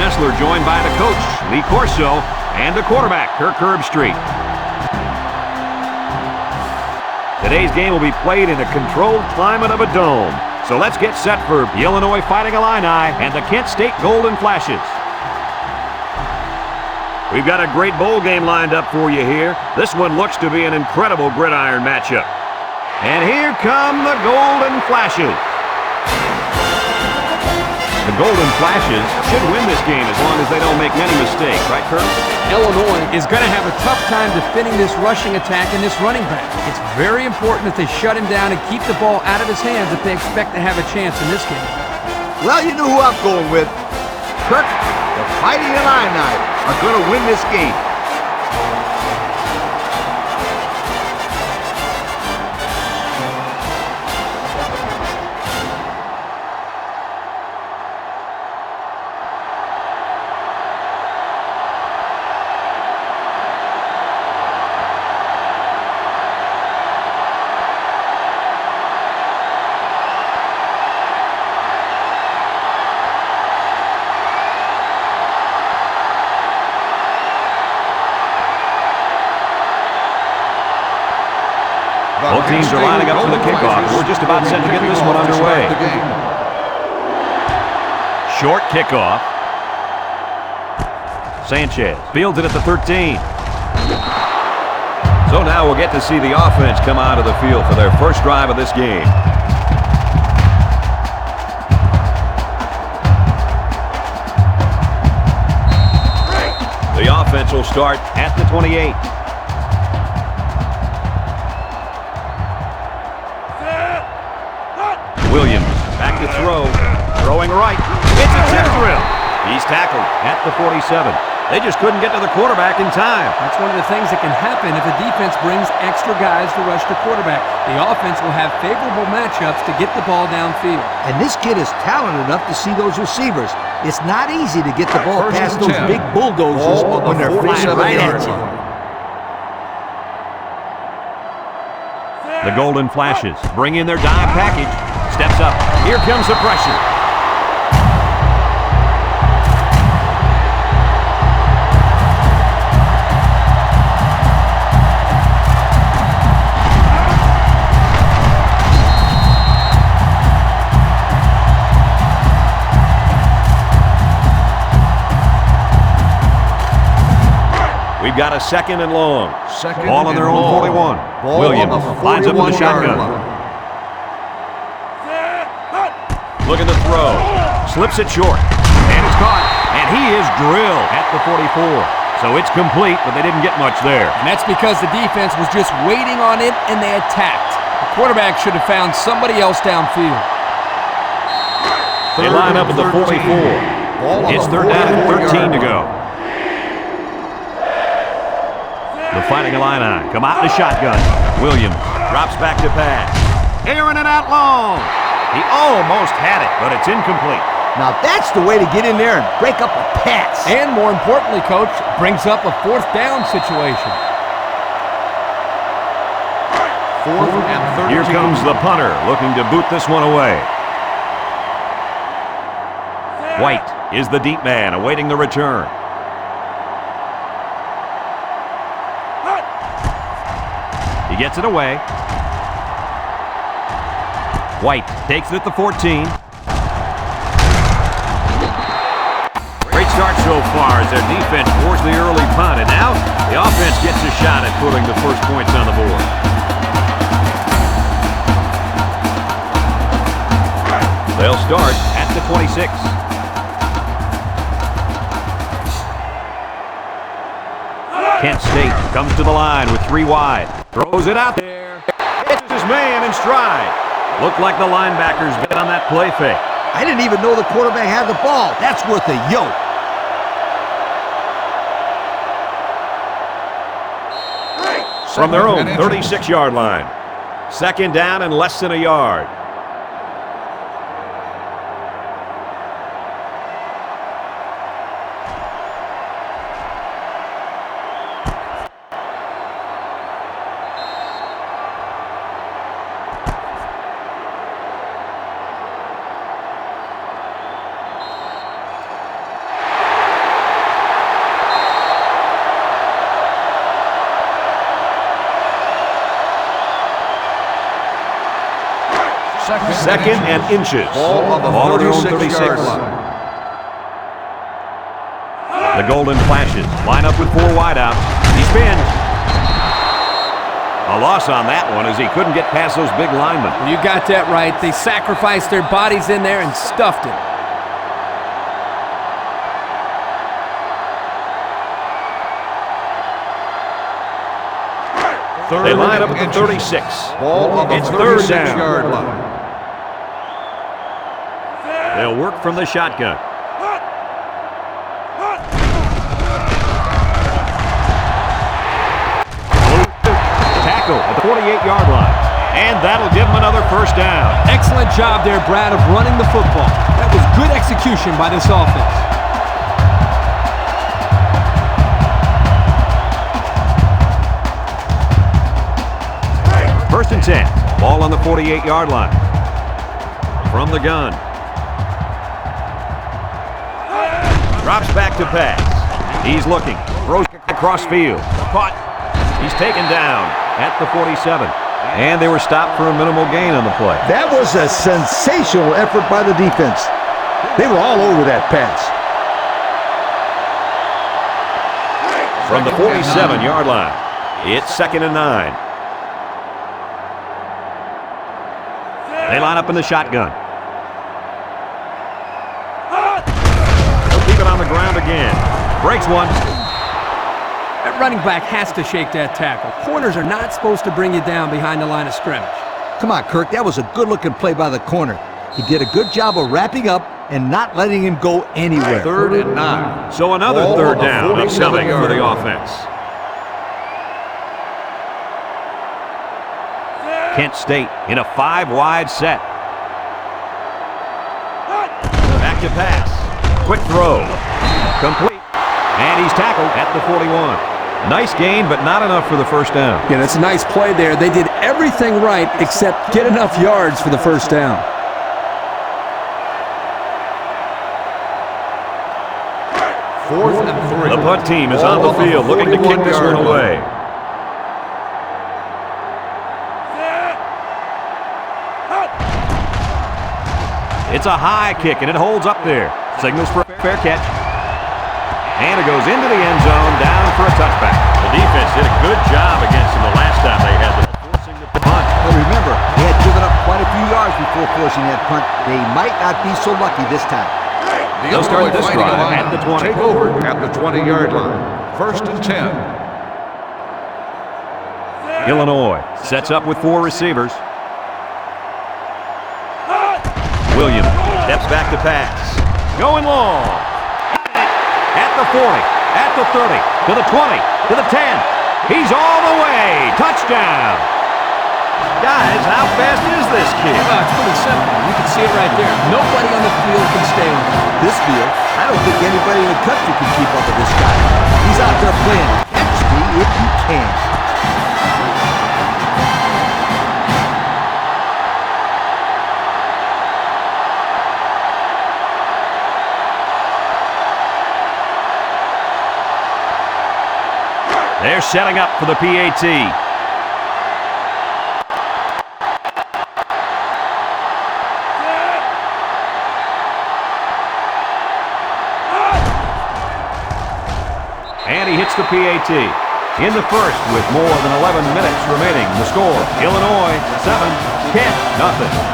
Messler joined by the coach, Lee Corso, and the quarterback, Kirk Herbstreit. Today's game will be played in a controlled climate of a dome. So let's get set for the Illinois Fighting Illini and the Kent State Golden Flashes. We've got a great bowl game lined up for you here. This one looks to be an incredible gridiron matchup. And here come the Golden Flashes. The Golden Flashes should win this game as long as they don't make many mistakes, right, Kirk? Illinois is going to have a tough time defending this rushing attack and this running back. It's very important that they shut him down and keep the ball out of his hands if they expect to have a chance in this game. Well, you know who I'm going with. Kirk, the Fighting Illini are going to win this game. Both teams are lining up for the kickoff. We're just about set to get this one underway. Short kickoff. Sanchez fields it at the 13. So now we'll get to see the offense come out of the field for their first drive of this game. The offense will start at the 28. Williams back to throw. Throwing right. It's a tip drill. He's tackled at the 47. They just couldn't get to the quarterback in time. That's one of the things that can happen if a defense brings extra guys to rush the quarterback. The offense will have favorable matchups to get the ball downfield. And this kid is talented enough to see those receivers. It's not easy to get the ball past those big bulldozers when they're flying right at you. The Golden Flashes bring in their dime package. Steps up. Here comes the pressure. We've got a second and long. Ball on their own 41. Williams lines up with the shotgun. Look at the throw. Slips it short. And it's caught. And he is drilled at the 44. So it's complete, but they didn't get much there. And that's because the defense was just waiting on it and they attacked. The quarterback should have found somebody else downfield. They line up at the 44. It's third down and 13 to go. The Fighting Illini come out in the shotgun. Williams drops back to pass. Airing it out long. He almost had it, but it's incomplete. Now that's the way to get in there and break up a pass. And more importantly, Coach, brings up a fourth down situation. Fourth and 13. Here comes the punter looking to boot this one away. White is the deep man awaiting the return. He gets it away. White takes it at the 14. Great start so far as their defense forced the early punt, and now the offense gets a shot at putting the first points on the board. They'll start at the 26. Kent State comes to the line with 3 wide. Throws it out there. It's his man in stride. Looked like the linebackers bet on that play fake. I didn't even know the quarterback had the ball. That's worth a yoke. From their own 36-yard line. Second down and less than a yard. Second and inches. Ball on the Ball on their own 36-yard 36. line. The golden flashes. Line up with 4 wide out. He spins. A loss on that one as he couldn't get past those big linemen. You got that right. They sacrificed their bodies in there and stuffed it. They line up at the 36. Ball on the It's third down. 36-yard line. They'll work from the shotgun. Tackle at the 48-yard line. And that'll give them another first down. Excellent job there, Brad, of running the football. That was good execution by this offense. First and 10. Ball on the 48-yard line. From the gun. Drops back to pass. He's looking. Throws across field. Caught. He's taken down at the 47. And they were stopped for a minimal gain on the play. That was a sensational effort by the defense. They were all over that pass. From the 47-yard line, it's second and 9. They line up in the shotgun. They'll keep it on the ground again. Breaks one. That running back has to shake that tackle. Corners are not supposed to bring you down behind the line of scrimmage. Come on, Kirk. That was a good-looking play by the corner. He did a good job of wrapping up and not letting him go anywhere. Third and 9. So another Ball third on the down upcoming for the 47-yard offense. Kent State in a 5-wide set. Back to pass. Quick throw. Complete. And he's tackled at the 41. Nice gain, but not enough for the first down. Yeah, that's a nice play there. They did everything right except get enough yards for the first down. Fourth and 3. The punt team is on the field looking to kick this one away. It's a high kick, and it holds up there. Signals for a fair catch. And it goes into the end zone, down for a touchback. The defense did a good job against him the last time they had them forcing the punt. But remember, they had given up quite a few yards before forcing that punt. They might not be so lucky this time. They'll start this drive at the 20. Take over at the 20-yard line. First and 10. Illinois sets up with 4 receivers. Williams steps back to pass. Going long. At the 40, at the 30, to the 20, to the 10. He's all the way. Touchdown. Guys, how fast is this kid? Well, it's pretty simple. You can see it right there. Nobody on the field can stay with him. This field, I don't think anybody in the country can keep up with this guy. He's out there playing catch me if you can. They're setting up for the PAT. And he hits the PAT. In the first with more than 11 minutes remaining. The score, Illinois 7, Kent 0.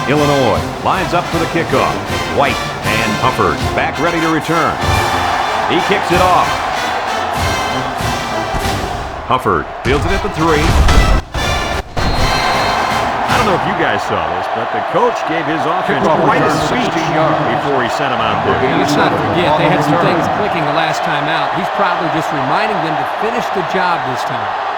Illinois lines up for the kickoff. White and Hufford back ready to return. He kicks it off. Hufford fields it at the 3. I don't know if you guys saw this, but the coach gave his offense quite a speech before he sent him out there. Let's not forget, they had some things clicking the last time out. He's probably just reminding them to finish the job this time.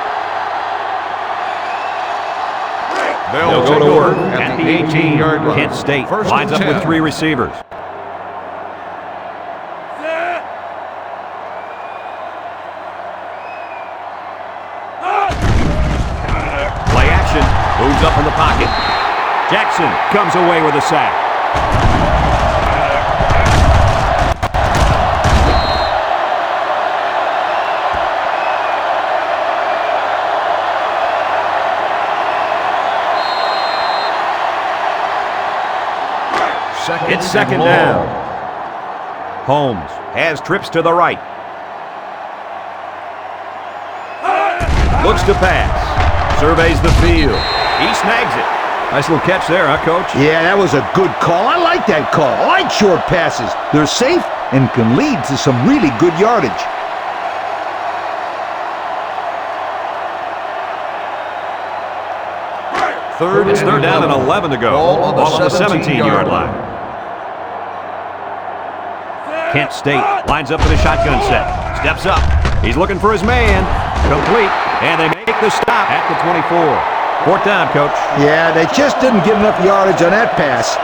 They'll go to work at the 18-yard line. Kent State lines up with 3 receivers. Moves up in the pocket. Jackson comes away with a sack. It's second down. Holmes has trips to the right. Looks to pass. Surveys the field. He snags it. Nice little catch there, huh, Coach? Yeah, that was a good call. I like that call. I like short passes. They're safe and can lead to some really good yardage. It's third down and 11 to go. Ball on the 17-yard line. Kent State lines up in a shotgun set. Steps up. He's looking for his man. Complete. And they make the stop at the 24. Fourth down, Coach. Yeah, they just didn't get enough yardage on that pass.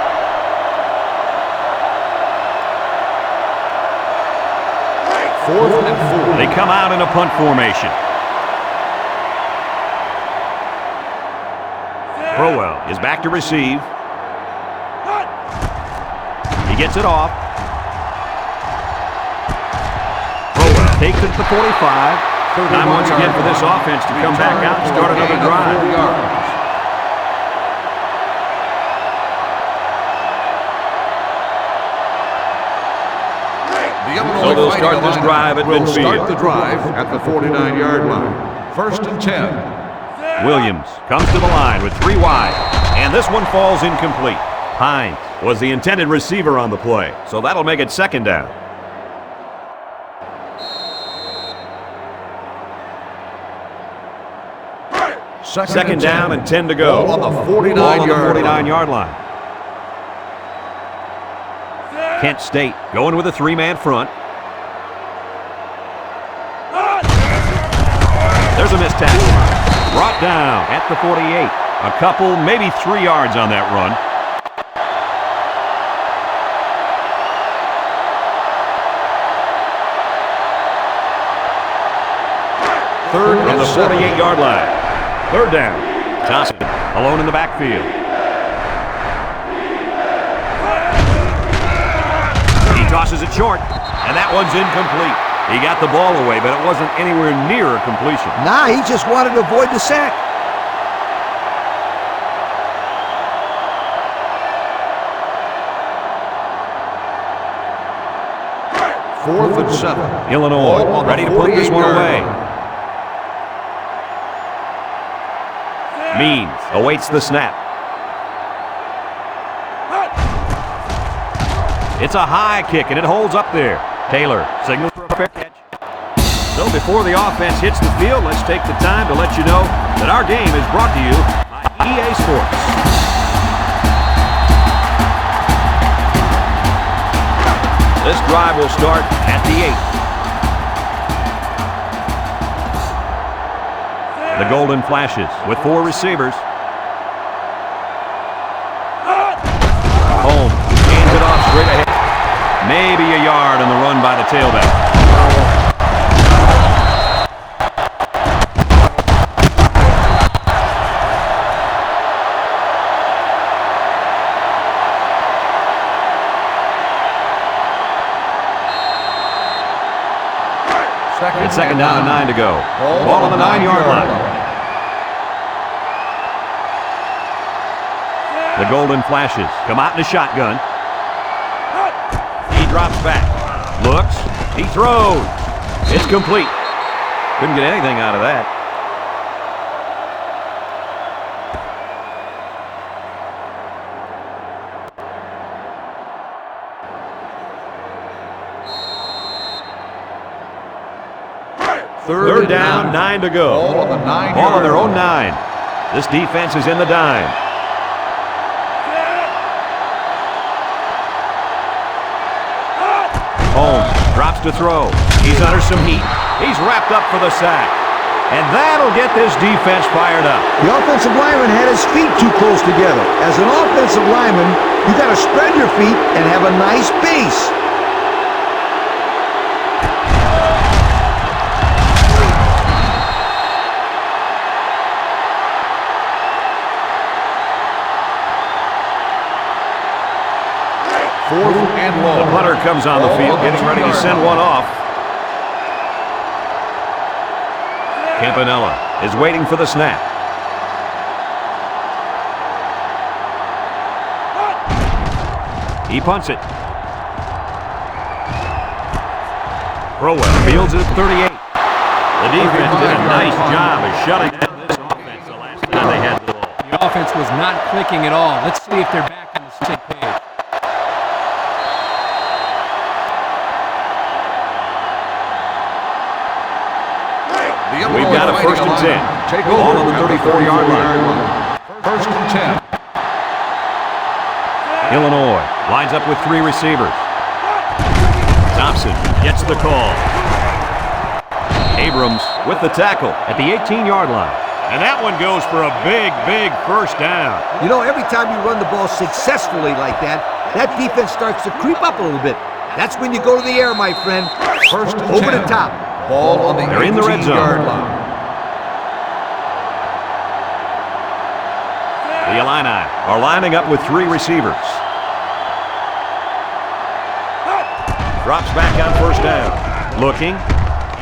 Fourth and 4. They come out in a punt formation. Crowell is back to receive. He gets it off. Crowell takes it to the 45. Time once again for this offense to come back out and start another drive. So they'll start this drive at midfield. Start the drive at the 49-yard line. First and 10. Williams comes to the line with 3 wide, and this one falls incomplete. Hines was the intended receiver on the play, so that'll make it second down. Second down and 10 to go. On the 49-yard line. Kent State going with a 3-man front. There's a missed tackle. Brought down at the 48. A couple, maybe 3 yards on that run. Third on the 48-yard line. Third down. Johnson alone in the backfield. He tosses it short, and that one's incomplete. He got the ball away, but it wasn't anywhere near a completion. Nah, he just wanted to avoid the sack. Fourth and 7. Illinois ready to put this one away. Means awaits the snap. It's a high kick, and it holds up there. Taylor signals for a fair catch. So before the offense hits the field, let's take the time to let you know that our game is brought to you by EA Sports. This drive will start at the 8. The Golden flashes with 4 receivers. Holmes hands it off straight ahead. Maybe a yard on the run by the tailback. It's second down and 9 to go. Ball on the 9-yard line. The Golden flashes come out in a shotgun. He drops back. Looks. He throws. It's complete. Couldn't get anything out of that. Third down, 9 to go. Ball on their own 9. This defense is in the dime. Holmes drops to throw. He's under some heat. He's wrapped up for the sack. And that'll get this defense fired up. The offensive lineman had his feet too close together. As an offensive lineman, you got to spread your feet and have a nice base. and The long. punter comes on the field, getting ready to send one off. Campanella is waiting for the snap. He punts it. Crowell fields it at 38. The defense did a nice job of shutting down this offense the last time they had the ball. The offense was not clicking at all. Let's see if they're back on the same page. We've got a 1st and 10. Take Ball over on the at 34-yard line. 1st and 10. Illinois lines up with 3 receivers. Thompson gets the call. Abrams with the tackle at the 18-yard line. And that one goes for a big, big 1st down. You know, every time you run the ball successfully like that, that defense starts to creep up a little bit. That's when you go to the air, my friend. 1st and Over 10. the top. Ball on the They're in the red zone. 18-yard line. The Illini are lining up with 3 receivers. Drops back on 1st down. Looking.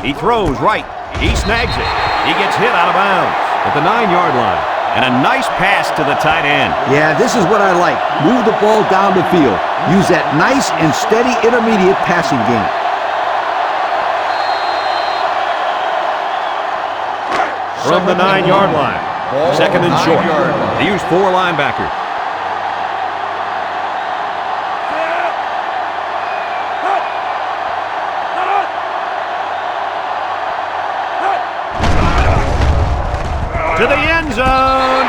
He throws right. He snags it. He gets hit out of bounds at the 9-yard line. And a nice pass to the tight end. Yeah, this is what I like. Move the ball down the field. Use that nice and steady intermediate passing game. From the 9-yard line. 2nd and short. They use 4 linebackers. To the end zone.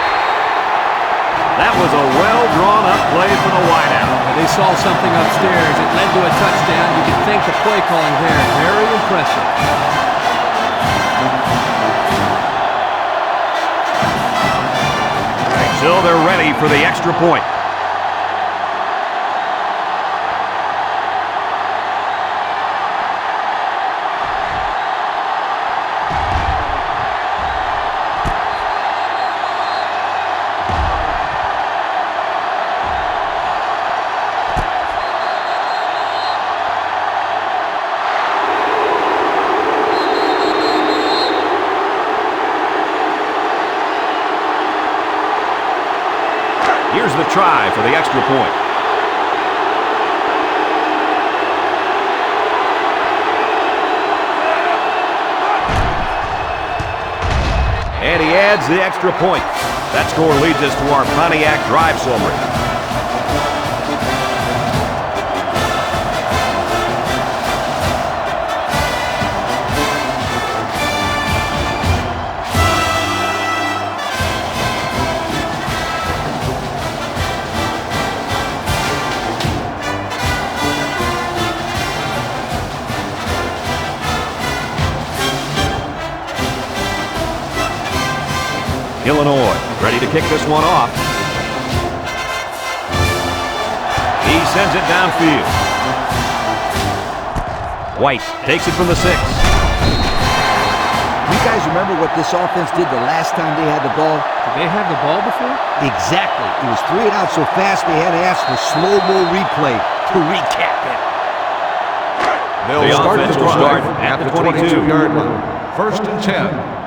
That was a well-drawn-up play for the wideout. They saw something upstairs. It led to a touchdown. You can thank the play calling there. Very impressive. So they're ready for the extra point. Here's the try for the extra point. And he adds the extra point. That score leads us to our Pontiac drive summary. Illinois ready to kick this one off. He sends it downfield. White takes it from the 6. You guys remember what this offense did the last time they had the ball? Did they have the ball before? Exactly. It was 3 and out so fast they had to ask for slow-mo replay to recap it. They'll The start offense the will drive start at at the the 22-yard line. 1st and 10.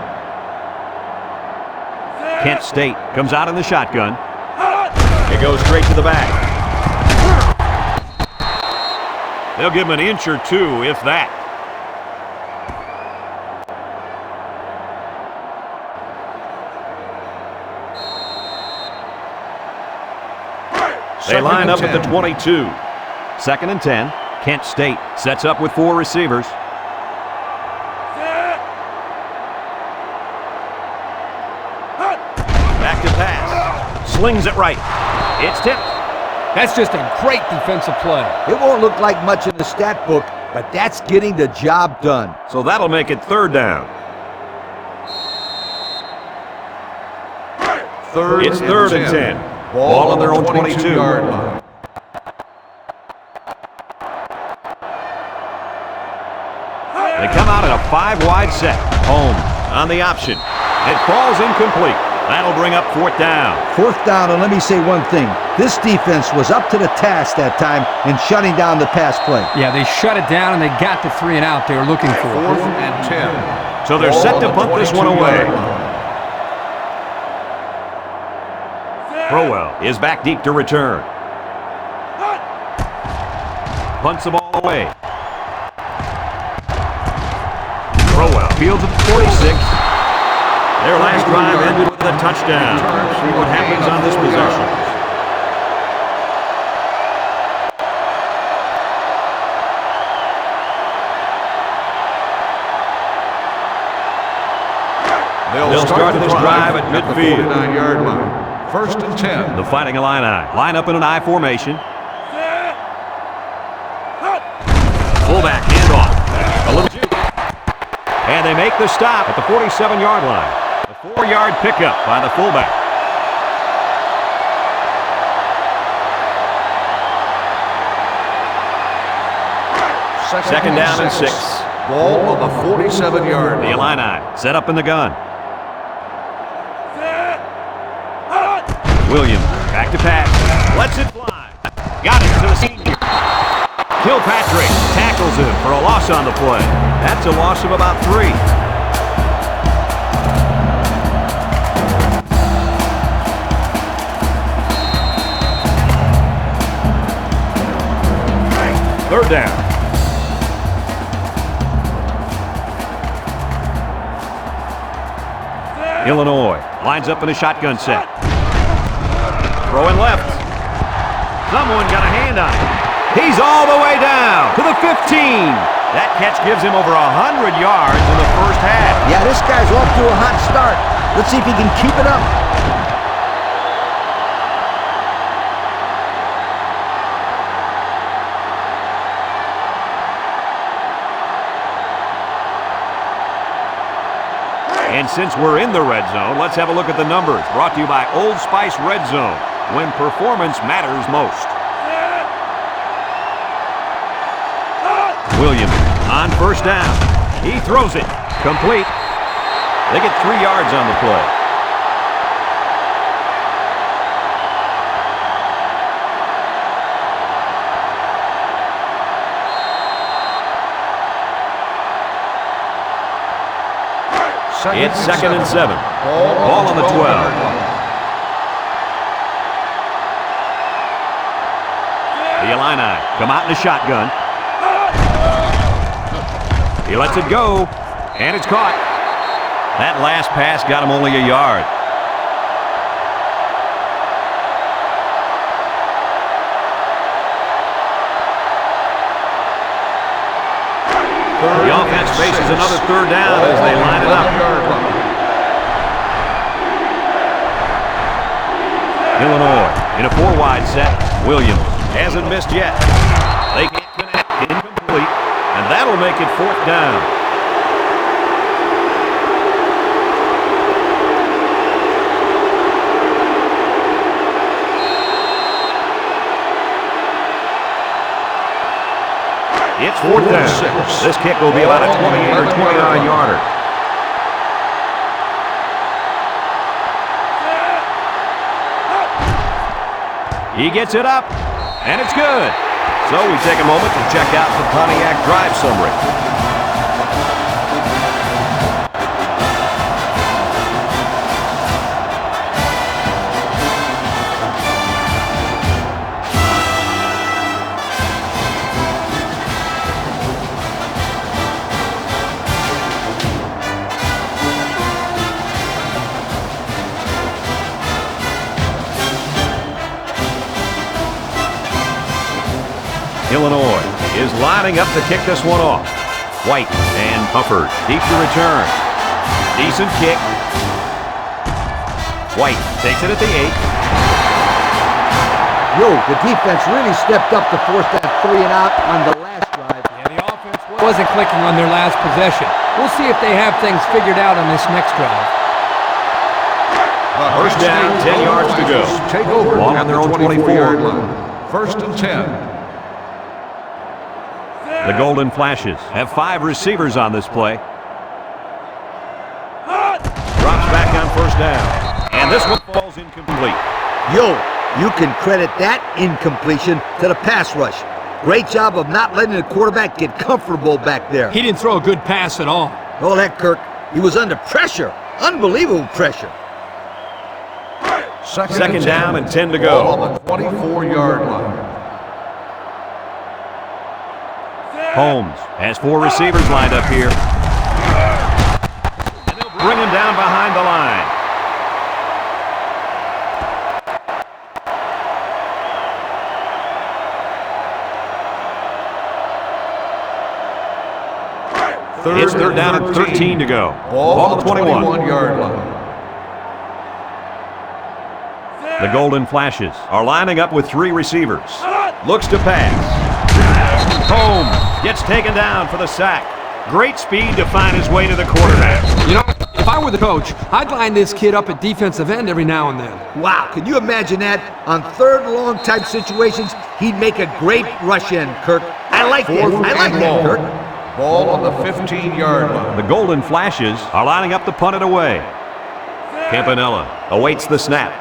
Kent State comes out in the shotgun. It goes straight to the back. They'll give him an inch or 2, if that. They line up at the 22. 2nd and 10. Kent State sets up with 4 receivers. Back to pass. Slings it right. It's tipped. That's just a great defensive play. It won't look like much in the stat book, but that's getting the job done. So that'll make it 3rd down. It's 3rd and 10. Ball on their own 22-yard line. They come out in a 5-wide set. Holmes on the option. It falls incomplete. That'll bring up 4th down. 4th down, and let me say one thing. This defense was up to the task that time in shutting down the pass play. Yeah, they shut it down, and they got the 3 and out they were looking for. 4th and 10. So they're set to punt this one away. Crowell is back deep to return. Punts the ball away. Crowell fields at the 46. Their last drive ended with a touchdown. See what happens on this possession. They'll start this drive at midfield. 49-yard line. 1st and 10. The Fighting Illini line up in an I formation. Fullback handoff. A little juke. And they make the stop at the 47-yard line. A 4-yard pickup by the fullback. Second down and 6. Ball on the 47-yard The line. Illini set up in the gun. Williams back to pass. Lets it fly. Got it to the senior. Kilpatrick tackles him for a loss on the play. That's a loss of about 3. Third down. Illinois lines up in a shotgun set. Throwing left. Someone got a hand on him. He's all the way down to the 15. That catch gives him over 100 yards in the first half. Yeah, this guy's off to a hot start. Let's see if he can keep it up. And since we're in the red zone, let's have a look at the numbers. Brought to you by Old Spice Red Zone, when performance matters most. Williams on first down. He throws it. Complete. They get 3 yards on the play. It's 2nd and 7. Ball on the 12. The Illini come out in a shotgun. He lets it go, and it's caught. That last pass got him only a yard. The offense faces another 3rd down as they line it up. Illinois in a 4-wide set. Williams hasn't missed yet. They can't connect. Incomplete. And that'll make it 4th down. It's 4th down. This kick will be about a 28 or 29-yarder. He gets it up, and it's good. So we take a moment to check out the Pontiac drive summary. Illinois is lining up to kick this one off. White and Hufford deep to return. Decent kick. White takes it at the 8. The defense really stepped up to force that 3 and out on the last drive. Yeah, the offense wasn't clicking on their last possession. We'll see if they have things figured out on this next drive. First down, 10 yards to go. Take over Ball on their own 24. line. 1st and 10. The Golden Flashes have 5 receivers on this play. Drops back on first down. And And this one falls incomplete. Yo, you can credit that incompletion to the pass rush. Great job of not letting the quarterback get comfortable back there. He didn't throw a good pass at all. All that, Kirk. He was under pressure. Unbelievable pressure. Second down and 10 to Ball go. on the 24-yard line. Holmes has 4 receivers lined up here. And they'll bring him down behind the line. It's third down and 13 to go. Ball on the 21. 21-yard line. The Golden Flashes are lining up with 3 receivers. Looks to pass. Holmes gets taken down for the sack. Great speed to find his way to the quarterback. You know, if I were the coach, I'd line this kid up at defensive end every now and then. Wow, can you imagine that? On third and long type situations, he'd make a great rush end, Kirk. I like that. I like that, Kirk. Ball on the 15-yard line. The Golden Flashes are lining up to punt it away. Campanella awaits the snap.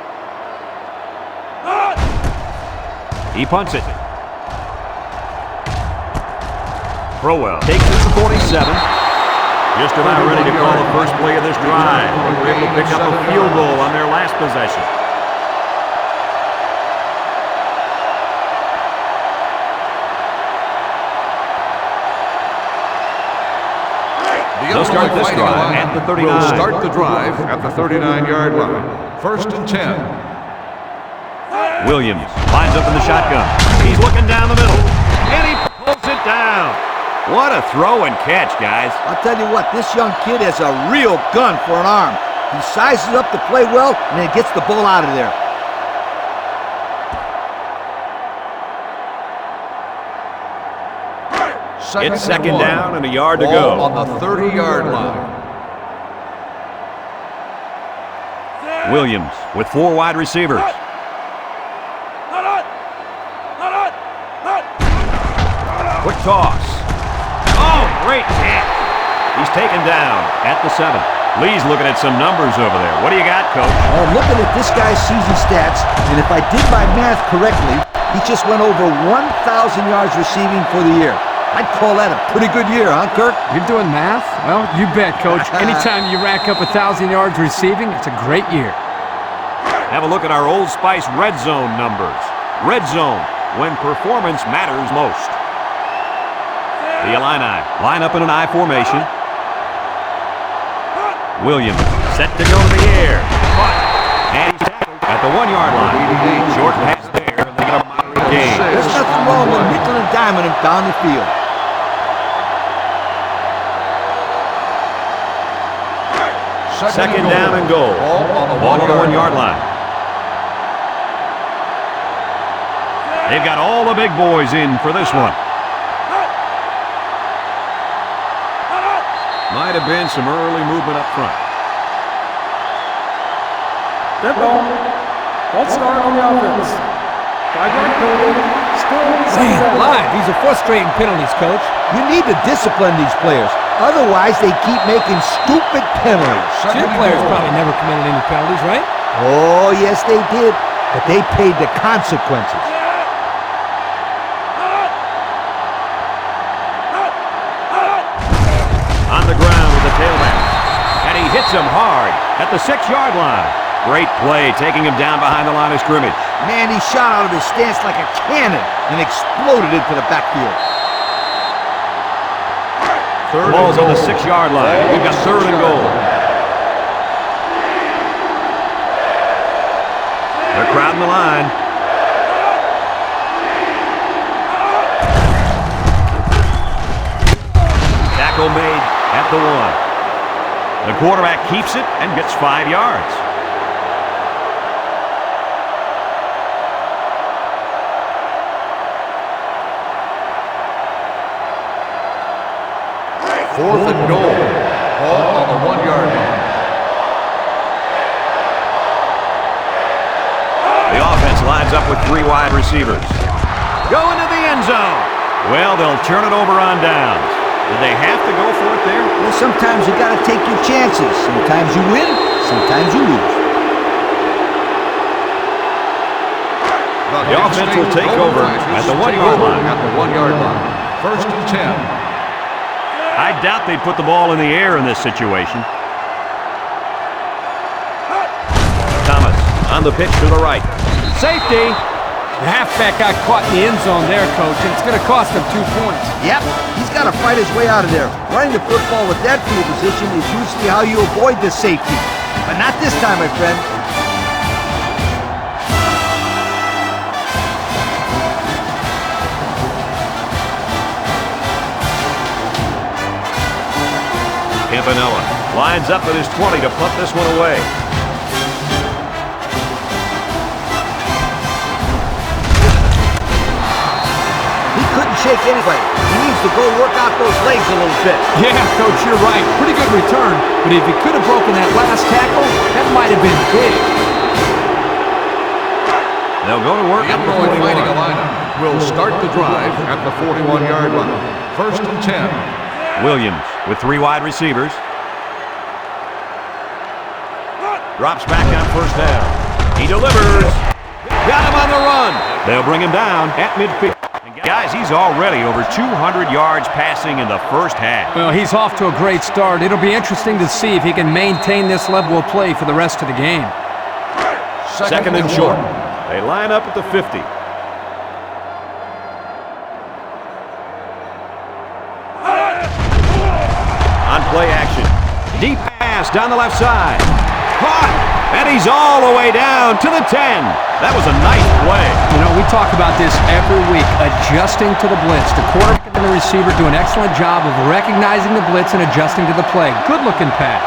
He punts it. Crowell takes it to 47. Just about ready to call the first play of this drive. They were able to pick up a field goal on their last possession. They'll start this drive at the 39. Will start the drive at the 39-yard line. First and 10. Williams lines up in the shotgun. He's looking down the middle. And he pulls it down. What a throw and catch, guys. I'll tell you what, this young kid has a real gun for an arm. He sizes up to play well and then gets the ball out of there. It's second down and a yard to Ball go. on the 30-yard line. Williams with 4 wide receivers. Quick toss. Oh, great catch. He's taken down at the 7. Lee's looking at some numbers over there. What do you got, Coach? I'm looking at this guy's season stats, and if I did my math correctly, he just went over 1,000 yards receiving for the year. I'd call that a pretty good year, huh, Kirk? You're doing math? Well, you bet, Coach. Anytime you rack up 1,000 yards receiving, it's a great year. Have a look at our Old Spice Red Zone numbers. Red Zone, when performance matters most. The Illini line up in an I formation. Williams set to go to the air. And he's tackled at the 1-yard line. Short pass there, and they got a moderate gain. There's nothing wrong with nickel and diming him down the field. Second down and goal. Ball on the 1-yard line. They've got all the big boys in for this one. Might have been some early movement up front. Dead ball. False start on the offense. 5-yard penalty. Still Live, these are frustrating penalties, Coach. You need to discipline these players. Otherwise, they keep making stupid penalties. Your players probably never committed any penalties, right? Oh, yes, they did. But they paid the consequences. On the ground with the tailback. And he hits him hard at the 6-yard line. Great play, taking him down behind the line of scrimmage. Man, he shot out of his stance like a cannon and exploded into the backfield. Ball's on the 6-yard line. We've got third and goal. They're crowding the line. Tackle made at the 1. The quarterback keeps it and gets 5 yards. Fourth and goal. Ball on the 1-yard line. The offense lines up with 3 wide receivers. Going to the end zone. Well, they'll turn it over on downs. Did they have to go for it there? Well, sometimes you got to take your chances. Sometimes you win, sometimes you lose. The offense will take over at the 1 yard line. At the 1 yard line. First and 10. I doubt they'd put the ball in the air in this situation. Thomas on the pitch to the right. Safety. The halfback got caught in the end zone there, Coach, and it's going to cost him 2 points. Yep, he's got to fight his way out of there. Running the football with that field position is usually how you avoid the safety. But not this time, my friend. Campanella lines up at his 20 to punt this one away. He couldn't shake anybody. He needs to go work out those legs a little bit. Yeah, Coach, you're right. Pretty good return. But if he could have broken that last tackle, that might have been big. They'll go to work The at the Illinois 41. Fighting Illini will start the drive at the 41 yard line. First and 10. Williams with 3 wide receivers. Drops back on first down. He delivers. Got him on the run. They'll bring him down at midfield. And guys, he's already over 200 yards passing in the first half. Well, he's off to a great start. It'll be interesting to see if he can maintain this level of play for the rest of the game. Second and short. They line up at the 50. On play action. Deep pass down the left side. Caught! And he's all the way down to the 10. That was a nice play. You know, we talk about this every week, adjusting to the blitz. The quarterback and the receiver do an excellent job of recognizing the blitz and adjusting to the play. Good-looking pass.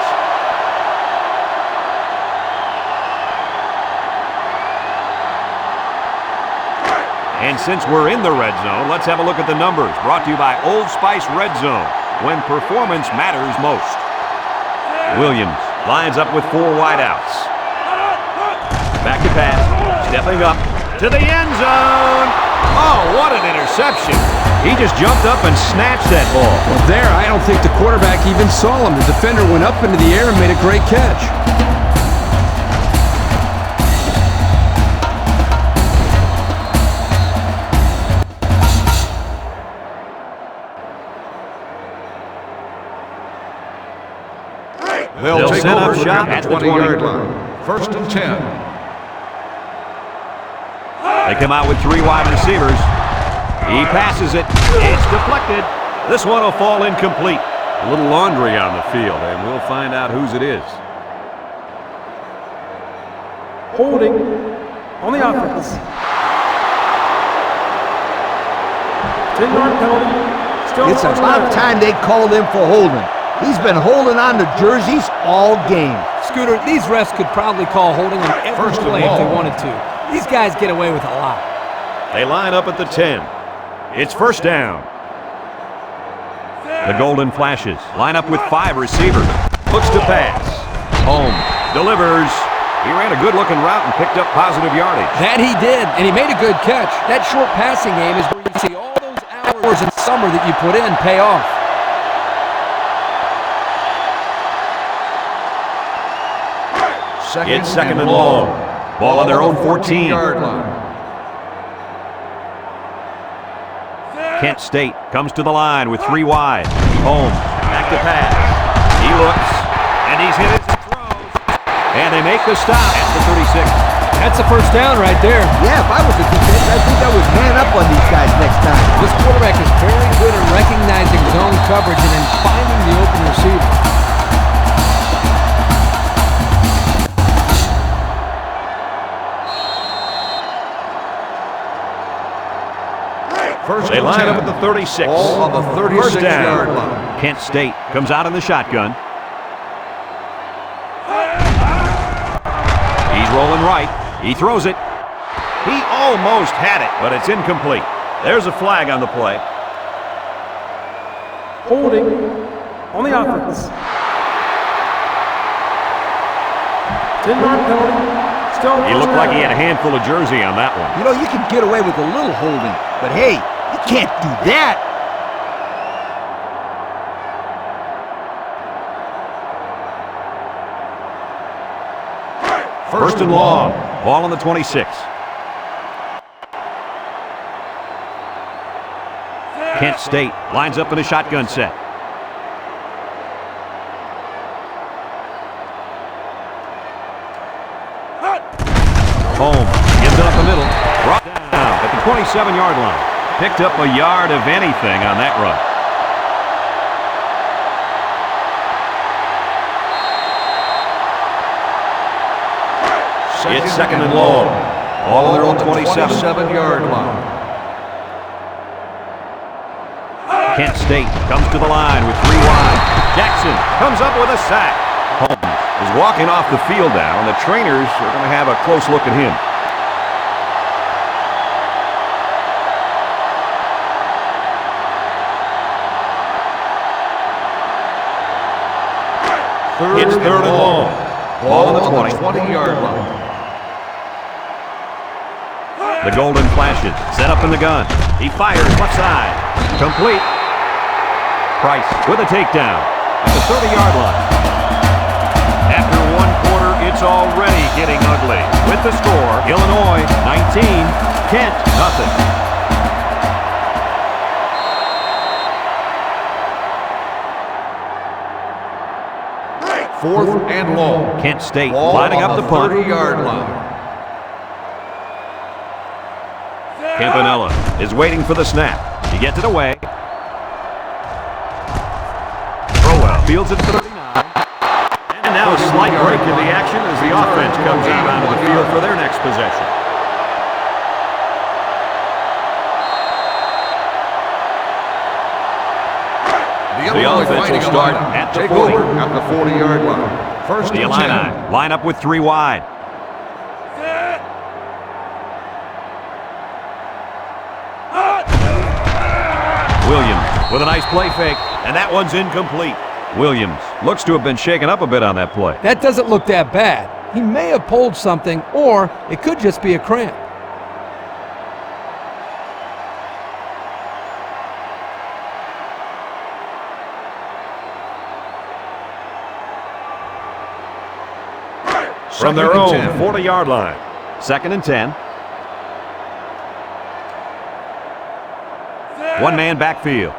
And since we're in the red zone, let's have a look at the numbers. Brought to you by Old Spice Red Zone, when performance matters most. Williams lines up with 4 wideouts. Back to pass, stepping up to the end zone. Oh, what an interception. He just jumped up and snatched that ball. Well, there, I don't think the quarterback even saw him. The defender went up into the air and made a great catch. They'll take set up over shop at the 20 yard line. First and 10. They come out with 3 wide receivers. He passes it. It's deflected. This one will fall incomplete. A little laundry on the field, and we'll find out whose it is. Holding on the offense. 10-yard penalty. Still It's about time they called him for holding. He's been holding on to jerseys all game. Scooter, these refs could probably call holding on every First and play if they long. wanted to. These guys get away with a lot. They line up at the 10. It's first down. The Golden Flashes line up with 5 receivers. Looks to pass. Home delivers. He ran a good-looking route and picked up positive yardage. That he did, and he made a good catch. That short passing game is where you see all those hours in summer that you put in pay off. It's second and long. Ball on their own 14. 14-yard line. Kent State comes to the line with 3 wide. Holmes back to pass. He looks, and he's hit it and throws. And they make the stop at the 36. That's a first down right there. Yeah, if I was a defense, I think I would man up on these guys next time. This quarterback is very good at recognizing zone coverage and then finding the open receiver. First They and line 10. up at the 36. Ball on the First 36-yard down. line. Kent State comes out in the shotgun. He's rolling right. He throws it. He almost had it, but it's incomplete. There's a flag on the play. holding on the offense. 10-yard penalty. Still He looked like he had a handful of jersey on that one. You know, you can get away with a little holding, but hey, you can't do that. First and long. Ball on the 26. Kent State lines up in a shotgun set. Holmes gives it up the middle. Brought down at the 27-yard line. Picked up a yard of anything on that run. It's second and long. Ball on their own 27-yard line. Kent State comes to the line with 3 wide. Jackson comes up with a sack. Holmes is walking off the field now, and the trainers are going to have a close look at him. It's third and long. Ball on the 20-yard line. The golden flashes, set up in the gun. He fires left side. Complete. Price with a takedown at the 30-yard line. After 1 quarter, it's already getting ugly. With the score, Illinois 19, Kent nothing. Fourth and long. Kent State Ball lining on up the punt. 30-yard line. Campanella is waiting for the snap. He gets it away. Crowell fields it to the 39. And now a slight break in the action as the offense comes out onto the field for their next possession. The offense will start at the 40. At the 40-yard line. First The and Illini 10. line up with 3 wide. Williams with a nice play fake, and that one's incomplete. Williams looks to have been shaken up a bit on that play. That doesn't look that bad. He may have pulled something, or it could just be a cramp. From their Second own and 10. 40-yard line. Second and 10. One-man backfield.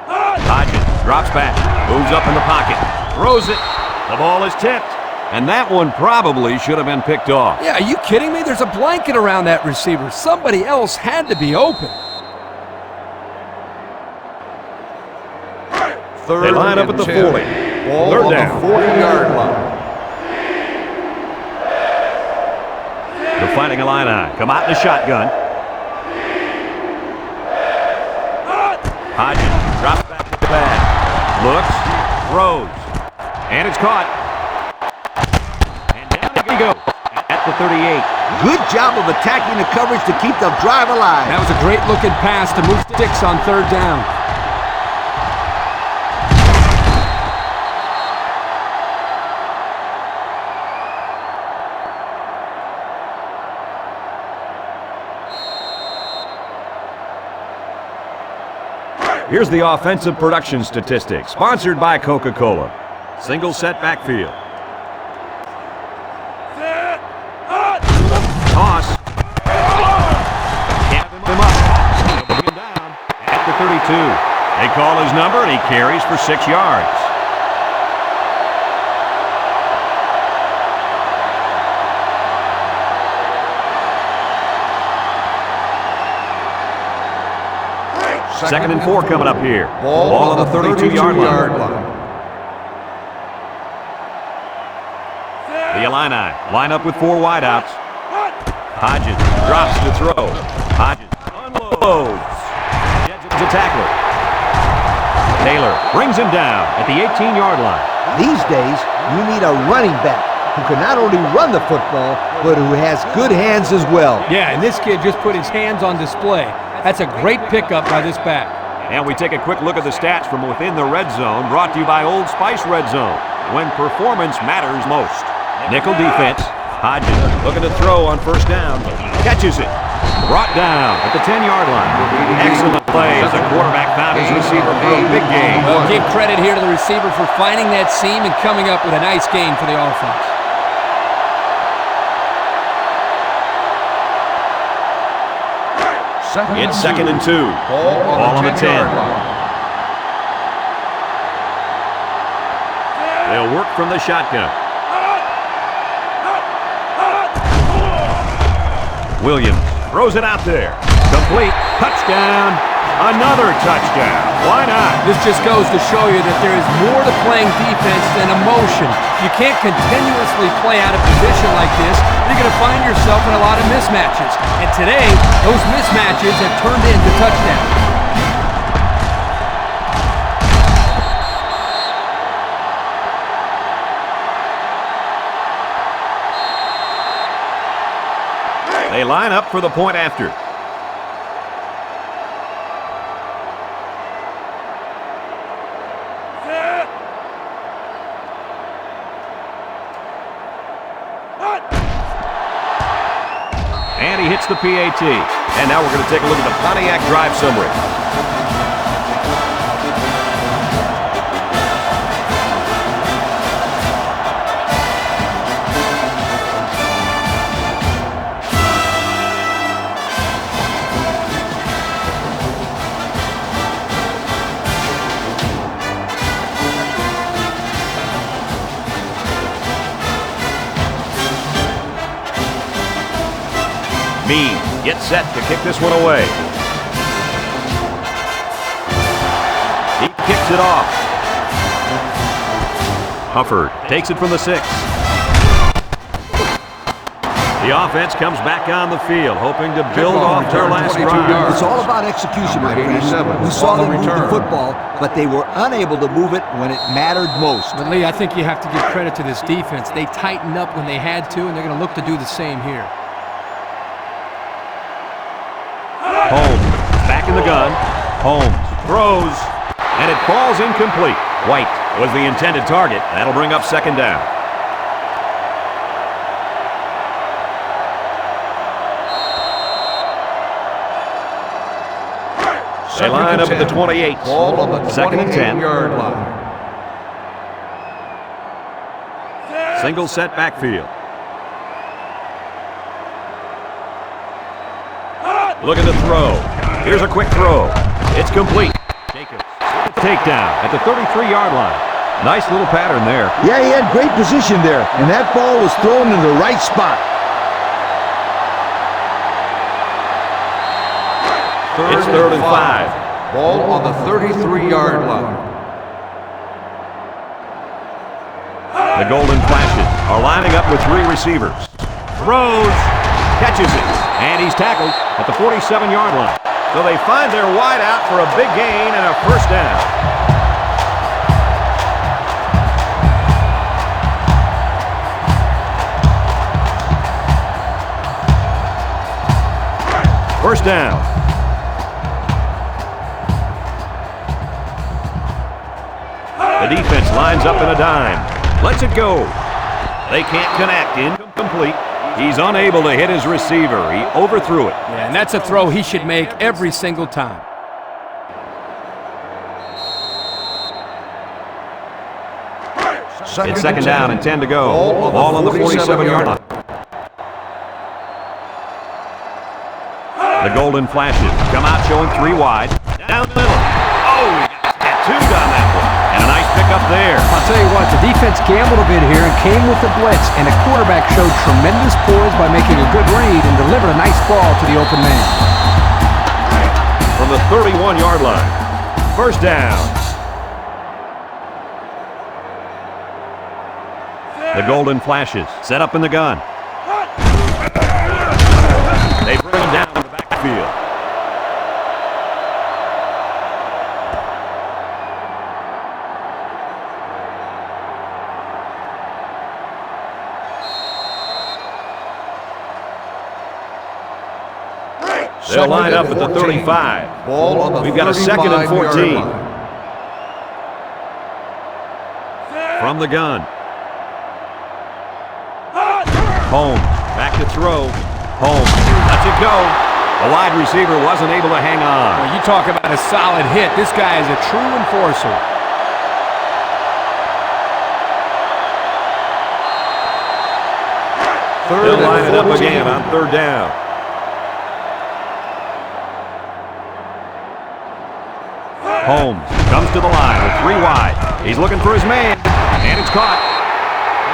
Hodges drops back, moves up in the pocket, throws it. The ball is tipped, and that one probably should have been picked off. Yeah, are you kidding me? There's a blanket around that receiver. Somebody else had to be open. Third They line up and at the 10. 40. Ball Third on down. the 40-yard line. The Fighting Illini come out in a shotgun. Hodges drops back to the bag. Looks, throws, and it's caught. And down he goes at the 38. Good job of attacking the coverage to keep the drive alive. That was a great looking pass to move sticks on third down. Here's the offensive production statistics, sponsored by Coca-Cola. Single set backfield. Toss. Can't have him up. Bring him down at the 32. They call his number, and he carries for 6 yards. Second and 4 coming up here. Ball on the 32-yard line. The Illini line up with 4 wideouts. Hodges drops to throw. Hodges unloads. To tackle. Taylor brings him down at the 18-yard line. These days, you need a running back who can not only run the football, but who has good hands as well. Yeah, and this kid just put his hands on display. That's a great pickup by this back. And we take a quick look at the stats from within the red zone, brought to you by Old Spice Red Zone, when performance matters most. Nickel defense. Hodges looking to throw on first down. Catches it. Brought down at the 10-yard line. Excellent play as the quarterback found his receiver for a big gain. Well, give credit here to the receiver for finding that seam and coming up with a nice gain for the offense. It's 2nd and 2. Ball on the 10. They'll work from the shotgun. Williams throws it out there. Complete. Touchdown. Another touchdown. Why not? This just goes to show you that there is more to playing defense than emotion. You can't continuously play out of position like this. You're going to find yourself in a lot of mismatches. And today, those mismatches have turned into touchdowns. They line up for the point after. And he hits the PAT. And now we're going to take a look at the Pontiac drive summary. Mean gets set to kick this one away. He kicks it off. Hufford takes it from the 6. The offense comes back on the field, hoping to build off their last drive. It's all about execution, my friend. We saw them move the football, but they were unable to move it when it mattered most. But Lee, I think you have to give credit to this defense. They tightened up when they had to, and they're going to look to do the same here. Holmes back in the gun. Holmes throws, and it falls incomplete. White was the intended target. That'll bring up 2nd down. They line up at the 28. Ball on the 2nd and 10. 28-yard line. Single set backfield. Looking to throw. Here's a quick throw. It's complete. Jacobs. Takedown at the 33-yard line. Nice little pattern there. Yeah, he had great position there, and that ball was thrown in the right spot. It's 3rd and 5. Ball on the 33-yard line. The Golden Flashes are lining up with 3 receivers. Throws. Catches it. And he's tackled at the 47-yard line. So they find their wide out for a big gain and a 1st down. First down. The defense lines up in a dime. Lets it go. They can't connect. Incomplete. He's unable to hit his receiver. He overthrew it. Yeah, and that's a throw he should make every single time. It's 2nd down and 10 to go. Ball on the 47-yard line. The Golden Flashes come out showing 3 wide. Down the middle. Oh, he got tattooed on that one. And a nice pickup there. I'll tell you what, the defense gambled a bit here and came with the blitz, and the quarterback showed tremendous poise by making a good read and delivered a nice ball to the open man. From the 31-yard line. First down. The Golden Flashes set up in the gun. They bring him down to the backfield. They'll line up at the 35. Ball on the We've got a 2nd and 14. line. From the gun. Holmes back to throw. Holmes lets it go. The wide receiver wasn't able to hang on. Well, you talk about a solid hit. This guy is a true enforcer. They'll line it up again on 3rd down. Holmes comes to the line with 3 wide. He's looking for his man, and it's caught.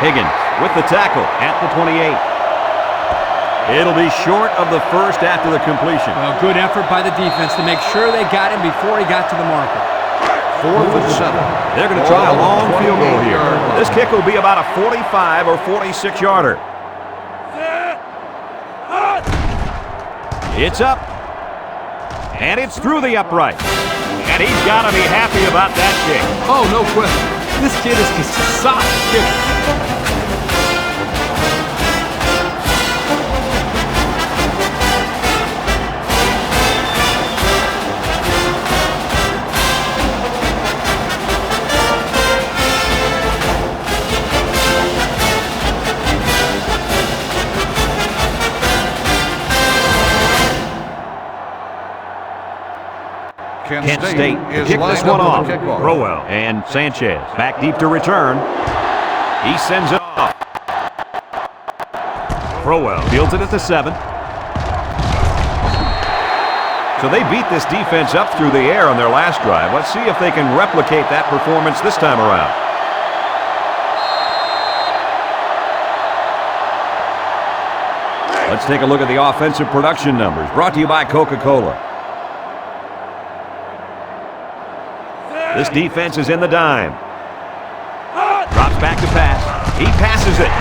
Higgins with the tackle at the 28. It'll be short of the first after the completion. Well, good effort by the defense to make sure they got him before he got to the marker. 4th and 7. They're going to try a long field goal here. This kick will be about a 45 or 46-yarder. It's up. And it's through the upright. And he's got to be happy about that kick. Oh, no question. This kid is just a solid kicker. Kent State kick this one off. Crowell and Sanchez back deep to return. He sends it off. Crowell fields it at the 7. So they beat this defense up through the air on their last drive. Let's see if they can replicate that performance this time around. Let's take a look at the offensive production numbers, brought to you by Coca-Cola. This defense is in the dime. Drops back to pass. He passes it.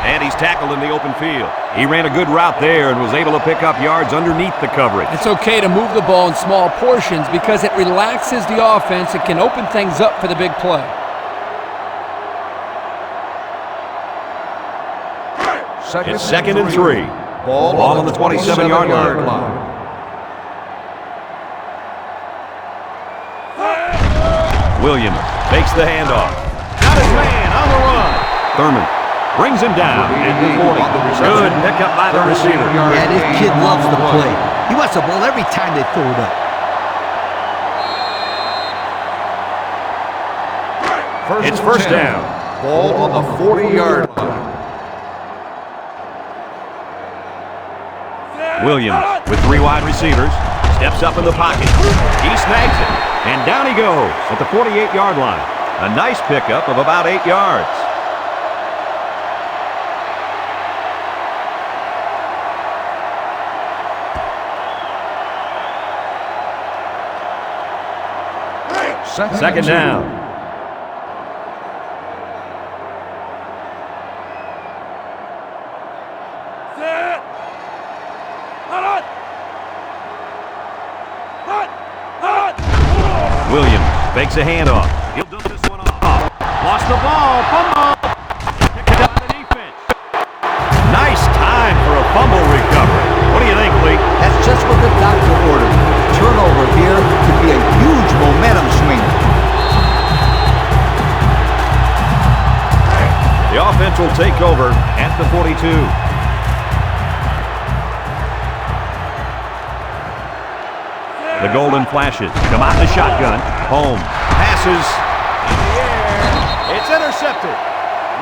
And he's tackled in the open field. He ran a good route there and was able to pick up yards underneath the coverage. It's okay to move the ball in small portions because it relaxes the offense and can open things up for the big play. It's 2nd and 3. Ball on the 27-yard line. Williams takes the handoff. Got his man on the run. Thurman brings him down at the 40. Good pickup by the receiver. Yeah, this kid loves the play. He wants the ball every time they throw it up. It's first down. Ball on the 40-yard line. Williams with 3 wide receivers. Steps up in the pocket. He snags it. And down he goes at the 48-yard line. A nice pickup of about 8 yards. Second down. Williams fakes a handoff. He'll dump this one off. Lost the ball. Fumble. Picked up by the defense. Nice time for a fumble recovery. What do you think, Lee? That's just what the doctor ordered. Turnover here could be a huge momentum swinger. The offense will take over at the 42. The golden flashes come out in the shotgun. Holmes passes in the air. It's intercepted.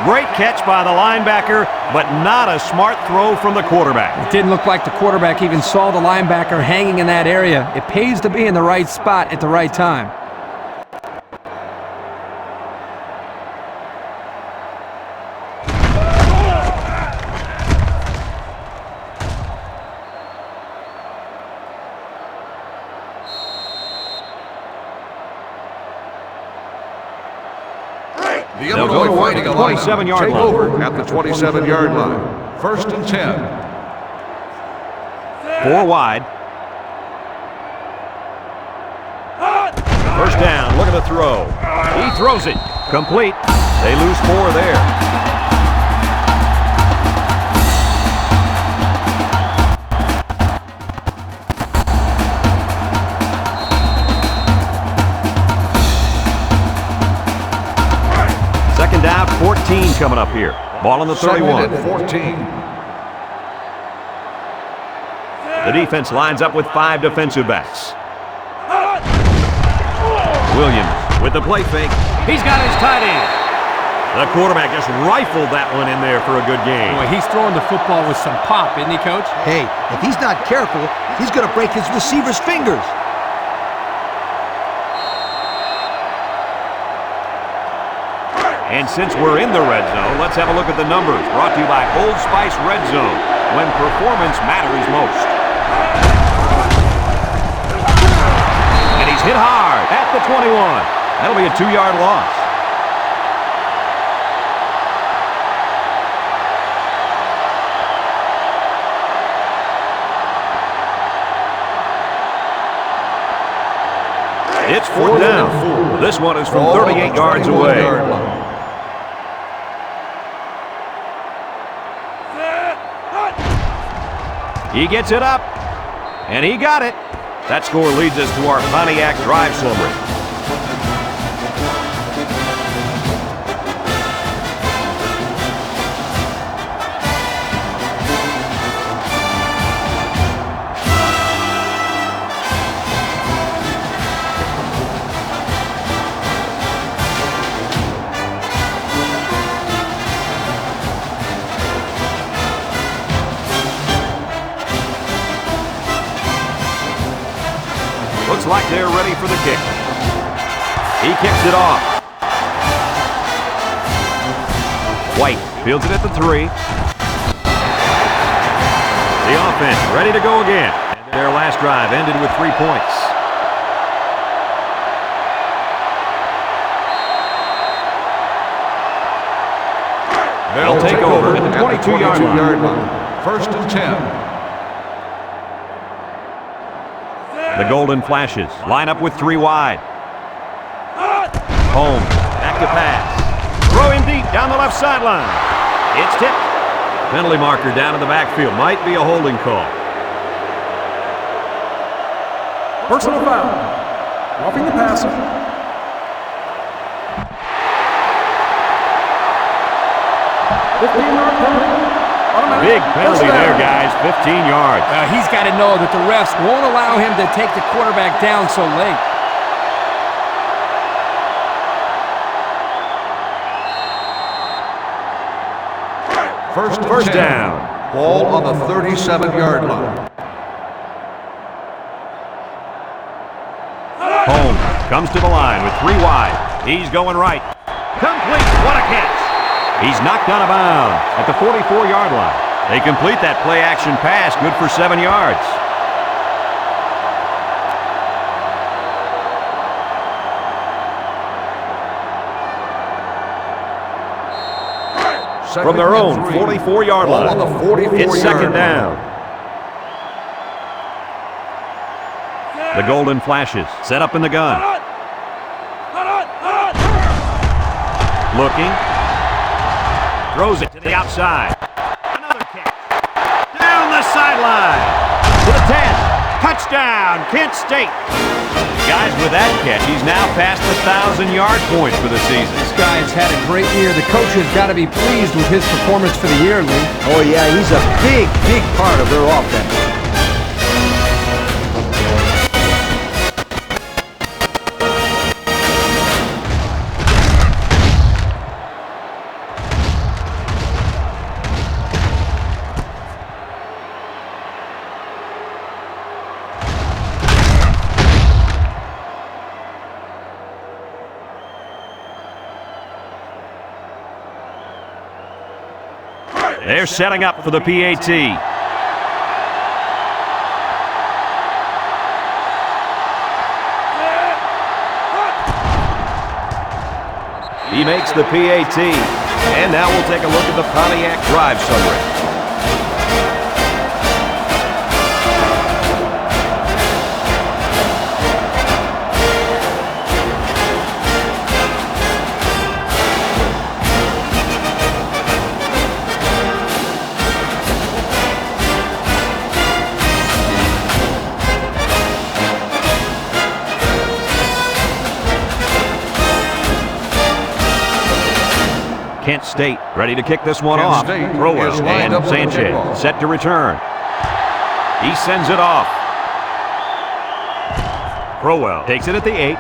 Great catch by the linebacker, but not a smart throw from the quarterback. It didn't look like the quarterback even saw the linebacker hanging in that area. It pays to be in the right spot at the right time. The They'll go Illinois to Fighting the Illini 27-yard take line. over at the 27-yard line. 1st and 10. 4 wide. First down. Look at the throw. He throws it. Complete. They lose 4 there. Second down, 14 coming up here. Ball on the 31. 2nd and 14. The defense lines up with 5 defensive backs. Williams with the play fake. He's got his tight end. The quarterback just rifled that one in there for a good game. Boy, he's throwing the football with some pop, isn't he, Coach? Hey, if he's not careful, he's going to break his receiver's fingers. And since we're in the red zone, let's have a look at the numbers. Brought to you by Old Spice Red Zone, when performance matters most. And he's hit hard at the 21. That'll be a 2-yard loss. It's 4th down. This one is from 38 yards away. He gets it up, and he got it. That score leads us to our Pontiac drive summary. Looks like they're ready for the kick. He kicks it off. White fields it at the 3. The offense ready to go again. Their last drive ended with 3 points. They'll take over at the 22-yard line. 1st and 10. The Golden Flashes line up with 3 wide. Holmes back to pass. Throw him deep down the left sideline. It's tipped. Penalty marker down in the backfield. Might be a holding call. Personal foul. Roughing the passer. Big penalty there, guys. 15 yards. He's got to know that the refs won't allow him to take the quarterback down so late. First down. Ball on the 37-yard line. Holmes comes to the line with 3 wide. He's going right. Complete. What a catch. He's knocked out of bounds at the 44-yard line. They complete that play-action pass, good for 7 yards. From their own 44-yard line, it's 2nd down. The Golden Flashes set up in the gun. Looking. Throws it to the outside. Sideline to the 10. Touchdown, Kent State. Guys, with that catch, he's now past the 1,000-yard point for the season. This guy has had a great year. The coach has got to be pleased with his performance for the year, Lee. Oh, yeah, he's a big, big part of their offense. They're setting up for the PAT. He makes the PAT. And now we'll take a look at the Pontiac drive summary. Kent State ready to kick this one off. Thrower and Sanchez set to return. He sends it off. Crowell takes it at the 8.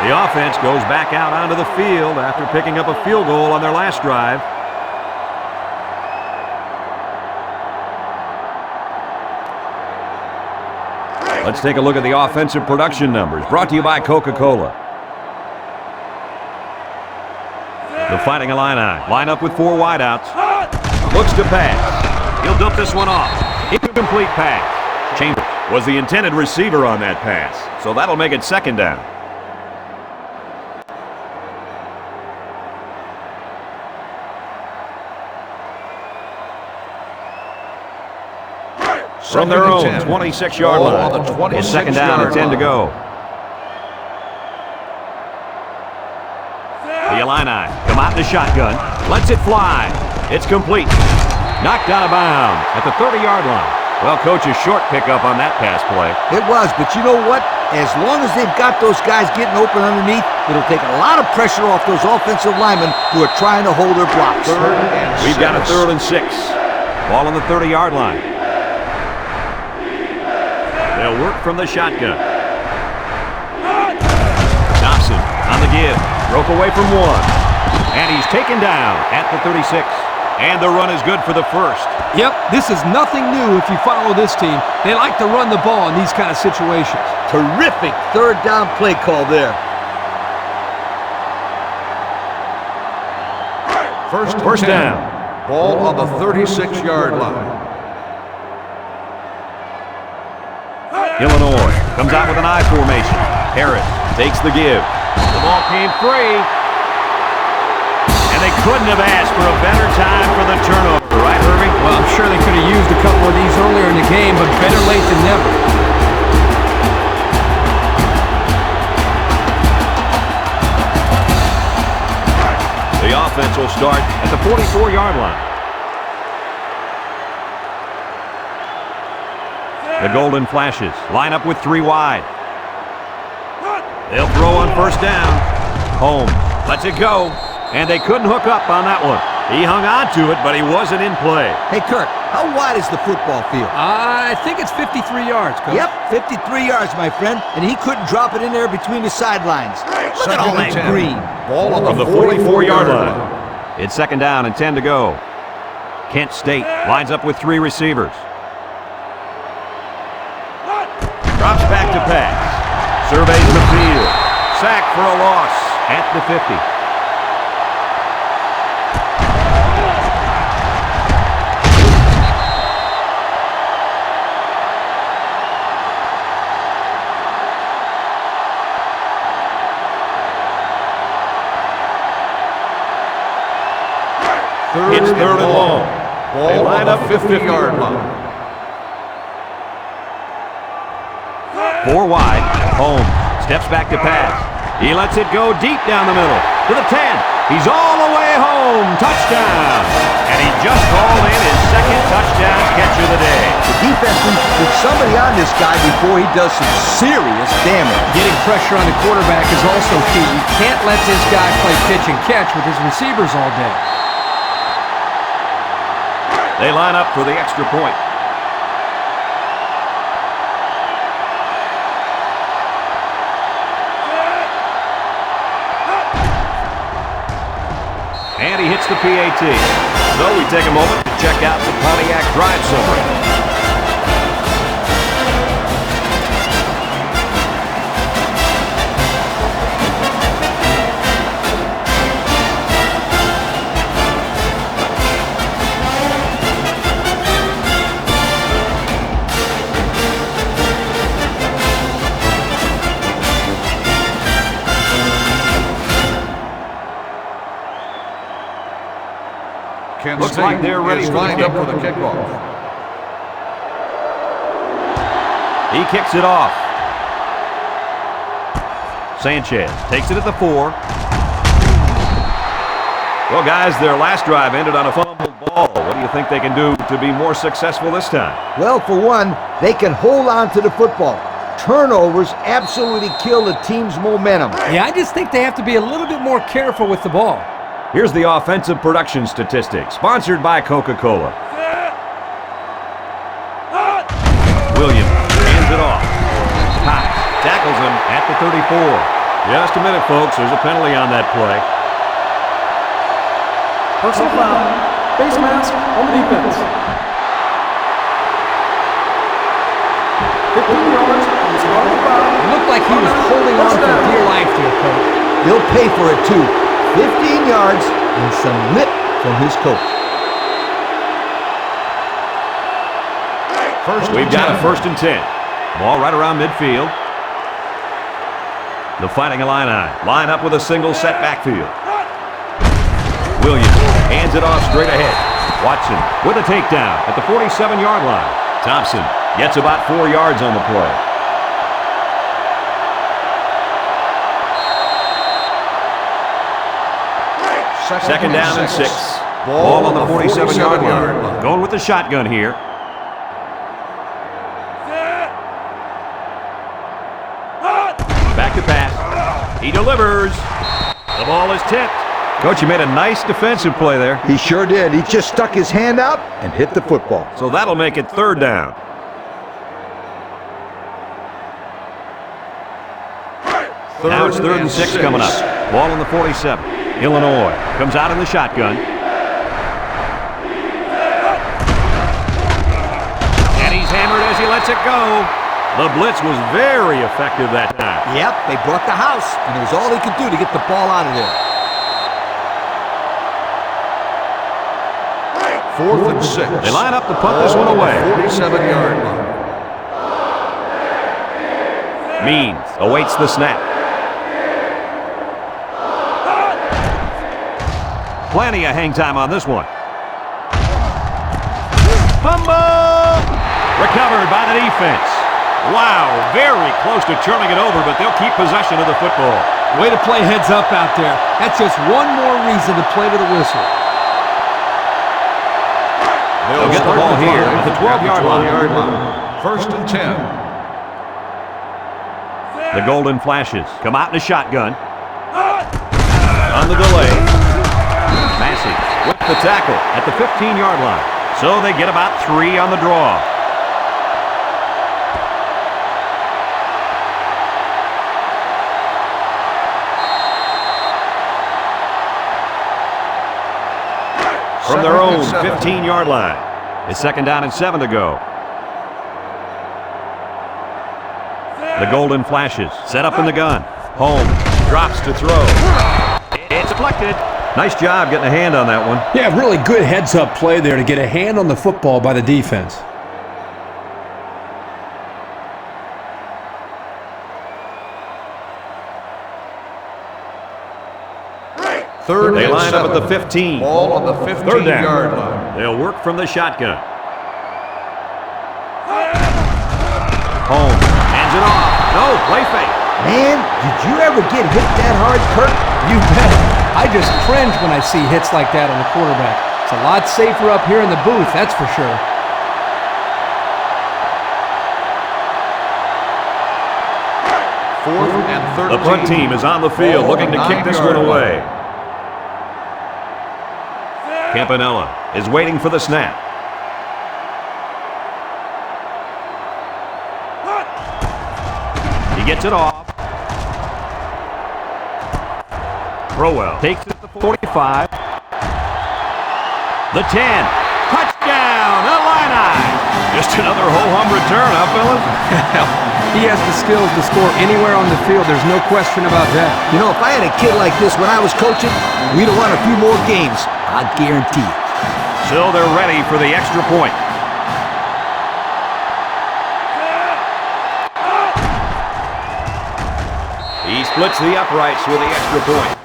The offense goes back out onto the field after picking up a field goal on their last drive. Let's take a look at the offensive production numbers, brought to you by Coca-Cola. The Fighting Illini line up with 4 wideouts. Looks to pass. He'll dump this one off. Incomplete pass. Chambers was the intended receiver on that pass, so that'll make it second down. From their own 26-yard line. It's second down and 10 to go. The Illini come out in the shotgun. Lets it fly. It's complete. Knocked out of bounds at the 30-yard line. Well, coach, a short pickup on that pass play. It was, but you know what? As long as they've got those guys getting open underneath, it'll take a lot of pressure off those offensive linemen who are trying to hold their blocks. We've got a 3rd and 6. Ball on the 30-yard line. They'll work from the shotgun. Thompson on the give. Broke away from 1. And he's taken down at the 36. And the run is good for the first. Yep, this is nothing new if you follow this team. They like to run the ball in these kind of situations. Terrific 3rd down play call there. First down. Ball on the 36-yard line. Illinois comes out with an I formation. Harris takes the give. The ball came free. And they couldn't have asked for a better time for the turnover, right, Herbie? Well, I'm sure they could have used a couple of these earlier in the game, but better late than never. The offense will start at the 44-yard line. The Golden Flashes line up with 3 wide. They'll throw on first down. Holmes lets it go, and they couldn't hook up on that one. He hung on to it, but he wasn't in play. Hey, Kirk, how wide is the football field? I think it's 53 yards, Coach. Yep, 53 yards, my friend, and he couldn't drop it in there between the sidelines. Look at all that green. Ball on From the 44-yard line. It's second down and 10 to go. Kent State lines up with 3 receivers. Drops back to pass. Surveys the field. Sack for a loss at the 50. It's 3rd and long. Ball line up 50-yard line. 4 wide. Holmes steps back to pass. He lets it go deep down the middle to the 10. He's all the way home. Touchdown. And he just called in his 2nd touchdown catch of the day. The defense needs to put somebody on this guy before he does some serious damage. Getting pressure on the quarterback is also key. You can't let this guy play pitch and catch with his receivers all day. They line up for the extra point. And he hits the PAT. So we take a moment to check out the Pontiac drive summary. Looks like they're ready for the lined up for the kickoff. He kicks it off. Sanchez takes it at the 4. Well, guys, their last drive ended on a fumbled ball. What do you think they can do to be more successful this time? Well, for one, they can hold on to the football. Turnovers absolutely kill the team's momentum. Yeah, I just think they have to be a little bit more careful with the ball. Here's the offensive production statistics, sponsored by Coca-Cola. Williams hands it off. Cox tackles him at the 34. Just a minute, folks. There's a penalty on that play. Personal foul. Face mask on the defense. 15 yards on the start of the foul. It looked like he was holding on for dear life there, Coach. They'll pay for it, too. 15 yards and some lip from his coach. We've got a 1st and 10. Ball right around midfield. The Fighting Illini line up with a single set backfield. Williams hands it off straight ahead. Watson with a takedown at the 47-yard line. Thompson gets about 4 yards on the play. Second down and 6. Ball on the 47-yard line. Going with the shotgun here. Back to pass. He delivers. The ball is tipped. Coach, you made a nice defensive play there. He sure did. He just stuck his hand out and hit the football. So that'll make it 3rd down. Now it's 3rd and 6 coming up. Ball on the 47. Illinois comes out in the shotgun. And he's hammered as he lets it go. The blitz was very effective that time. Yep, they brought the house, and it was all they could do to get the ball out of there. 4th and 6. They line up to punt this one away. 47-yard line. Means awaits the snap. Plenty of hang time on this one. Fumble! Recovered by the defense. Wow, very close to turning it over, but they'll keep possession of the football. Way to play heads up out there. That's just one more reason to play to the whistle. They'll get the ball here at the 12-yard line. 1st and 10. The Golden Flashes come out in a shotgun. On the delay. Massey with the tackle at the 15-yard line. So they get about 3 on the draw. From their own 15-yard line. It's 2nd down and 7 to go. The Golden Flashes set up in the gun. Holmes drops to throw. It's deflected. Nice job getting a hand on that one. Yeah, really good heads-up play there to get a hand on the football by the defense. They line up at the 15. Ball on the 15-yard line. They'll work from the shotgun. Holmes hands it off. No, play fake. Man, did you ever get hit that hard, Kurt? You bet. I just cringe when I see hits like that on the quarterback. It's a lot safer up here in the booth, that's for sure. Fourth and 13. The punt team is on the field looking to kick this one away. Campanella is waiting for the snap. He gets it off. Crowell takes it to the 45. The 10. Touchdown, Illini! Just another ho-hum return, huh, fellas? He has the skills to score anywhere on the field. There's no question about that. You know, if I had a kid like this when I was coaching, we'd have won a few more games. I guarantee it. So they're ready for the extra point. He splits the uprights with the extra point.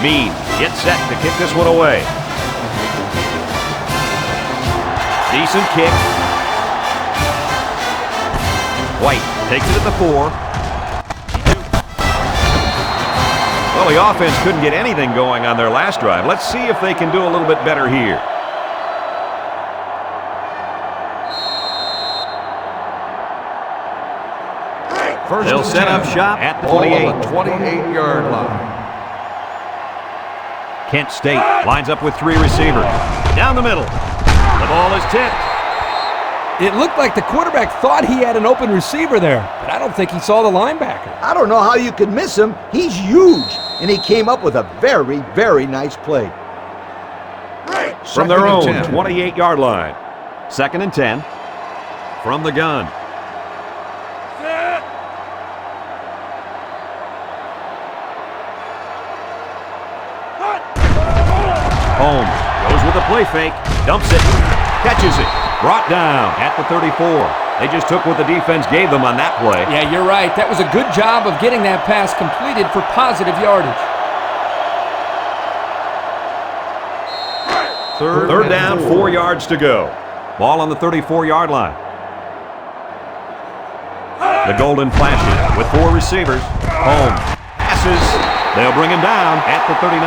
Mean gets set to kick this one away. Decent kick. White takes it at the 4. Well, the offense couldn't get anything going on their last drive. Let's see if they can do a little bit better here. They'll set up shop at the 28. 28-yard line. Kent State lines up with 3 receivers. Down the middle. The ball is tipped. It looked like the quarterback thought he had an open receiver there, but I don't think he saw the linebacker. I don't know how you could miss him. He's huge, and he came up with a very, very nice play. From their own 10. 28-yard line. 2nd and 10. From the gun. Holmes goes with a play fake, dumps it, catches it, brought down at the 34. They just took what the defense gave them on that play. Yeah, you're right. That was a good job of getting that pass completed for positive yardage. Third down, 4 yards to go. Ball on the 34-yard line. The Golden flashes with 4 receivers. Holmes passes. They'll bring him down at the 39.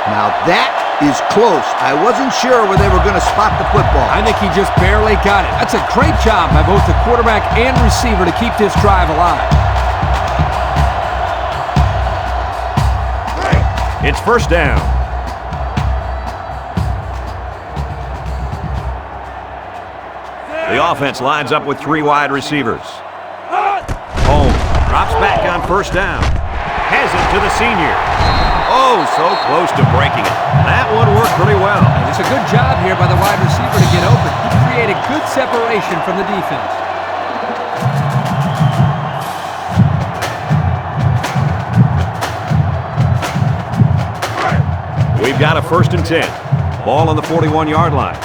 Now that is close. I wasn't sure where they were going to spot the football. I think he just barely got it. That's a great job by both the quarterback and receiver to keep this drive alive. It's first down. The offense lines up with 3 wide receivers. Holmes drops back on first down. Has it to the senior. Oh, so close to breaking it. That one worked pretty well. It's a good job here by the wide receiver to get open. He created good separation from the defense. We've got a 1st and 10. Ball on the 41-yard line.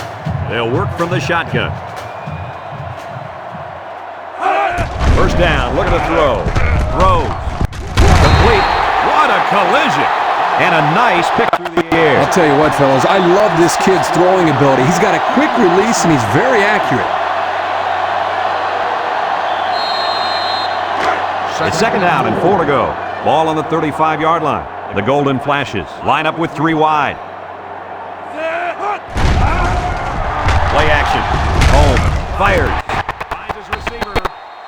They'll work from the shotgun. First down, look at the throw. Throws. Complete. What a collision. And a nice pick through the air. I'll tell you what, fellas, I love this kid's throwing ability. He's got a quick release, and he's very accurate. It's 2nd down and 4 to go. Ball on the 35-yard line. The Golden flashes. Line up with 3 wide. Play action. Holmes fires. Finds his receiver.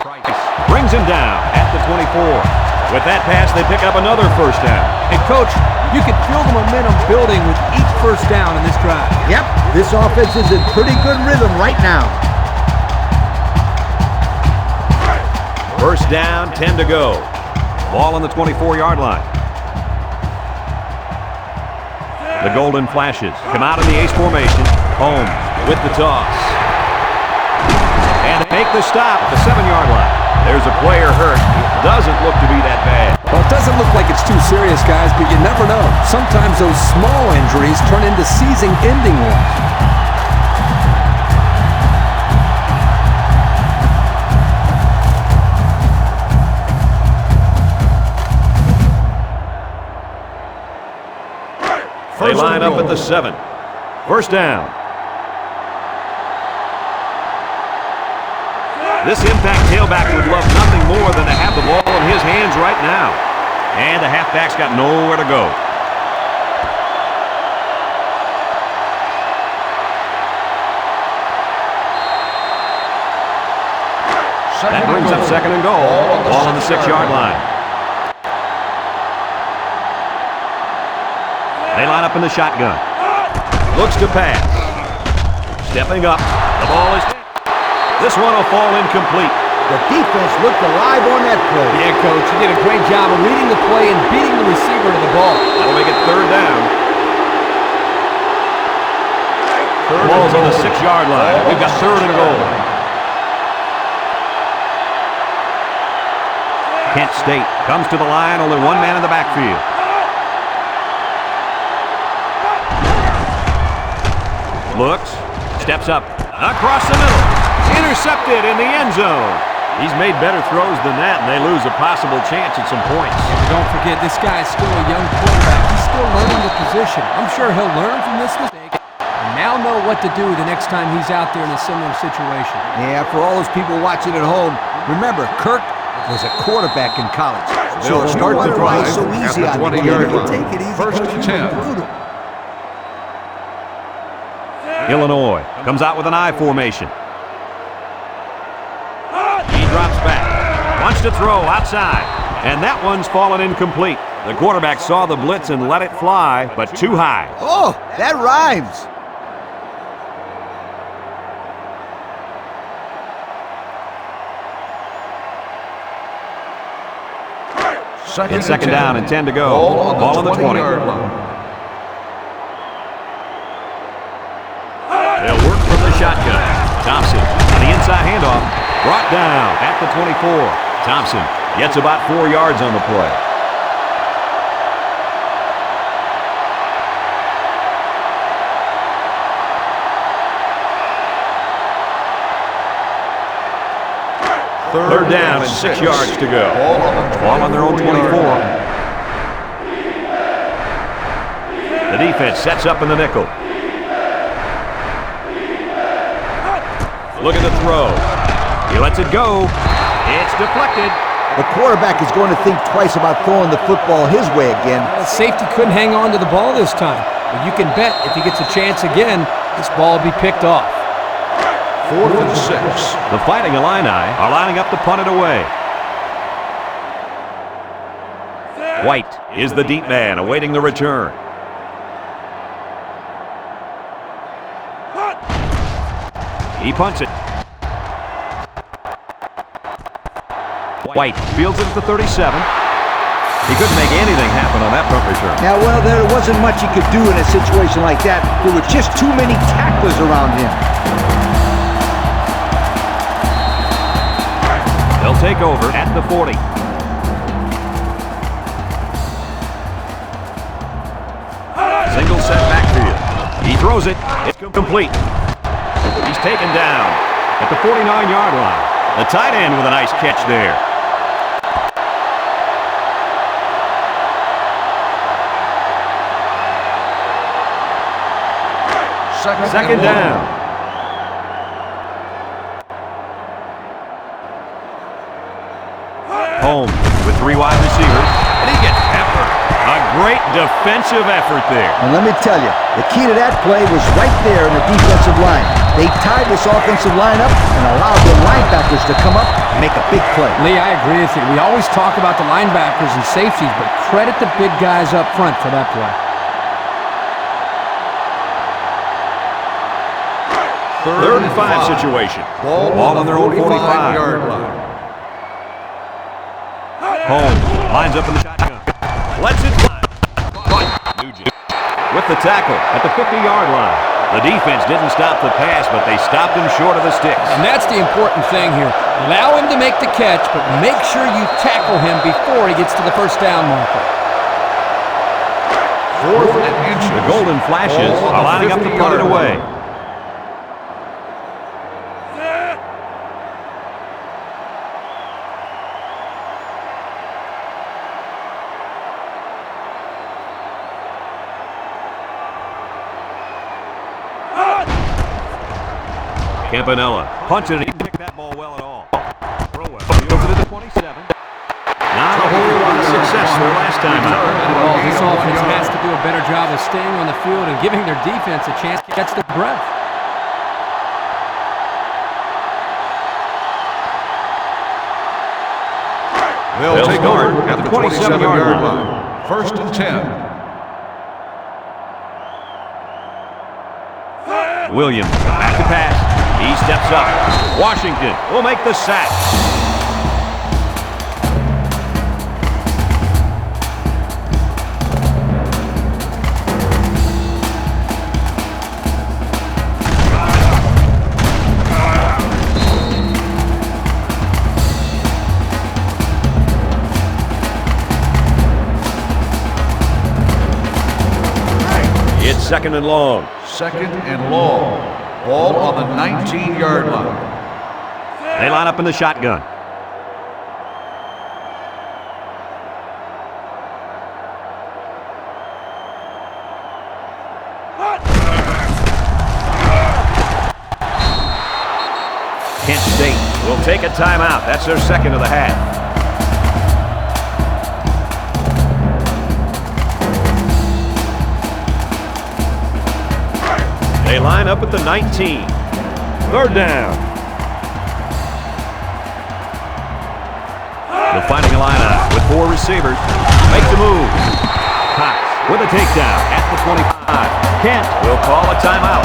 Price brings him down at the 24. With that pass, they pick up another first down. And, Coach, you can feel the momentum building with each first down in this drive. Yep, this offense is in pretty good rhythm right now. First down, 10 to go. Ball on the 24-yard line. The Golden flashes. Come out in the ace formation. Holmes with the toss. And make the stop at the 7-yard line. There's a player hurt. Doesn't look to be that bad. Well, it doesn't look like it's too serious, guys, but you never know. Sometimes those small injuries turn into season-ending ones. They line up at the 7. First down. This impact tailback would love nothing more than to have the ball in his hands right now. And the halfback's got nowhere to go. That brings up 2nd and goal. Ball on the 6-yard line. They line up in the shotgun. Looks to pass. Stepping up. The ball is... This one will fall incomplete. The defense looked alive on that play. Yeah, Coach, you did a great job of reading the play and beating the receiver to the ball. That'll make it 3rd down. Ball's on the 6-yard line. We've got 3rd and goal. Kent State comes to the line, only 1 man in the backfield. Looks, steps up, across the middle. Intercepted in the end zone. He's made better throws than that, and they lose a possible chance at some points. Don't forget, this guy is still a young quarterback. He's still learning the position. I'm sure he'll learn from this mistake and now know what to do the next time he's out there in a similar situation. Yeah, for all those people watching at home, remember, Kirk was a quarterback in college. They'll start the drive so at easy the on the 20-yard kid. line. Take it easy. 1st and 10. Brutal. Illinois comes out with an I formation. He drops back. Wants to throw outside. And that one's fallen incomplete. The quarterback saw the blitz and let it fly, but too high. Oh, that rhymes. It's second down and 10 to go. Ball on the 20. Yard line. They'll work from the shotgun. Thompson on the inside handoff. Brought down at the 24. Thompson gets about 4 yards on the play. Third down and 6 yards to go. Ball on their own 24. The defense sets up in the nickel. Look at the throw. He lets it go. It's deflected. The quarterback is going to think twice about throwing the football his way again. The safety couldn't hang on to the ball this time. But you can bet if he gets a chance again, this ball will be picked off. 4th and 6. The Fighting Illini are lining up to punt it away. White is the deep man awaiting the return. He punts it. White fields it at the 37. He couldn't make anything happen on that punt return. Now, well, there wasn't much he could do in a situation like that. There were just too many tacklers around him. They'll take over at the 40. Single set backfield. He throws it. It's complete. He's taken down at the 49-yard line. The tight end with a nice catch there. Second down. Holmes with 3 wide receivers, and he gets peppered. A great defensive effort there. And let me tell you, the key to that play was right there in the defensive line. They tied this offensive line up and allowed the linebackers to come up and make a big play. Lee, I agree with you. We always talk about the linebackers and safeties, but credit the big guys up front for that play. Third and 5 situation. Ball on their own 45-yard line. Holmes lines up in the shotgun. Lets it fly. Nugent with the tackle at the 50-yard line. The defense didn't stop the pass, but they stopped him short of the sticks. And that's the important thing here. Allow him to make the catch, but make sure you tackle him before he gets to the first down marker. 4th and inches. The Golden Flashes are lining up to punt it away. Campanella punches it. He didn't pick that ball well at all. Throw well. Goes it to the 27. Not a whole lot of success their last time out. Well, this offense has to do a better job of staying on the field and giving their defense a chance to catch their breath. They'll take over at the 27-yard line. 1st and 10. Williams back to pass. He steps up. Washington will make the sack. It's second and long. 2nd and long. Ball on the 19-yard line. They line up in the shotgun. Kent State will take a timeout. That's their second of the half. They line up at the 19. 3rd down. The Fighting Illini with 4 receivers. Makes a move. Cox with a takedown at the 25. Kent will call a timeout.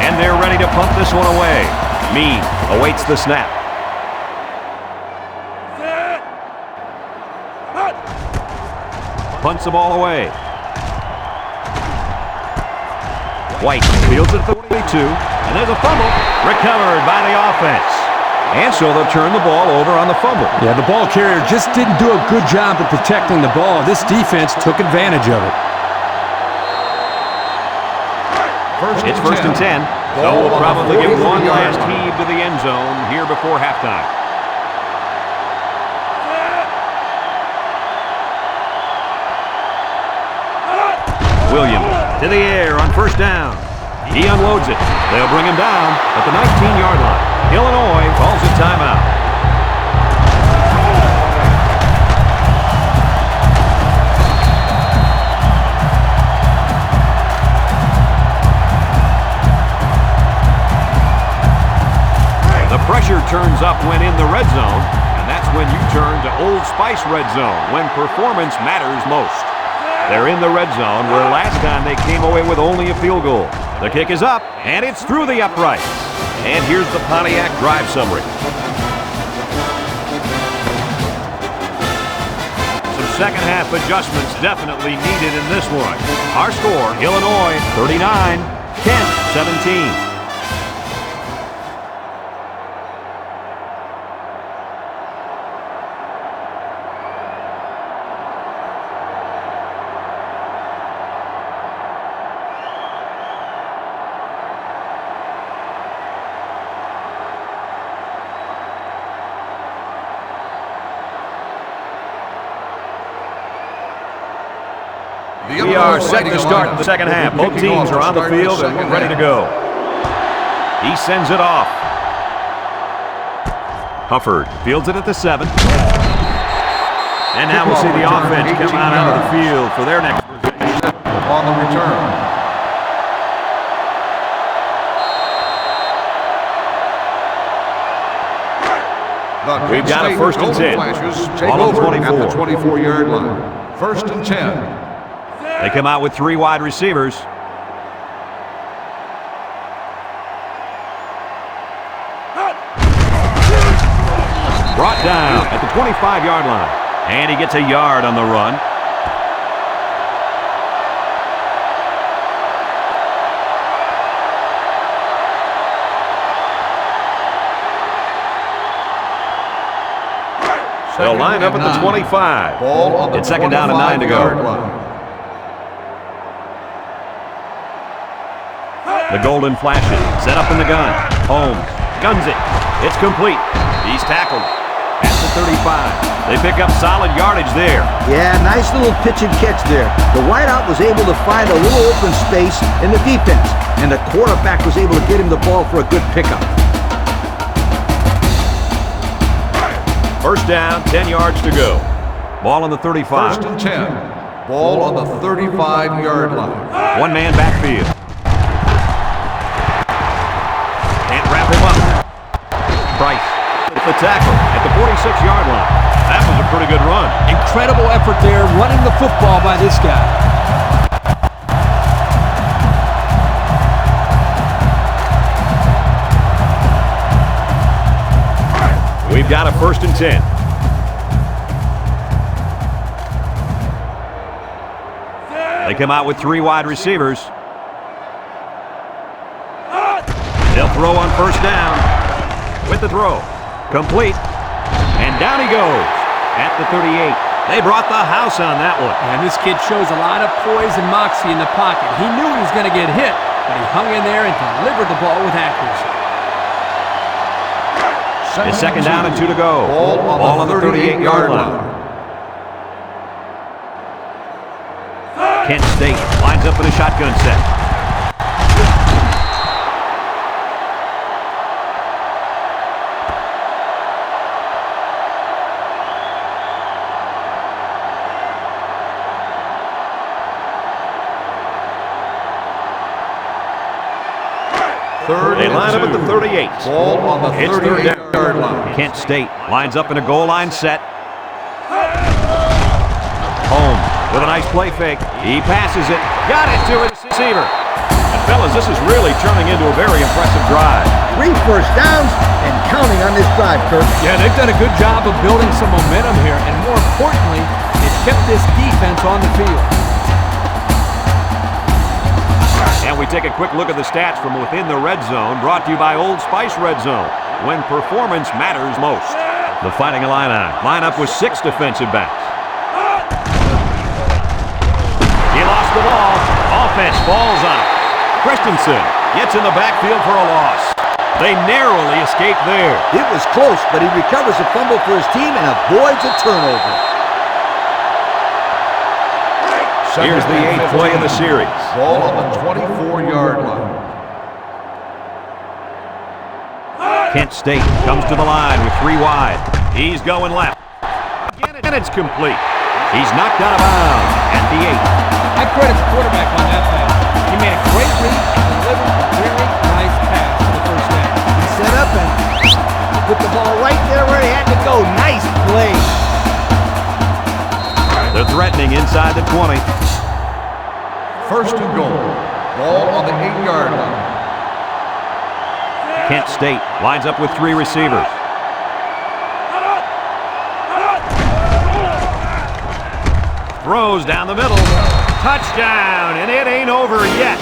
And they're ready to one away. Mean awaits the snap. Punts the ball away. White fields it at the 42, and there's a fumble recovered by the offense. And so they'll turn the ball over on the fumble. Yeah, the ball carrier just didn't do a good job of protecting the ball. This defense took advantage of it. It's first and 10, so we'll probably give one last heave to the end zone here before halftime. Williams to the air on first down. He unloads it. They'll bring him down at the 19-yard line. Illinois calls a timeout. The pressure turns up when in the red zone, and that's when you turn to Old Spice Red Zone, when performance matters most. They're in the red zone, where last time they came away with only a field goal. The kick is up, and it's through the upright. And here's the Pontiac drive summary. Some second-half adjustments definitely needed in this one. Our score, Illinois 39, Kent 17. We are set to start the second half. Both teams are on the field and we're ready to go. He sends it off. Hufford fields it at the 7. And now we'll see the offense come out onto the field for their next possession. On the return. We've got a first and 10. Ball on the 24. At the 24-yard line. First and 10. They come out with 3 wide receivers. Brought down at the 25-yard line. And he gets a yard on the run. They'll line up at the 25. It's second down and 9 to go. The golden flashes, set up in the gun. Holmes guns it. It's complete. He's tackled at the 35. They pick up solid yardage there. Yeah, nice little pitch and catch there. The wideout was able to find a little open space in the defense, and the quarterback was able to get him the ball for a good pickup. First down, 10 yards to go. Ball on the 35. First and 10. Ball on the 35-yard line. One man backfield. Can't wrap him up. Price, the tackle at the 46-yard line. That was a pretty good run. Incredible effort there running the football by this guy. We've got a first and 10. They come out with 3 wide receivers. They'll throw on first down. With the throw. Complete. And down he goes at the 38. They brought the house on that one. And this kid shows a lot of poise and moxie in the pocket. He knew he was going to get hit, but he hung in there and delivered the ball with accuracy. It's second down and 2 to go. Ball on the 38-yard line. Kent State lines up in a shotgun set. They line up at the 38. Ball on the 38-yard line. Kent State lines up in a goal line set. Holmes with a nice play fake. He passes it. Got it to a receiver. And Fellas, this is really turning into a very impressive drive. 3 first downs and counting on this drive, Kirk. Yeah, they've done a good job of building some momentum here, and more importantly, they've kept this defense on the field. And we take a quick look at the stats from within the red zone, brought to you by Old Spice Red Zone, when performance matters most. The Fighting Illini line up with 6 defensive backs. He lost the ball. Offense falls on it. Christensen gets in the backfield for a loss. They narrowly escape there. It was close, but he recovers a fumble for his team and avoids a turnover. Here's the 8th play of the series. Ball on the 24-yard line. Kent State comes to the line with 3 wide. He's going left. Again, and it's complete. He's knocked out of bounds at the 8. I credit the quarterback on that pass. He made a great read and delivered a very nice pass for the first down. He set up and put the ball right there where he had to go. Nice play. They're threatening inside the 20. First and goal. Ball on the 8-yard line. Kent State lines up with 3 receivers. Throws down the middle. Touchdown, and it ain't over yet.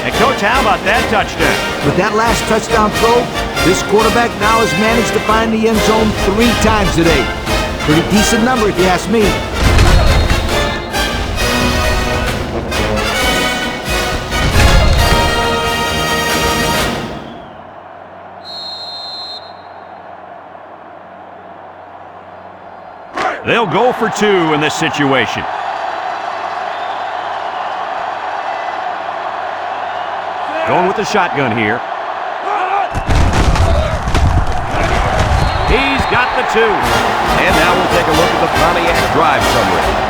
And Coach, how about that touchdown? With that last touchdown throw, this quarterback now has managed to find the end zone 3 times today. Pretty decent number if you ask me. They'll go for 2 in this situation. Going with the shotgun here. He's got the 2. And now we'll take a look at the Pontiac drive summary.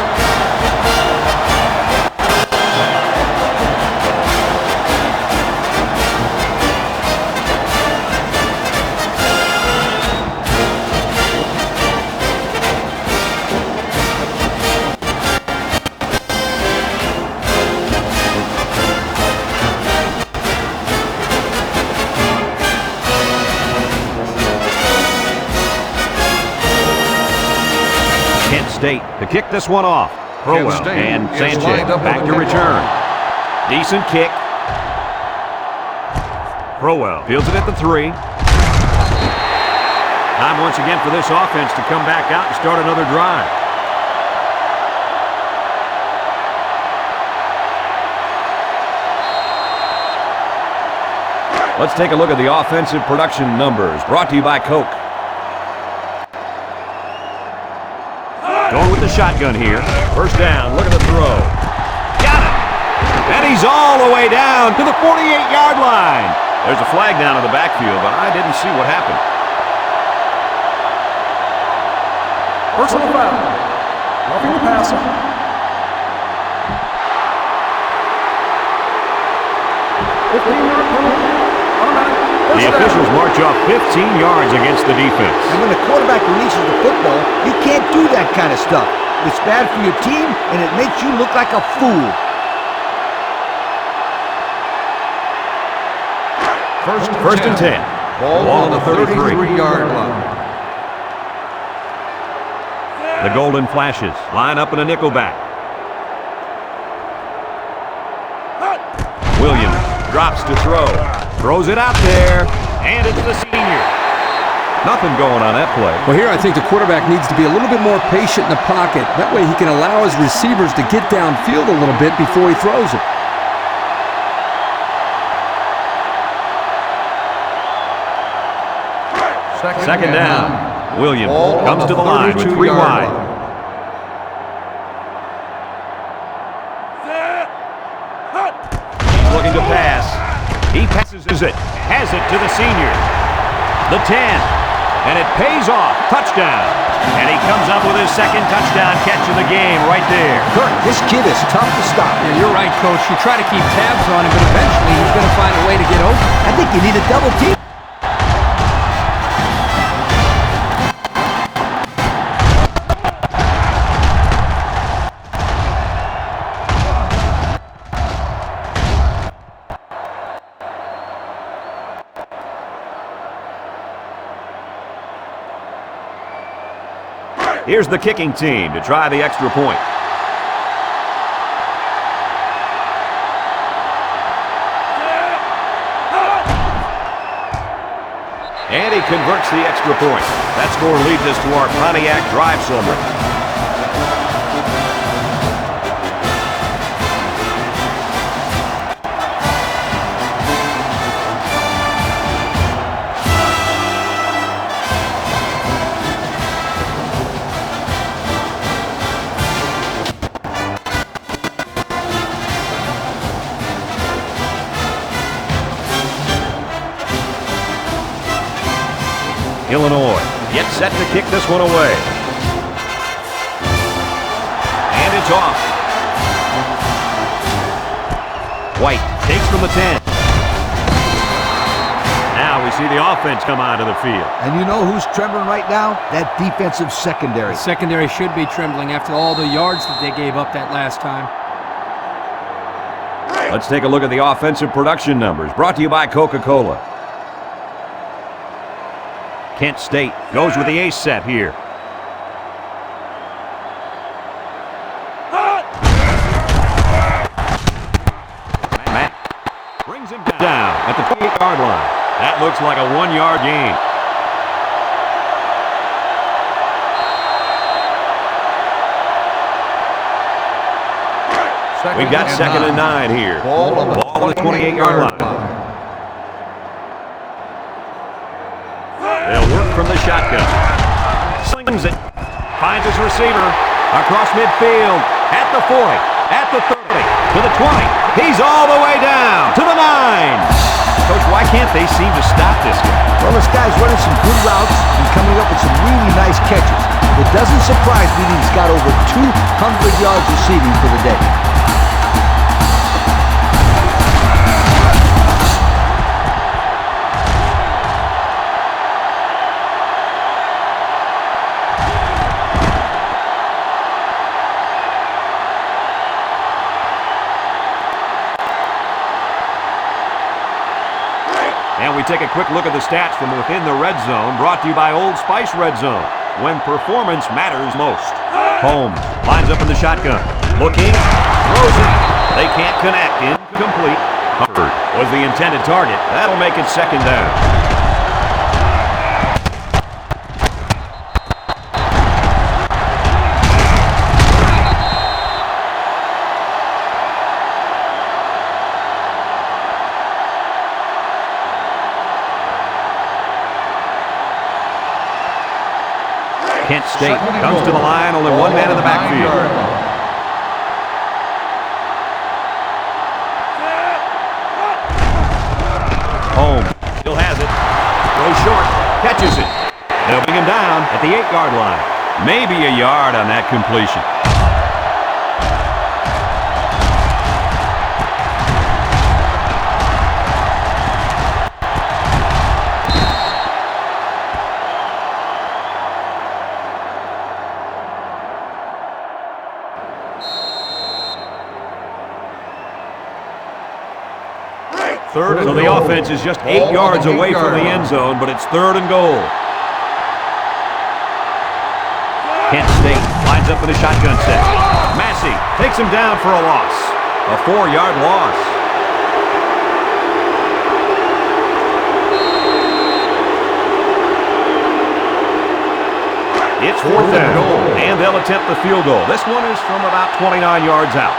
State to kick this one off. Crowell and Sanchez back to return. Decent kick. Crowell fields it at the 3. Time once again for this offense to come back out and start another drive. Let's take a look at the offensive production numbers brought to you by Coke. Going with the shotgun here. First down, look at the throw. Got it! And he's all the way down to the 48-yard line. There's a flag down in the backfield, but I didn't see what happened. Personal foul. Roughing the passer. 15-yard penalty. Automatic. The officials march off 15 yards against the defense. And when the quarterback releases the football, you can't do that kind of stuff. It's bad for your team, and it makes you look like a fool. First and 10. Ball on the 33-yard line. The Golden Flashes line up in a nickelback. Williams drops to throw. Throws it out there, and it's the senior. Nothing going on that play. Well, here I think the quarterback needs to be a little bit more patient in the pocket. That way he can allow his receivers to get downfield a little bit before he throws it. Second down. Williams comes to the line with 3 wide. He's looking to pass. He passes it. Has it to the senior. The 10. And it pays off. Touchdown. And he comes up with his second touchdown catch of the game right there. Kirk, this kid is tough to stop. Yeah, you're right, Coach. You try to keep tabs on him, but eventually he's going to find a way to get open. I think you need a double team. Here's the kicking team to try the extra point. And he converts the extra point. That score leads us to our Pontiac drive summary. Illinois gets set to kick this one away. And it's off. White takes from the 10. Now we see the offense come onto the field. And you know who's trembling right now? That defensive secondary. The secondary should be trembling after all the yards that they gave up that last time. Let's take a look at the offensive production numbers, brought to you by Coca-Cola. Kent State goes with the ace set here. Matt brings him down at the 28-yard line. That looks like a 1-yard gain. We've got 2nd and 9 here. Ball on the 28-yard line. They'll work from the shotgun. Slings it. Finds his receiver. Across midfield. At the 40. At the 30. To the 20. He's all the way down. To the 9. Coach, why can't they seem to stop this guy? Well, this guy's running some good routes and coming up with some really nice catches. It doesn't surprise me that he's got over 200 yards receiving for the day. And we take a quick look at the stats from within the red zone, brought to you by Old Spice Red Zone, when performance matters most. Holmes lines up in the shotgun. Looking, throws it. They can't connect. Incomplete. Hufford was the intended target. That'll make it 2nd down. Kent State comes to the line, only one man in the backfield. Holmes still has it. Throws short, catches it. They'll bring him down at the 8-yard line. Maybe a yard on that completion. So the offense is just 8 yards away from the end zone, but it's 3rd and goal. Kent State lines up in a shotgun set. Massey takes him down for a loss. A 4-yard loss. It's 4th down, and they'll attempt the field goal. This one is from about 29 yards out.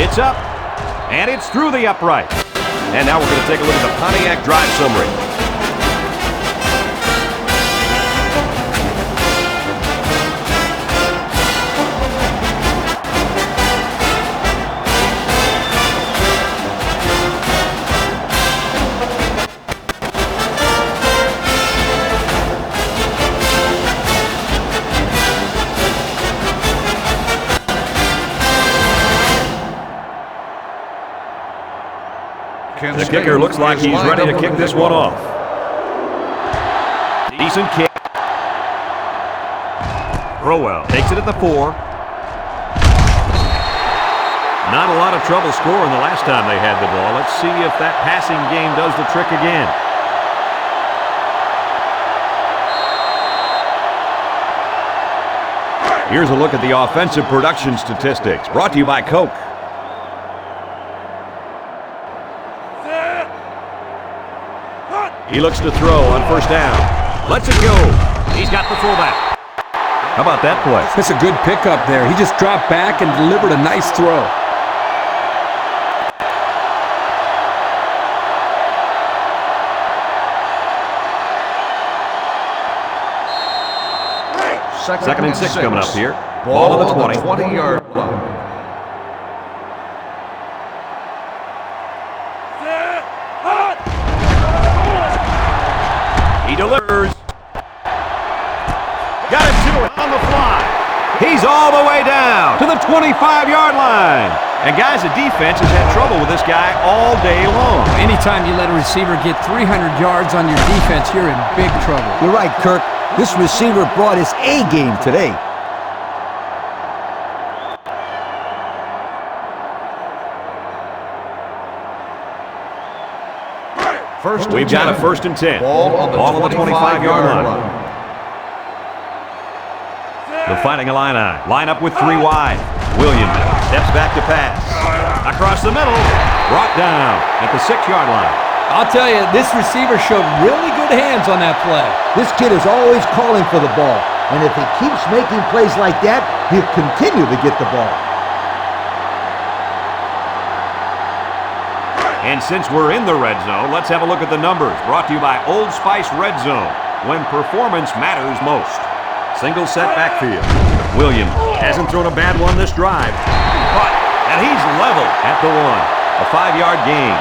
It's up, and it's through the upright. And now we're going to take a look at the Pontiac drive summary. The kicker looks like he's ready to kick this one off. Decent kick. Crowell takes it at the 4. Not a lot of trouble scoring the last time they had the ball. Let's see if that passing game does the trick again. Here's a look at the offensive production statistics, brought to you by Coke. He looks to throw on first down. Lets it go. He's got the fullback. How about that play? That's a good pickup there. He just dropped back and delivered a nice throw. Second and 6 coming up here. Ball on the 20. 20-yard line. He delivers. Got it to it on the fly. He's all the way down to the 25-yard line. And guys, the defense has had trouble with this guy all day long. Anytime you let a receiver get 300 yards on your defense, you're in big trouble. You're right, Kirk. This receiver brought his A game today. We've got a 1st and 10. Ball on the 25-yard line. The Fighting Illini line up with 3 wide. Williams steps back to pass. Across the middle. Brought down at the 6-yard line. I'll tell you, this receiver showed really good hands on that play. This kid is always calling for the ball. And if he keeps making plays like that, he'll continue to get the ball. And since we're in the red zone, let's have a look at the numbers. Brought to you by Old Spice Red Zone, when performance matters most. Single set backfield. Williams hasn't thrown a bad one this drive. But, and he's level at the 1. A 5-yard gain.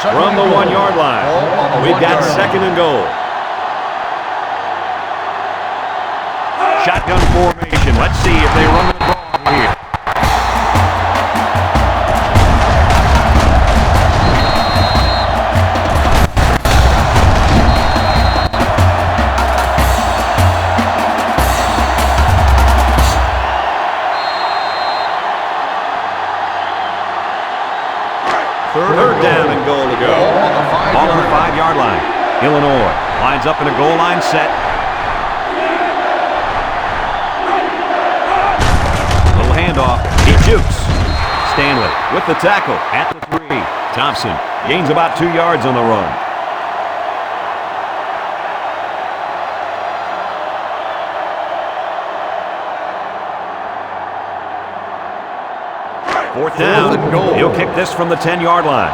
From the 1-yard line, we've got 2nd and goal. Shotgun formation. Let's see if they run the ball here. Third down and goal to go. Ball on the 5-yard line. Illinois lines up in a goal line set. Little handoff. He jukes. Stanley with the tackle at the 3. Thompson gains about 2 yards on the run. Fourth down. He'll kick this from the 10-yard line.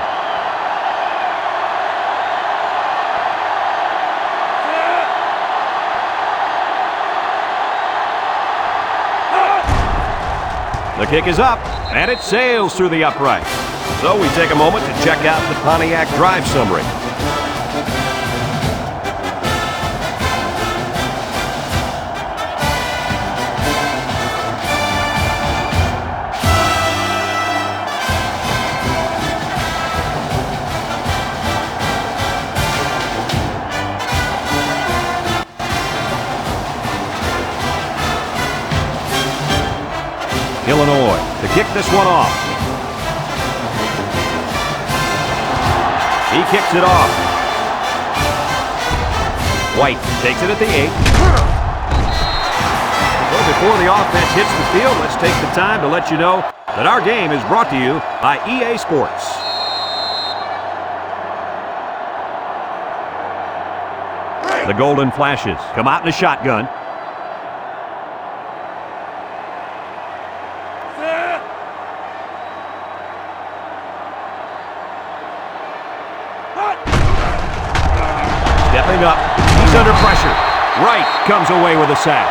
The kick is up, and it sails through the upright. So we take a moment to check out the Pontiac drive summary. Illinois to kick this one off. He kicks it off. White takes it at the 8. So before the offense hits the field, let's take the time to let you know that our game is brought to you by EA Sports. The Golden Flashes come out in a shotgun. Stepping up, he's under pressure. Wright comes away with a sack.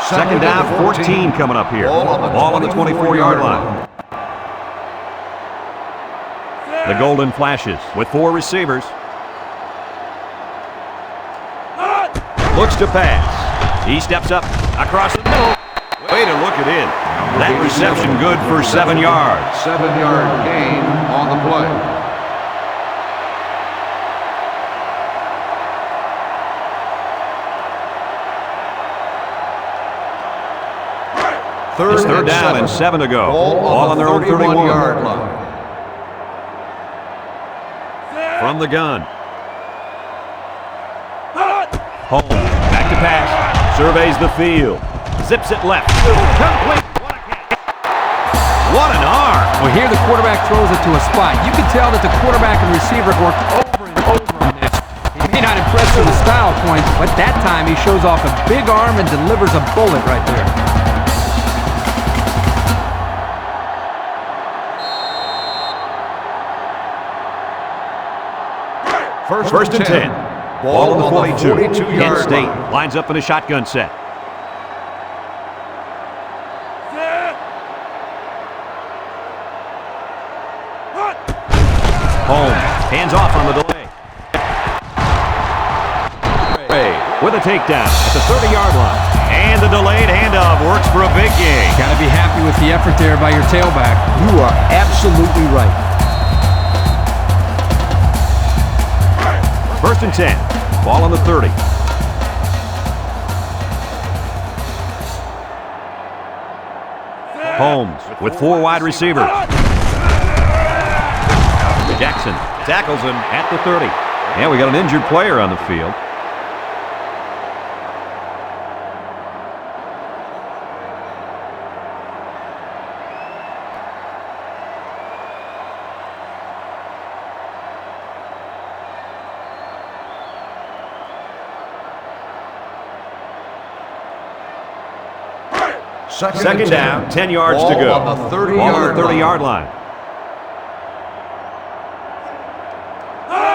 Second down, 14 coming up here. Ball on the 24-yard line. The golden flashes with 4 receivers. Looks to pass. He steps up across the middle. Way to look it in. That reception good for 7 yards. 7-yard gain on the play. Third down and 7 to go. Ball on their own 31-yard line. From the gun. Home. Back to pass. Surveys the field. Zips it left. Complete. What a catch. What an arm. Well, here the quarterback throws it to a spot. You can tell that the quarterback and receiver worked over and over on this. He may not impress with the style points, but that time he shows off a big arm and delivers a bullet right there. First and 10. Ball on the 42. Kent State lines up in a shotgun set. Holmes hands off on the delay. With a takedown at the 30-yard line. And the delayed handoff works for a big gain. Got to be happy with the effort there by your tailback. You are absolutely right. First and 10. Ball on the 30. Holmes with 4 wide receivers. Jackson tackles him at the 30. And we got an injured player on the field. Second down, 10 yards to go. On the 30-yard line.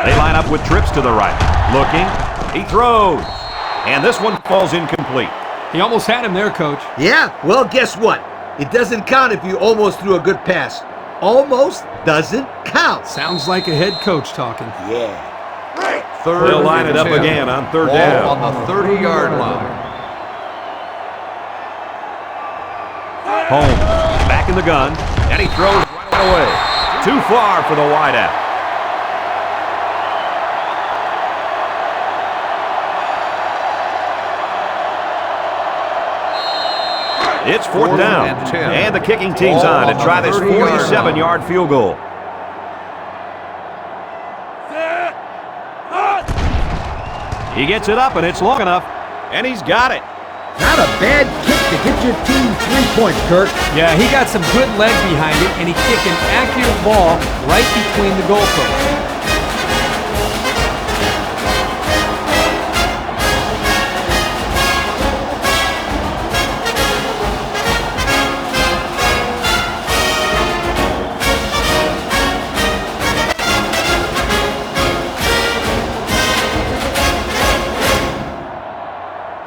They line up with trips to the right. Looking. He throws. And this one falls incomplete. He almost had him there, Coach. Yeah, well, guess what? It doesn't count if you almost threw a good pass. Almost doesn't count. Sounds like a head coach talking. Yeah. They'll line it up again on third down. On the 30-yard line. Holmes back in the gun, and he throws right away. Too far for the wideout. It's fourth down, and the kicking team's on to try this 47-yard field goal. He gets it up, and it's long enough, and he's got it. Not a bad kick to get your team 3 points, Kirk. Yeah, he got some good leg behind it, and he kicked an accurate ball right between the goalposts.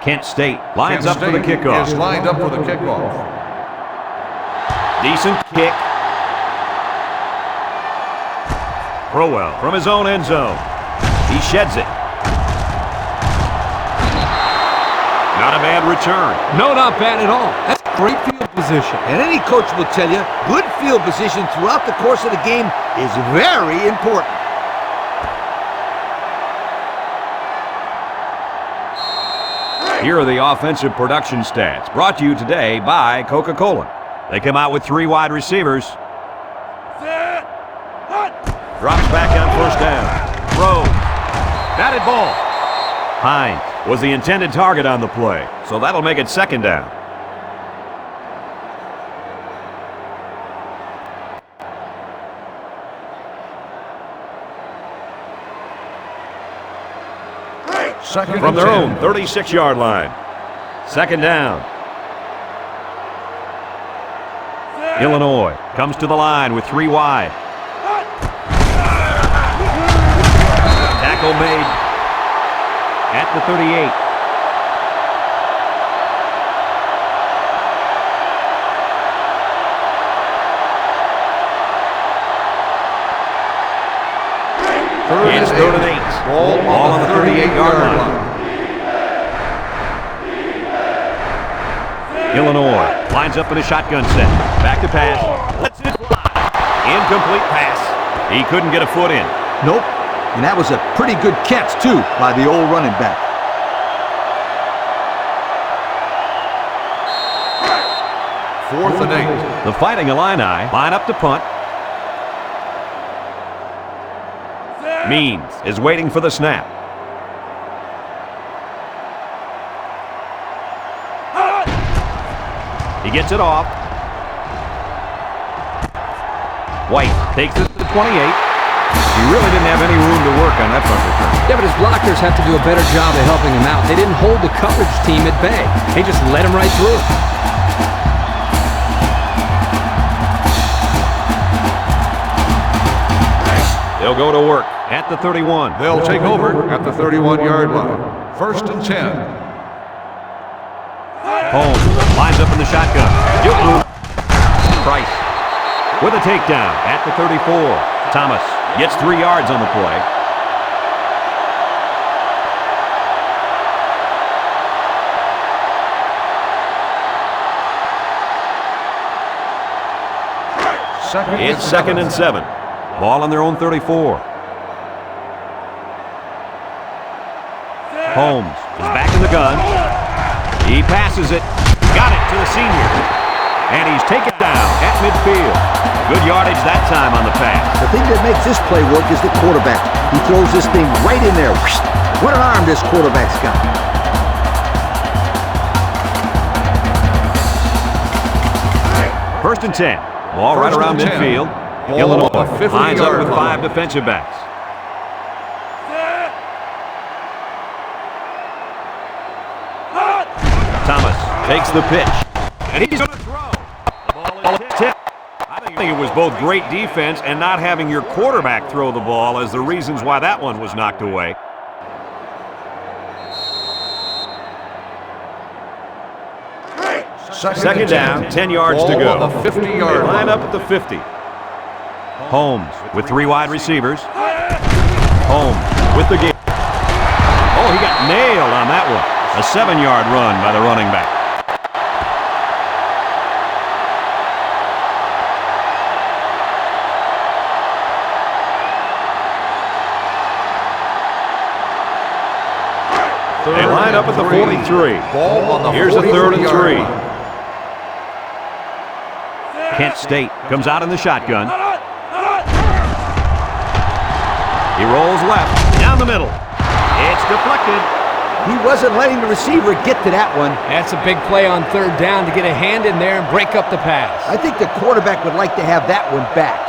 Kent State lines up for the kickoff. Is lined up for the kickoff. Decent kick. Crowell from his own end zone. He sheds it. Not a bad return. No, not bad at all. That's great field position. And any coach will tell you, good field position throughout the course of the game is very important. Here are the offensive production stats, brought to you today by Coca-Cola. They come out with 3 wide receivers. Drops back on first down. Throws. Batted ball. Hines was the intended target on the play, so that'll make it second down. From their own 36-yard line. Second down. Illinois comes to the line with 3 wide. Tackle made at the 38. is 3rd and 8. Ball on the 38-yard line. Illinois lines up in a shotgun set. Back to pass. Lets it fly. Incomplete pass. He couldn't get a foot in. Nope. And that was a pretty good catch, too, by the old running back. Fourth and 8. The Fighting Illini line up to punt. Means is waiting for the snap. He gets it off. White takes it to the 28. He really didn't have any room to work on that punt return. Yeah, but his blockers have to do a better job of helping him out. They didn't hold the coverage team at bay. They just let him right through. They'll go to work at the 31. They'll take over at the 31-yard line. 1st and 10. Holmes lines up in the shotgun. Price with a takedown at the 34. Thomas gets 3 yards on the play. It's 2nd and 7. Ball on their own 34. Holmes is back in the gun. He passes it. Got it to the senior. And he's taken down at midfield. Good yardage that time on the pass. The thing that makes this play work is the quarterback. He throws this thing right in there. What an arm this quarterback's got. First and 10. Ball right around midfield. Illinois lines up with 5 defensive backs. Thomas takes the pitch. And he's going to throw. The ball is tipped. I think it was both great defense and not having your quarterback throw the ball as the reasons why that one was knocked away. Second down, 10 yards to go. On the 50-yard line up at the 50. Holmes with 3 wide receivers. Holmes with the game. Oh, he got nailed on that one. A 7-yard run by the running back. They line up at the 43. Ball on the Here's a 3rd and 3. line. Kent State comes out in the shotgun. He rolls left, down the middle. It's deflected. He wasn't letting the receiver get to that one. That's a big play on 3rd down to get a hand in there and break up the pass. I think the quarterback would like to have that one back.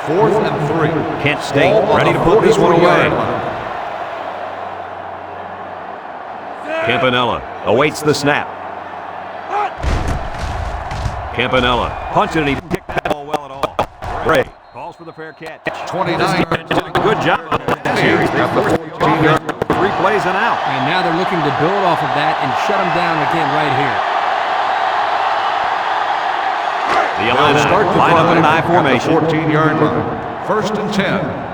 4th and 3. Kent State Ball on ready to the put this one 43-yard away. line. Campanella awaits the snap. Campanella punches it. He didn't kick that ball well at all. Bray calls for the fair catch. 29 yards. Good job this series. At the 14-yard line. 3 plays and out. And now they're looking to build off of that and shut them down again right here. The They'll Illini start the line up in an I drive formation. at the 14-yard line. 1st and 10.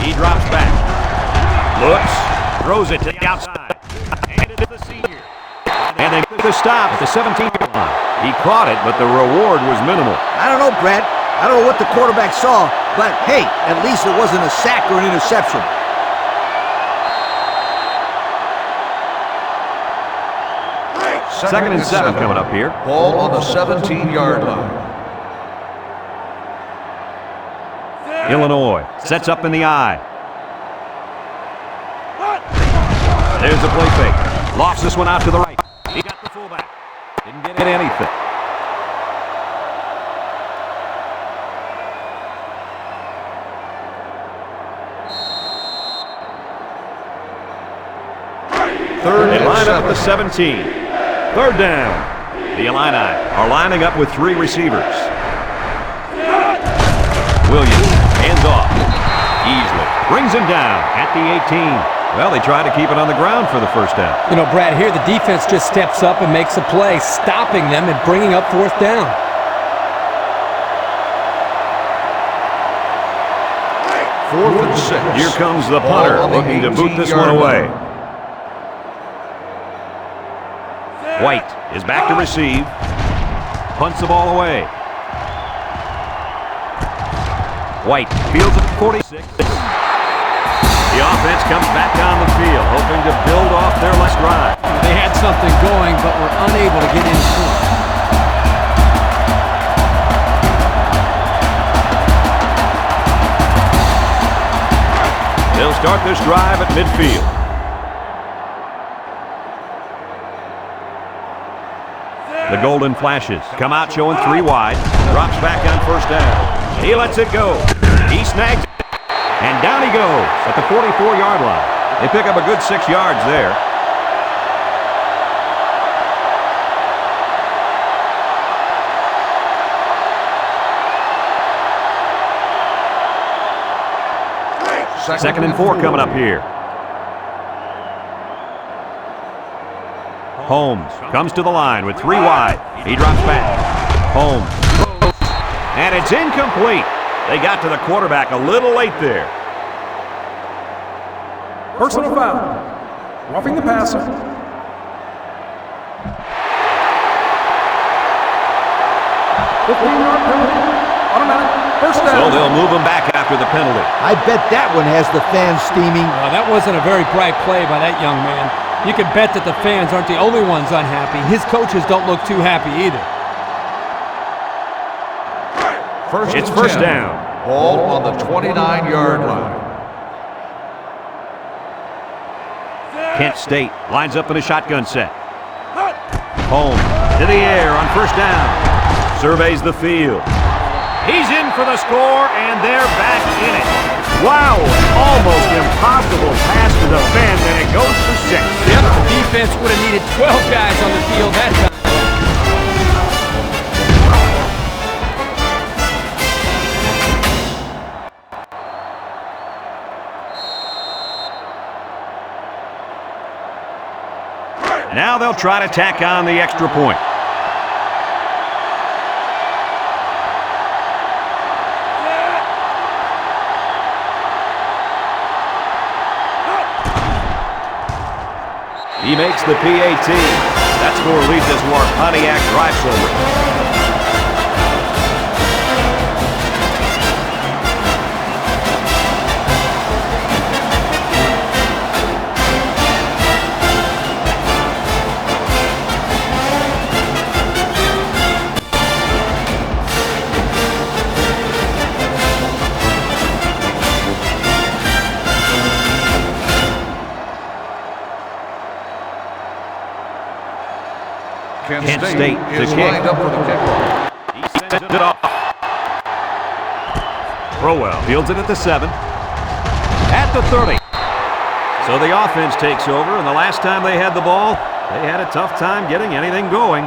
He drops back. Looks. Throws it to the outside. Handed to the senior. And they get the stop at the 17-yard line. He caught it, but the reward was minimal. I don't know, Brad. I don't know what the quarterback saw, but hey, at least it wasn't a sack or an interception. Second and 7 coming up here. Ball on the 17-yard line. Illinois sets up in the I. There's a play fake. Lofts this one out to the right. He got the fullback. Didn't get anything. They line up at the 17. 3rd down. The Illini are lining up with 3 receivers. Williams hands off. Easily brings him down at the 18. Well, they try to keep it on the ground for the first down. You know, Brad, here the defense just steps up and makes a play, stopping them and bringing up fourth down. Fourth and 6. Here comes the punter, looking to boot this one away. White is back to receive. Punts the ball away. White fields at 46. The offense comes back down the field, hoping to build off their last drive. They had something going, but were unable to get in front. They'll start this drive at midfield. The golden flashes come out showing 3 wide. Drops back on first down. He lets it go. He snags it. And down he goes at the 44-yard line. They pick up a good 6 yards there. Second and 4 coming up here. Holmes comes to the line with 3 wide. He drops back. Holmes. And it's incomplete. They got to the quarterback a little late there. Personal foul. Roughing the passer. 15-yard penalty. Automatic. First down. So they'll move him back after the penalty. I bet that one has the fans steaming. That wasn't a very bright play by that young man. You can bet that the fans aren't the only ones unhappy. His coaches don't look too happy either. It's first down. Ball on the 29-yard line. Kent State lines up in a shotgun set. Holmes to the air on first down. Surveys the field. He's in for the score, and they're back in it. Wow, almost impossible pass to defend, and it goes for 6. Yep, the defense would have needed 12 guys on the field that time. Now they'll try to tack on the extra point. He makes the PAT. That score leads us to our Pontiac drive summary. Kent State is to kick. lined up for the kickoff. He sends it off. Crowell fields it at the 7. At the 30. So the offense takes over, and the last time they had the ball, they had a tough time getting anything going.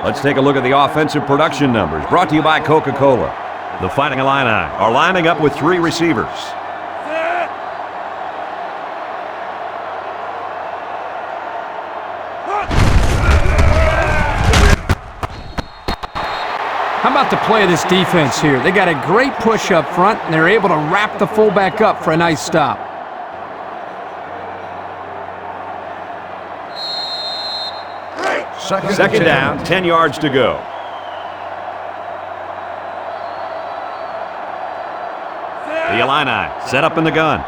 Let's take a look at the offensive production numbers, brought to you by Coca-Cola. The Fighting Illini are lining up with 3 receivers. How about the play of this defense here? They got a great push up front, and they're able to wrap the fullback up for a nice stop. Second down, 10 yards to go. The Illini set up in the gun.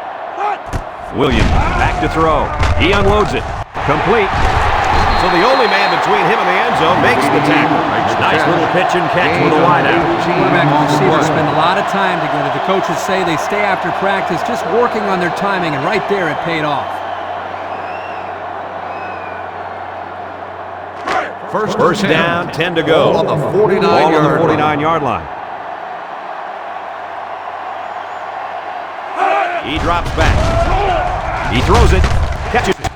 Williams back to throw. He unloads it. Complete. So the only man between him and the end zone makes the tackle. Nice little pitch and catch with a wideout. Quarterback and receivers spend a lot of time together. The coaches say they stay after practice just working on their timing, and right there it paid off. First down, 10 to go. Ball on the Ball on the 49-yard 49-yard line. He drops back. He throws it. Catches it.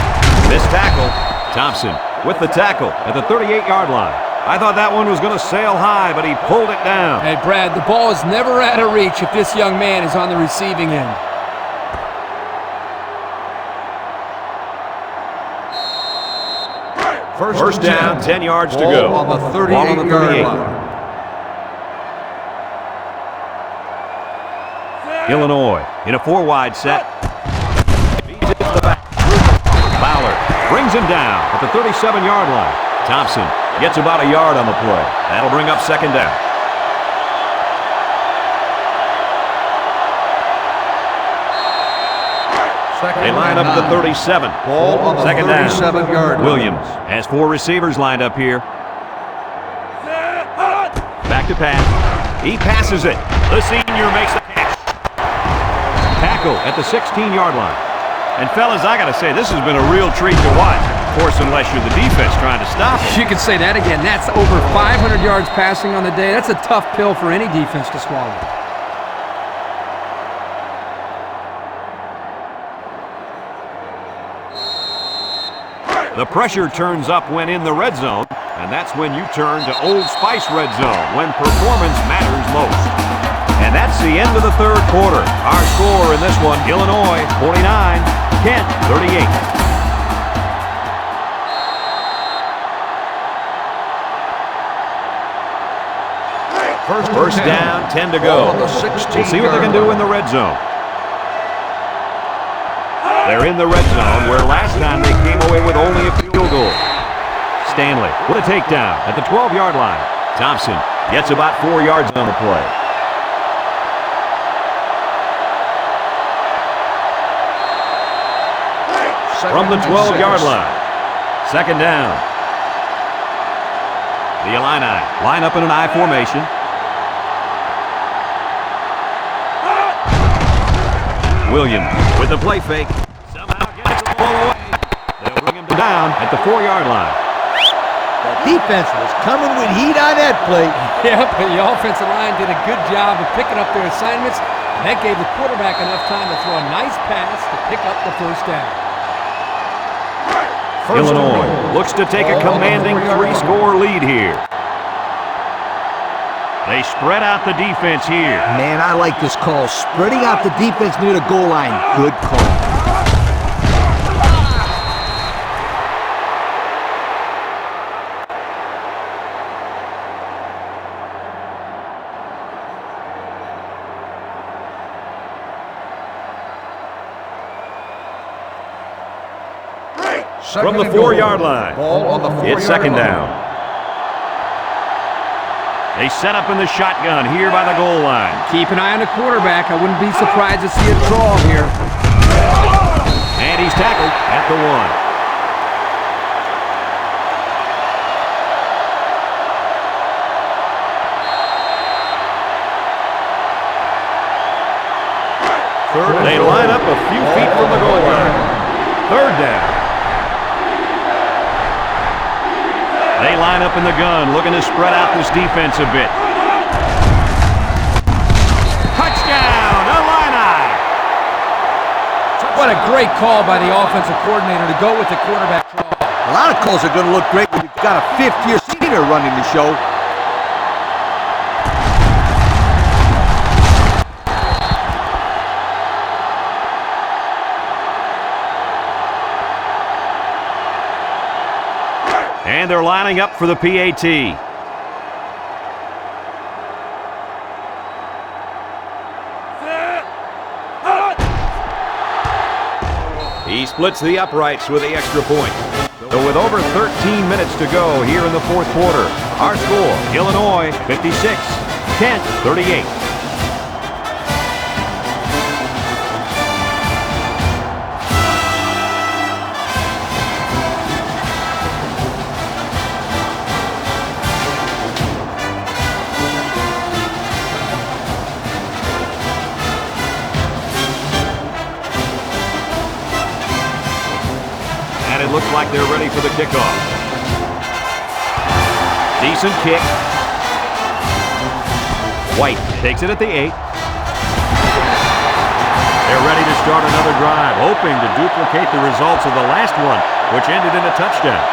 Missed tackle. Thompson with the tackle at the 38-yard line. I thought that one was going to sail high, but he pulled it down. Hey, Brad, the ball is never out of reach if this young man is on the receiving end. First down, 10 yards to go. On the 38-yard line. Illinois in a 4-wide set. Feeds it to the back. Fowler brings him down at the 37-yard line. Thompson gets about a yard on the play. That'll bring up second down. They line up at the 37. Ball on the second down. 37-yard line. Williams has 4 receivers lined up here. Back to pass. He passes it. The senior makes the catch. Tackle at the 16-yard line. And fellas, I gotta say, this has been a real treat to watch. Of course, unless you're the defense trying to stop it. You can say that again. That's over 500 yards passing on the day. That's a tough pill for any defense to swallow. The pressure turns up when in the red zone, and that's when you turn to Old Spice Red Zone, when performance matters most. And that's the end of the third quarter. Our score in this one, Illinois 49, Kent 38. First down, 10 to go. We'll see what they can do in the red zone. They're in the red zone, where last time they came away with only a field goal. Stanley with a takedown at the 12-yard line. Thompson gets about 4 yards on the play. From the 12-yard line. Second down. The Illini line up in an I formation. Williams with the play fake. Somehow gets the ball away. They'll bring him down at the 4-yard line. The defense was coming with heat on that play. Yep, the offensive line did a good job of picking up their assignments, and that gave the quarterback enough time to throw a nice pass to pick up the first down. Illinois looks to take a commanding 3-score lead here. They spread out the defense here. Man, I like this call. Spreading out the defense near the goal line. Good call. From the 4-yard line, it's second down. They set up in the shotgun here by the goal line. Keep an eye on the quarterback. I wouldn't be surprised to see a draw here. And he's tackled at the 1. They line up a few feet from the goal line. Third down. They line up in the gun, looking to spread out this defense a bit. Touchdown, Illini! What a great call by the offensive coordinator to go with the quarterback draw. A lot of calls are going to look great when you've got a fifth-year senior running the show. And they're lining up for the PAT. He splits the uprights with the extra point. So with over 13 minutes to go here in the fourth quarter, our score, Illinois 56, Kent 38. It looks like they're ready for the kickoff. Decent kick. White takes it at the 8. They're ready to start another drive, hoping to duplicate the results of the last one, which ended in a touchdown.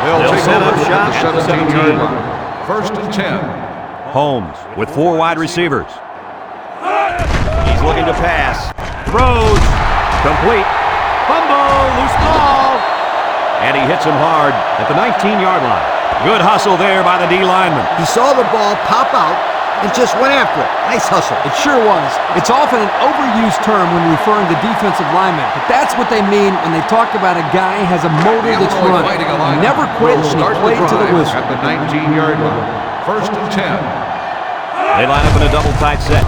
They'll take set up over shop at the at the 17-yard 17. line. First and 10. Holmes with 4 wide receivers. He's looking to pass. Throws. Complete. Fumble. Loose ball. And he hits him hard at the 19-yard line. Good hustle there by the D lineman. He saw the ball pop out and just went after it. Nice hustle. It sure was. It's often an overused term when referring to defensive linemen, but that's what they mean when they talk about a guy has a motor that's Illinois running. Fighting He Illini never quit, will and he start played to the drive whistle. at the 19-yard line. First and 10. They line up in a double tight set.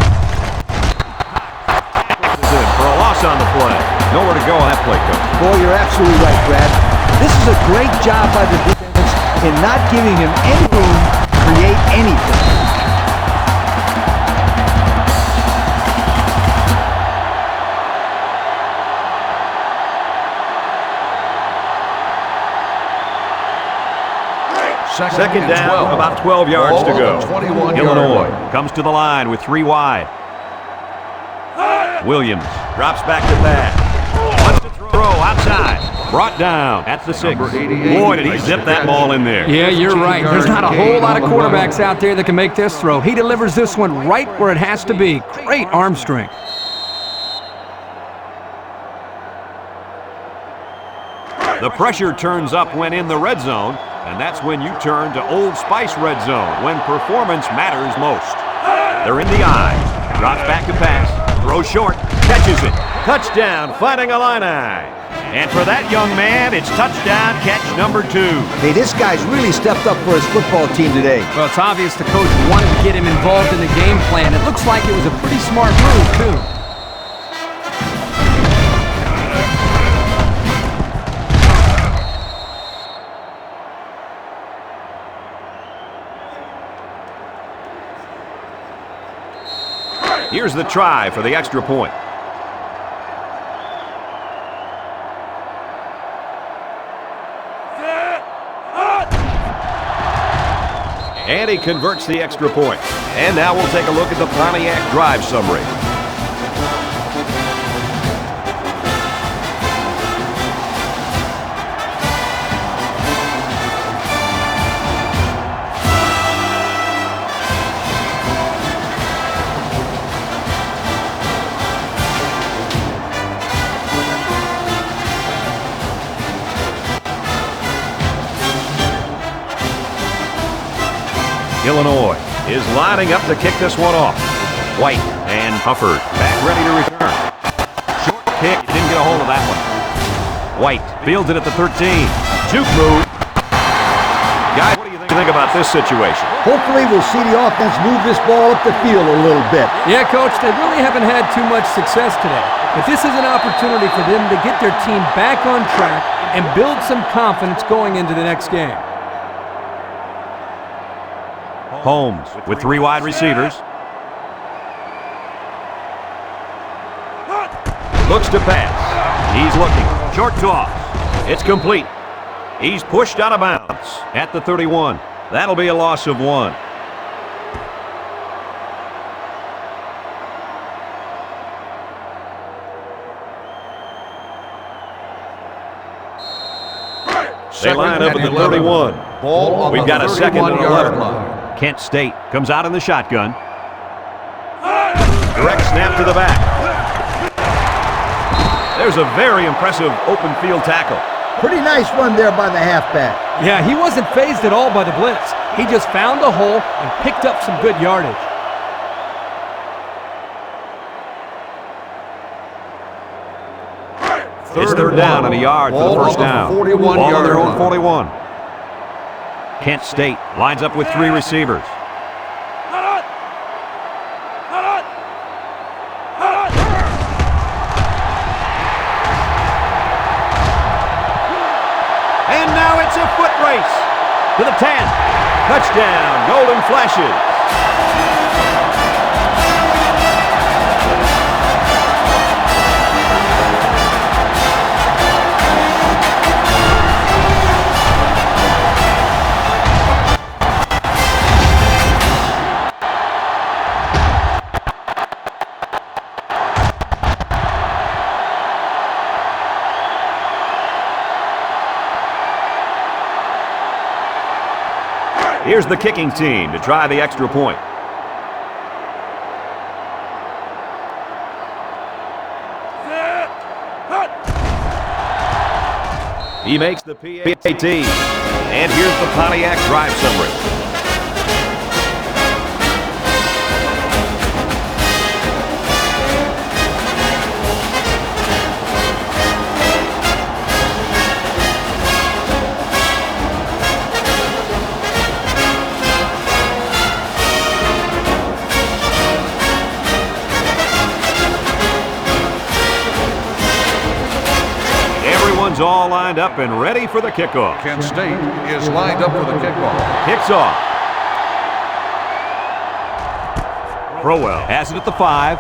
For a loss on the play. Nowhere to go on that play, Coach. Boy, you're absolutely right, Brad. This is a great job by the defense in not giving him any room to create anything. Second and down, 12. about 12 yards to Ball go. on the 21-yard Illinois line. comes to the line with 3 wide. Williams drops back to pass. Wants to throw outside. Brought down at the 6. Number 88. Boy, did he zip that ball in there. Yeah, you're right. There's not a 15-yard whole lot of gain on the quarterbacks out there that can make this throw. He delivers this one right where it has to be. Great arm strength. The pressure turns up when in the red zone, and that's when you turn to Old Spice red zone, when performance matters most. They're in the eye. Drops back to pass. Throws short. Catches it. Touchdown, Fighting Illini. And for that young man, it's touchdown catch number 2. Hey, this guy's really stepped up for his football team today. Well, it's obvious the coach wanted to get him involved in the game plan. It looks like it was a pretty smart move, too. Here's the try for the extra point. And he converts the extra point. And now we'll take a look at the Pontiac drive summary. Illinois is lining up to kick this one off. White and Hufford back ready to return. Short kick, didn't get a hold of that one. White fields it at the 13. Juke move. Guys, what do you think about this situation? Hopefully we'll see the offense move this ball up the field a little bit. Yeah, Coach, they really haven't had too much success today. But this is an opportunity for them to get their team back on track and build some confidence going into the next game. Holmes with 3 wide receivers. Looks to pass. He's looking. Short toss. It's complete. He's pushed out of bounds at the 31. That'll be a loss of 1. They line up at the 31. Ball on We've the got a second and 31-yard 11. line. Kent State comes out in the shotgun. Direct snap to the back. There's a very impressive open field tackle. Pretty nice run there by the halfback. Yeah, he wasn't fazed at all by the blitz. He just found a hole and picked up some good yardage. It's third down and a yard for the first down. Ball on their own 41. Kent State lines up with 3 receivers. And now it's a foot race to the 10. Touchdown, Golden Flashes. Here's the kicking team to try the extra point. He makes the PAT. And here's the Pontiac drive summary. All lined up and ready for the kickoff. Kent State is lined up for the kickoff. Kicks off. Crowell has it at the 5.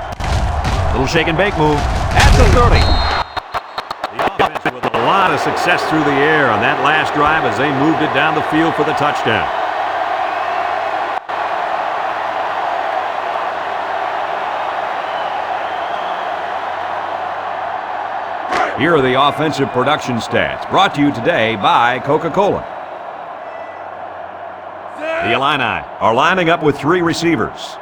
Little shake and bake move at the 30. The offense with a lot of success through the air on that last drive as they moved it down the field for the touchdown. Here are the offensive production stats, brought to you today by Coca-Cola. The Illini are lining up with 3 receivers.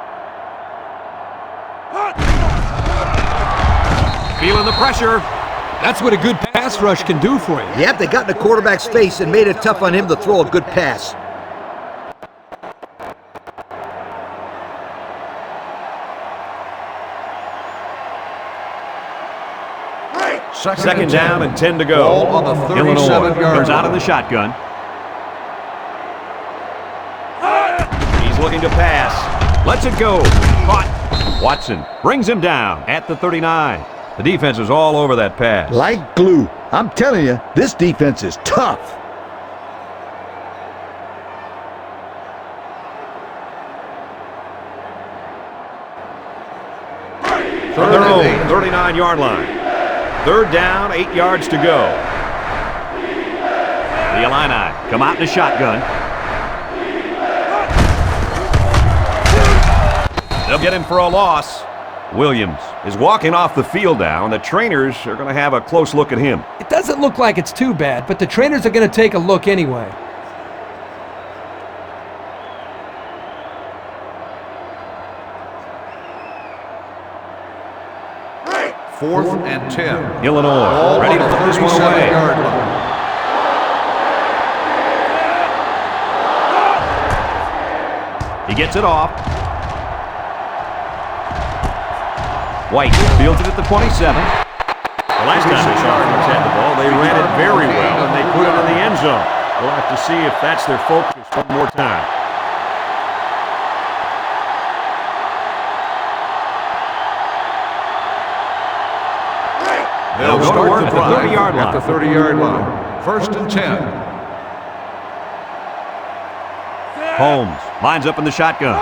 Feeling the pressure. That's what a good pass rush can do for you. Yep, they got in the quarterback's face and made it tough on him to throw a good pass. Second down and 10 to go. Ball on the 37-yard Illinois comes out line. in the shotgun. He's looking to pass. Lets it go. Caught. Watson brings him down at the 39. The defense is all over that pass. Like glue. I'm telling you, this defense is tough. From their own 39-yard line. Third down, 8 yards to go. The Illini come out in a shotgun. They'll get him for a loss. Williams is walking off the field now, and the trainers are going to have a close look at him. It doesn't look like it's too bad, but the trainers are going to take a look anyway. Fourth and 10. Illinois ready to put this one away. He gets it off. White fields it at the 27. The last time the Sharks had the ball, they ran it very well, and they put it in the end zone. We'll have to see if that's their focus one more time. They'll They'll start work the at the drive 30-yard line. at the 30-yard line. First and 10. Holmes lines up in the shotgun.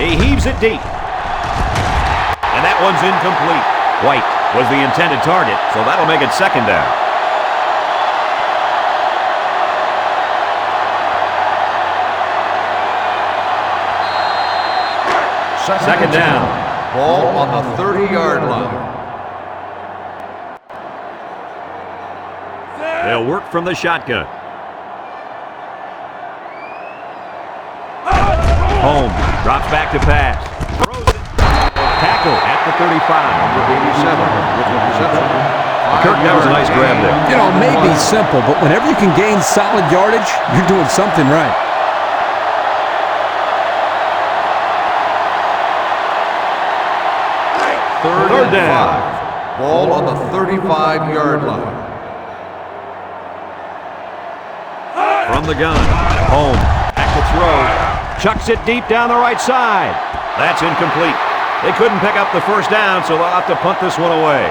He heaves it deep. And that one's incomplete. White was the intended target, so that'll make it second down. Second down. Ball on the 30-yard line. They'll work from the shotgun. Holmes drops back to pass. Throws it. Tackle at the 35. Number 87 with the reception. Kirk, that was a nice grab there. You know, it may be simple, but whenever you can gain solid yardage, you're doing something right. Third down. Ball on the 35-yard line. From the gun. Holmes back to throw. Chucks it deep down the right side. That's incomplete. They couldn't pick up the first down, so they'll have to punt this one away.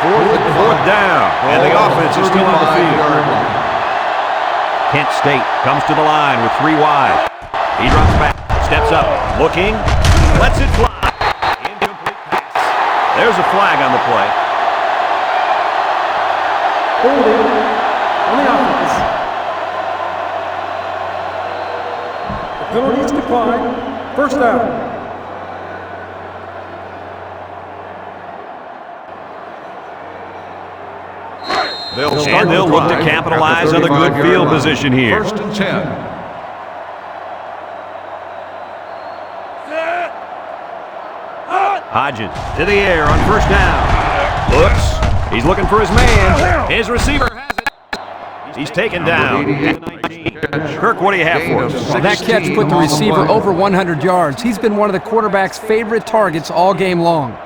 Fourth down, and the offense is still on the field. Kent State comes to the line with 3 wide. He drops back, steps up, looking, lets it fly. Incomplete pass. There's a flag on the play. Holding on the offense. The penalties decline. First down. And they'll look to capitalize on the good field position here. 1st and 10. Hodges to the air on 1st down. Looks. He's looking for his man. His receiver has it. He's taken down. Kirk, what do you have for us? That catch put the receiver over 100 yards. He's been one of the quarterback's favorite targets all game long.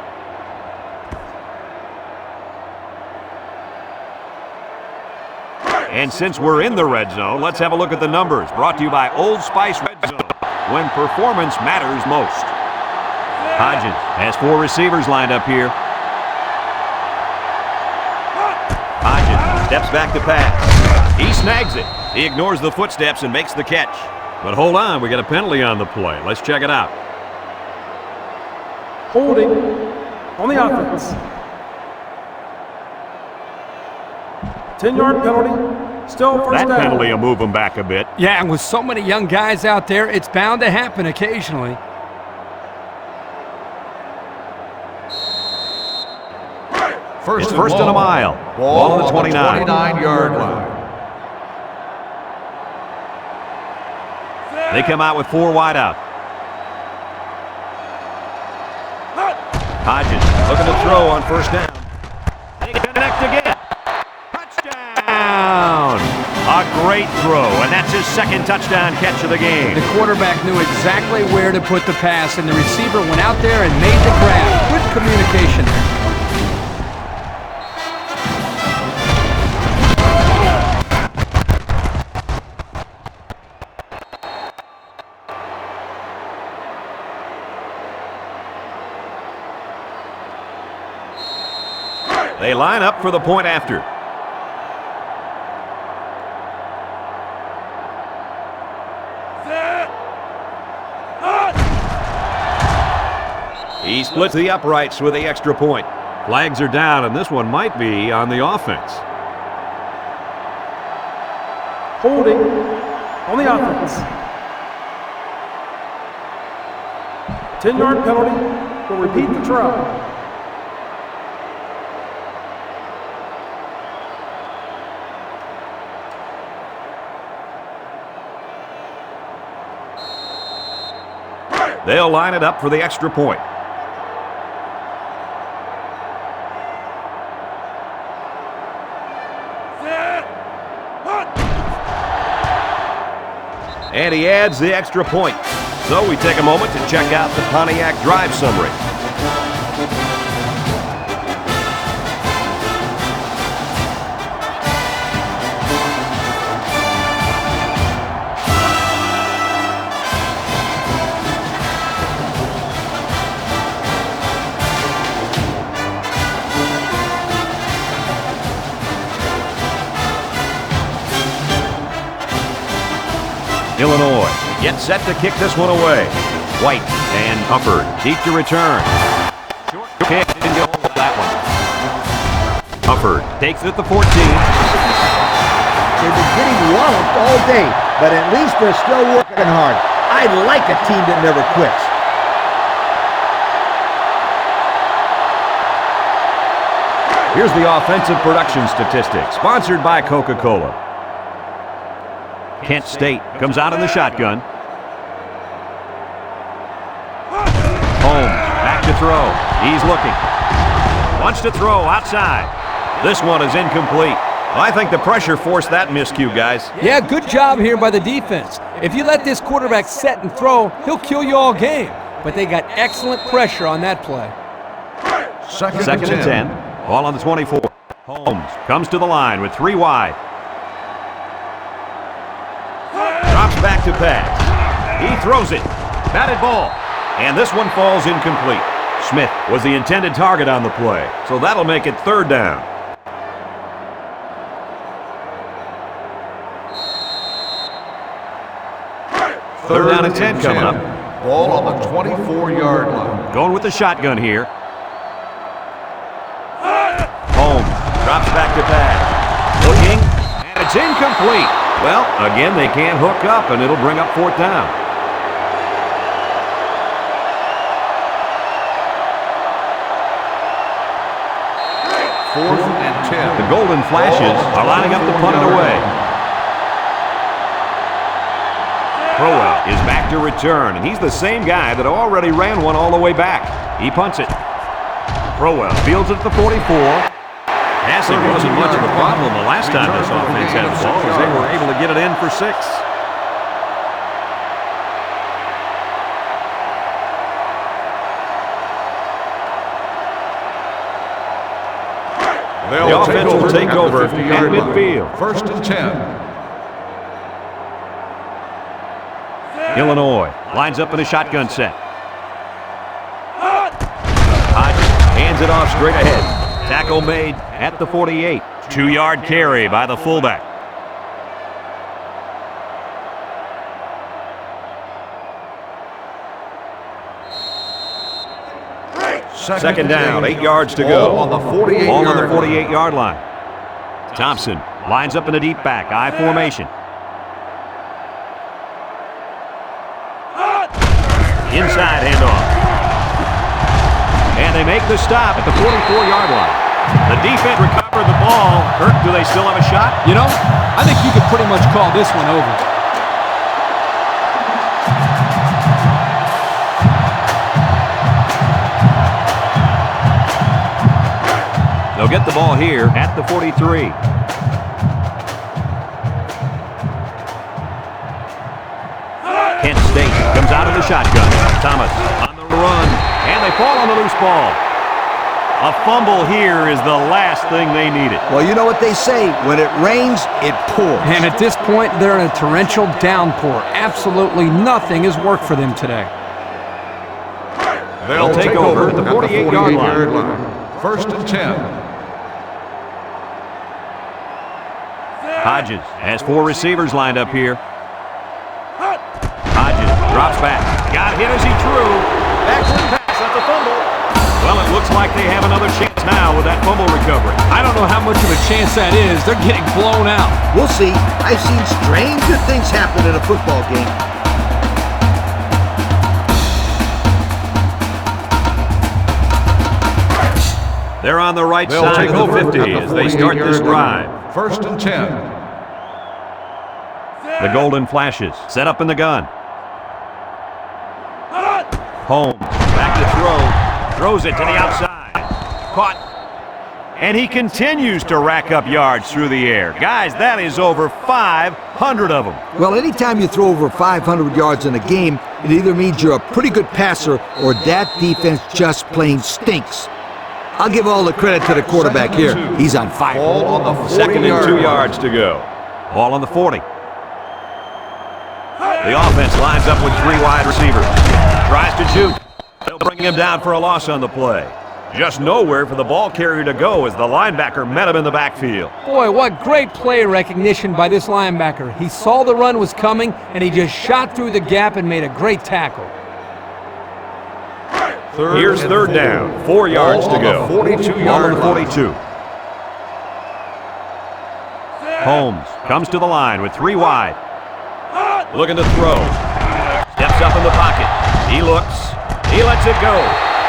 And since we're in the red zone, let's have a look at the numbers. Brought to you by Old Spice Red Zone, when performance matters most. Hodges has 4 receivers lined up here. Hodges steps back to pass. He snags it. He ignores the footsteps and makes the catch. But hold on, we got a penalty on the play. Let's check it out. Holding on the offense. 10-yard penalty. Still first down. That penalty will move him back a bit. Yeah, and with so many young guys out there, it's bound to happen occasionally. It's first and a mile. Ball on the 29. 29-yard line. They come out with 4 wide out. Hodges looking to throw on 1st down. They connect again. Touchdown! A great throw, and that's his 2nd touchdown catch of the game. The quarterback knew exactly where to put the pass, and the receiver went out there and made the grab. Good communication there. They line up for the point after. He splits the uprights with the extra point. Flags are down, and this one might be on the offense. Holding on the offense. 10-yard penalty. Will repeat the try. They'll line it up for the extra point. And he adds the extra point. So we take a moment to check out the Pontiac drive summary. Illinois gets set to kick this one away. White and Hufford deep to return. Short kick, didn't get hold of that one. Hufford takes it at the 14. They've been getting walloped all day, but at least they're still working hard. I like a team that never quits. Here's the offensive production statistics, sponsored by Coca-Cola. Kent State comes out in the shotgun. Holmes back to throw. He's looking. Wants to throw outside. This one is incomplete. I think the pressure forced that miscue, guys. Yeah, good job here by the defense. If you let this quarterback set and throw, he'll kill you all game. But they got excellent pressure on that play. Second and 10. Ball on the 24. Holmes comes to the line with 3 wide. Drops back to pass. He throws it. Batted ball. And this one falls incomplete. Smith was the intended target on the play, so that'll make it 3rd down. Third down and 10 coming up. Ball on the 24-yard line. Going with the shotgun here. Holmes drops back to pass. Looking, and it's incomplete. Well, again, they can't hook up, and it'll bring up 4th down. 4th and 10. The Golden Flashes are lining up to punt it away. Crowell is back to return, and he's the same guy that already ran one all the way back. He punts it. Crowell fields it at the 44. Passing wasn't much of a problem the last time this offense had the ball, as they were able to get it in for 6. The offense will take over at midfield. 1st and 10. Illinois lines up in a shotgun set. Hodges hands it off straight ahead. Tackle made at the 48. 2-yard carry by the fullback. Second down, 8 yards to go. Ball on the 48-yard Ball on the 48-yard line. Thompson lines up in a deep back, I formation. Inside handoff. And they make the stop at the 44-yard line. The defense recovered the ball. Kirk, do they still have a shot? You know, I think you could pretty much call this one over. They'll get the ball here at the 43. Kent State comes out of the shotgun. Thomas on the run, and they fall on the loose ball. A fumble here is the last thing they needed. Well, you know what they say. When it rains, it pours. And at this point, they're in a torrential downpour. Absolutely nothing has worked for them today. They'll take over at the 48-yard line. 1st and 10. Hodges has 4 receivers lined up here. Hodges drops back. Got hit as he threw. Backward pass. That's a fumble. Well, it looks like they have another chance now with that fumble recovery. I don't know how much of a chance that is. They're getting blown out. We'll see. I've seen stranger things happen in a football game. They're on the right side of the 50 as they start this drive. 1st and 10. The Golden Flashes set up in the gun. Holmes back to throw. Throws it to the outside. Caught. And he continues to rack up yards through the air. Guys, that is over 500 of them. Well, anytime you throw over 500 yards in a game, it either means you're a pretty good passer or that defense just plain stinks. I'll give all the credit to the quarterback here. He's on fire. Ball on the 2nd and 2 yards to go. Ball on the 40. The offense lines up with 3 wide receivers. Tries to juke. They'll bring him down for a loss on the play. Just nowhere for the ball carrier to go as the linebacker met him in the backfield. Boy, what great play recognition by this linebacker. He saw the run was coming, and he just shot through the gap and made a great tackle. Here's 3rd down. 4 yards to go. 42-yard line. 42. Holmes comes to the line with 3 wide. Looking to throw. Steps up in the pocket. He looks. He lets it go.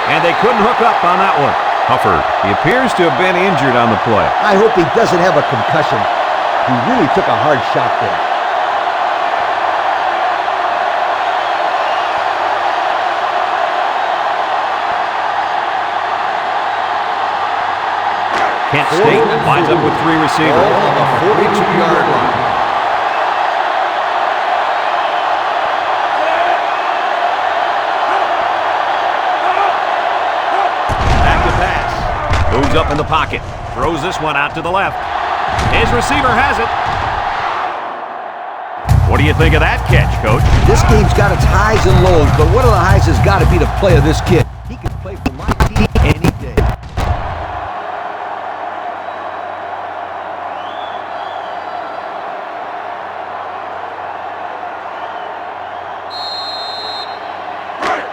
And they couldn't hook up on that one. Hufford, he appears to have been injured on the play. I hope he doesn't have a concussion. He really took a hard shot there. Kent State lines up with 3 receivers. Ball on the 42-yard line. Moves up in the pocket. Throws this one out to the left. His receiver has it. What do you think of that catch, Coach? This game's got its highs and lows, but one of the highs has got to be the play of this kid. He can play for my team any day.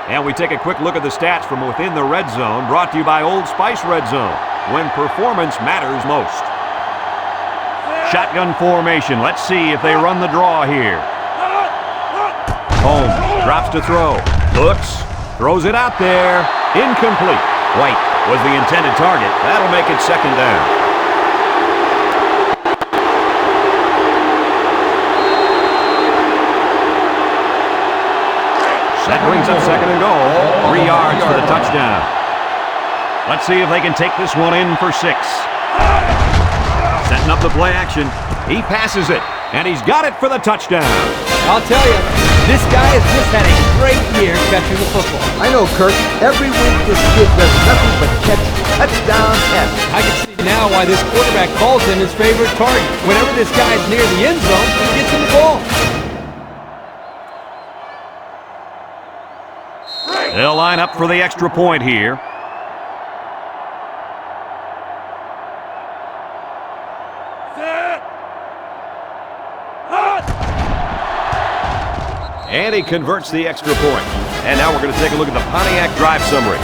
And we take a quick look at the stats from within the red zone, brought to you by Old Spice Red Zone, when performance matters most. Shotgun formation. Let's see if they run the draw here. Holmes drops to throw. Looks. Throws it out there. Incomplete. White was the intended target. That'll make it second down. That brings up second and goal. 3 yards for the touchdown. Let's see if they can take this one in for 6. Setting up the play action. He passes it, and he's got it for the touchdown. I'll tell you, this guy has just had a great year catching the football. I know, Kirk. Every week this kid does nothing but catch touchdown passes. I can see now why this quarterback calls him his favorite target. Whenever this guy's near the end zone, he gets him the ball. They'll line up for the extra point here. And he converts the extra point. And now we're going to take a look at the Pontiac drive summary.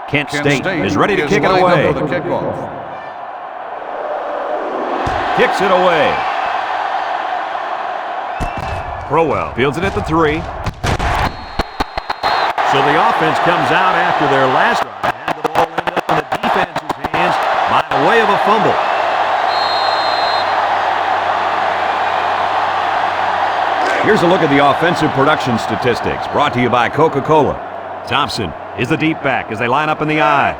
Kent State is ready to kick it away. Kicks it away. Crowell fields it at the 3. So the offense comes out after their last drive, and the ball ended up in the defense's hands by way of a fumble. Here's a look at the offensive production statistics, brought to you by Coca-Cola. Thompson is the deep back as they line up in the I.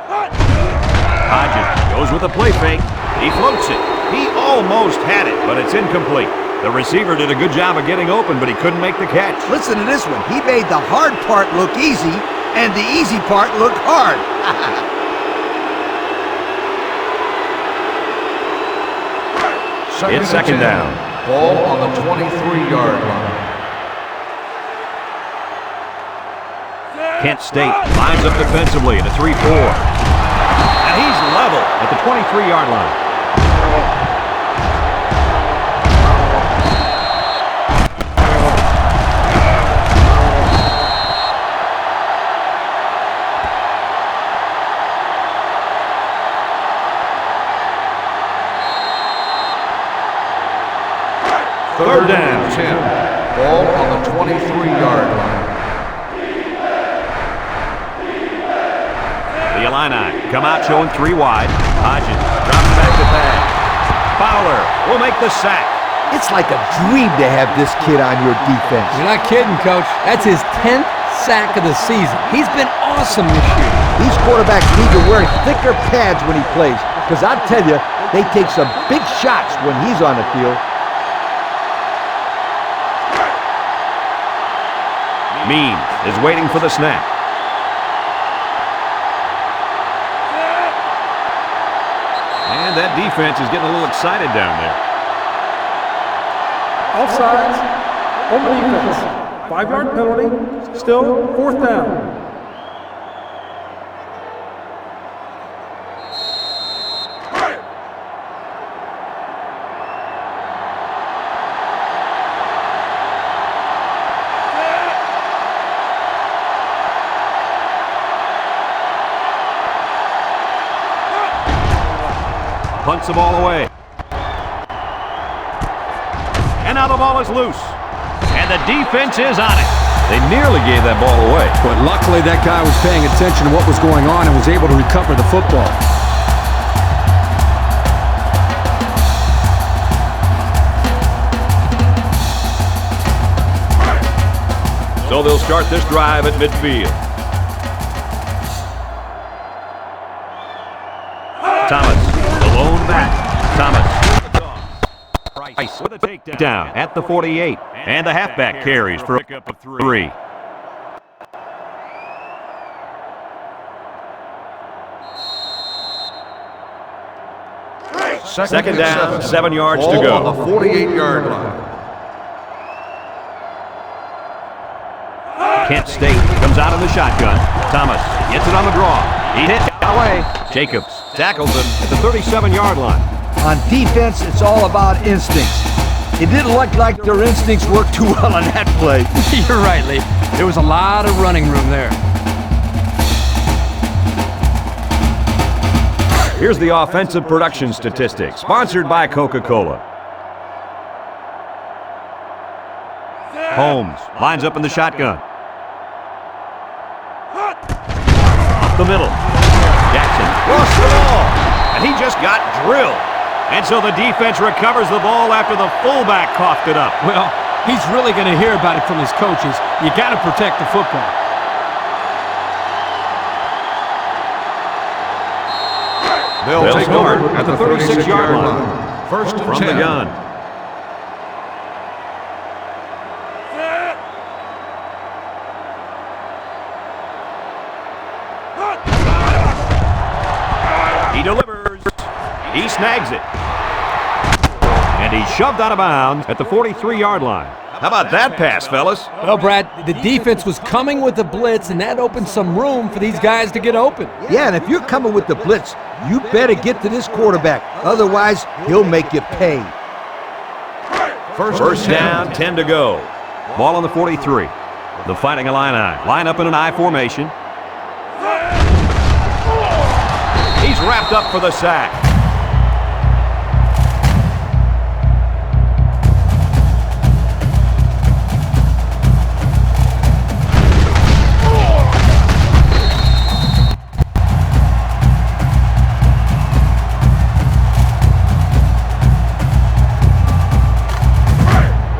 Hodges goes with a play fake. He floats it. He almost had it, but it's incomplete. The receiver did a good job of getting open, but he couldn't make the catch. Listen to this one. He made the hard part look easy, and the easy part look hard. It's second down. Ball on the 23-yard line. Kent State lines up defensively at a 3-4. And he's level at the 23-yard line. Third down. 10. Ball on the 23-yard line. The Illini come out showing 3 wide. Hodges drops back to pass. Fowler will make the sack. It's like a dream to have this kid on your defense. You're not kidding, Coach. That's his 10th sack of the season. He's been awesome this year. These quarterbacks need to wear thicker pads when he plays, because I'll tell you, they take some big shots when he's on the field. Means is waiting for the snap. And that defense is getting a little excited down there. Offsides. Home defense. 5-yard penalty. Still 4th down. Punts the ball away. And now the ball is loose. And the defense is on it. They nearly gave that ball away. But luckily that guy was paying attention to what was going on and was able to recover the football. So they'll start this drive at midfield. Thomas, the lone back. Thomas Price with a takedown at the 48. And the halfback carries for a pickup of 3. Second down, 7 yards to go. Ball on the 48-yard line. Kent State comes out in the shotgun. Thomas gets it on the draw. He hit away. Jacobs tackles him at the 37-yard line. On defense, it's all about instincts. It didn't look like their instincts worked too well on that play. You're right, Lee. There was a lot of running room there. Here's the offensive production statistics, sponsored by Coca-Cola. Holmes lines up in the shotgun. Up the middle. Jackson lost the ball, and he just got drilled. And so the defense recovers the ball after the fullback coughed it up. Well, he's really going to hear about it from his coaches. You got to protect the football. They'll take over at the 36-yard line. First and 10. From the gun. He delivers. He snags it. And he's shoved out of bounds at the 43-yard line. How about that pass, fellas? Well, Brad, the defense was coming with the blitz, and that opened some room for these guys to get open. Yeah, and if you're coming with the blitz, you better get to this quarterback. Otherwise, he'll make you pay. First down, 10 to go. Ball on the 43. The Fighting Illini line up in an I formation. He's wrapped up for the sack.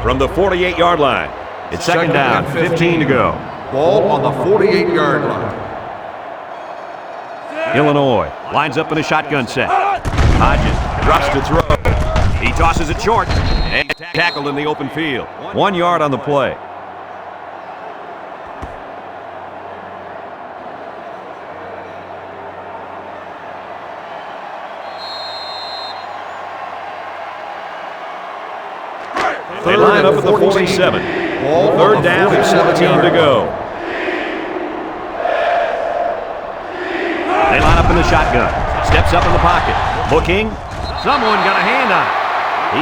From the 48-yard line, it's second down, 15 to go. Ball on the 48-yard line. Illinois lines up in a shotgun set. Hodges drops to throw. He tosses it short and tackled in the open field. 1 yard on the play. They line up at the 47. Third down and 17 to go. They line up in the shotgun. Steps up in the pocket. Looking. Someone got a hand on it.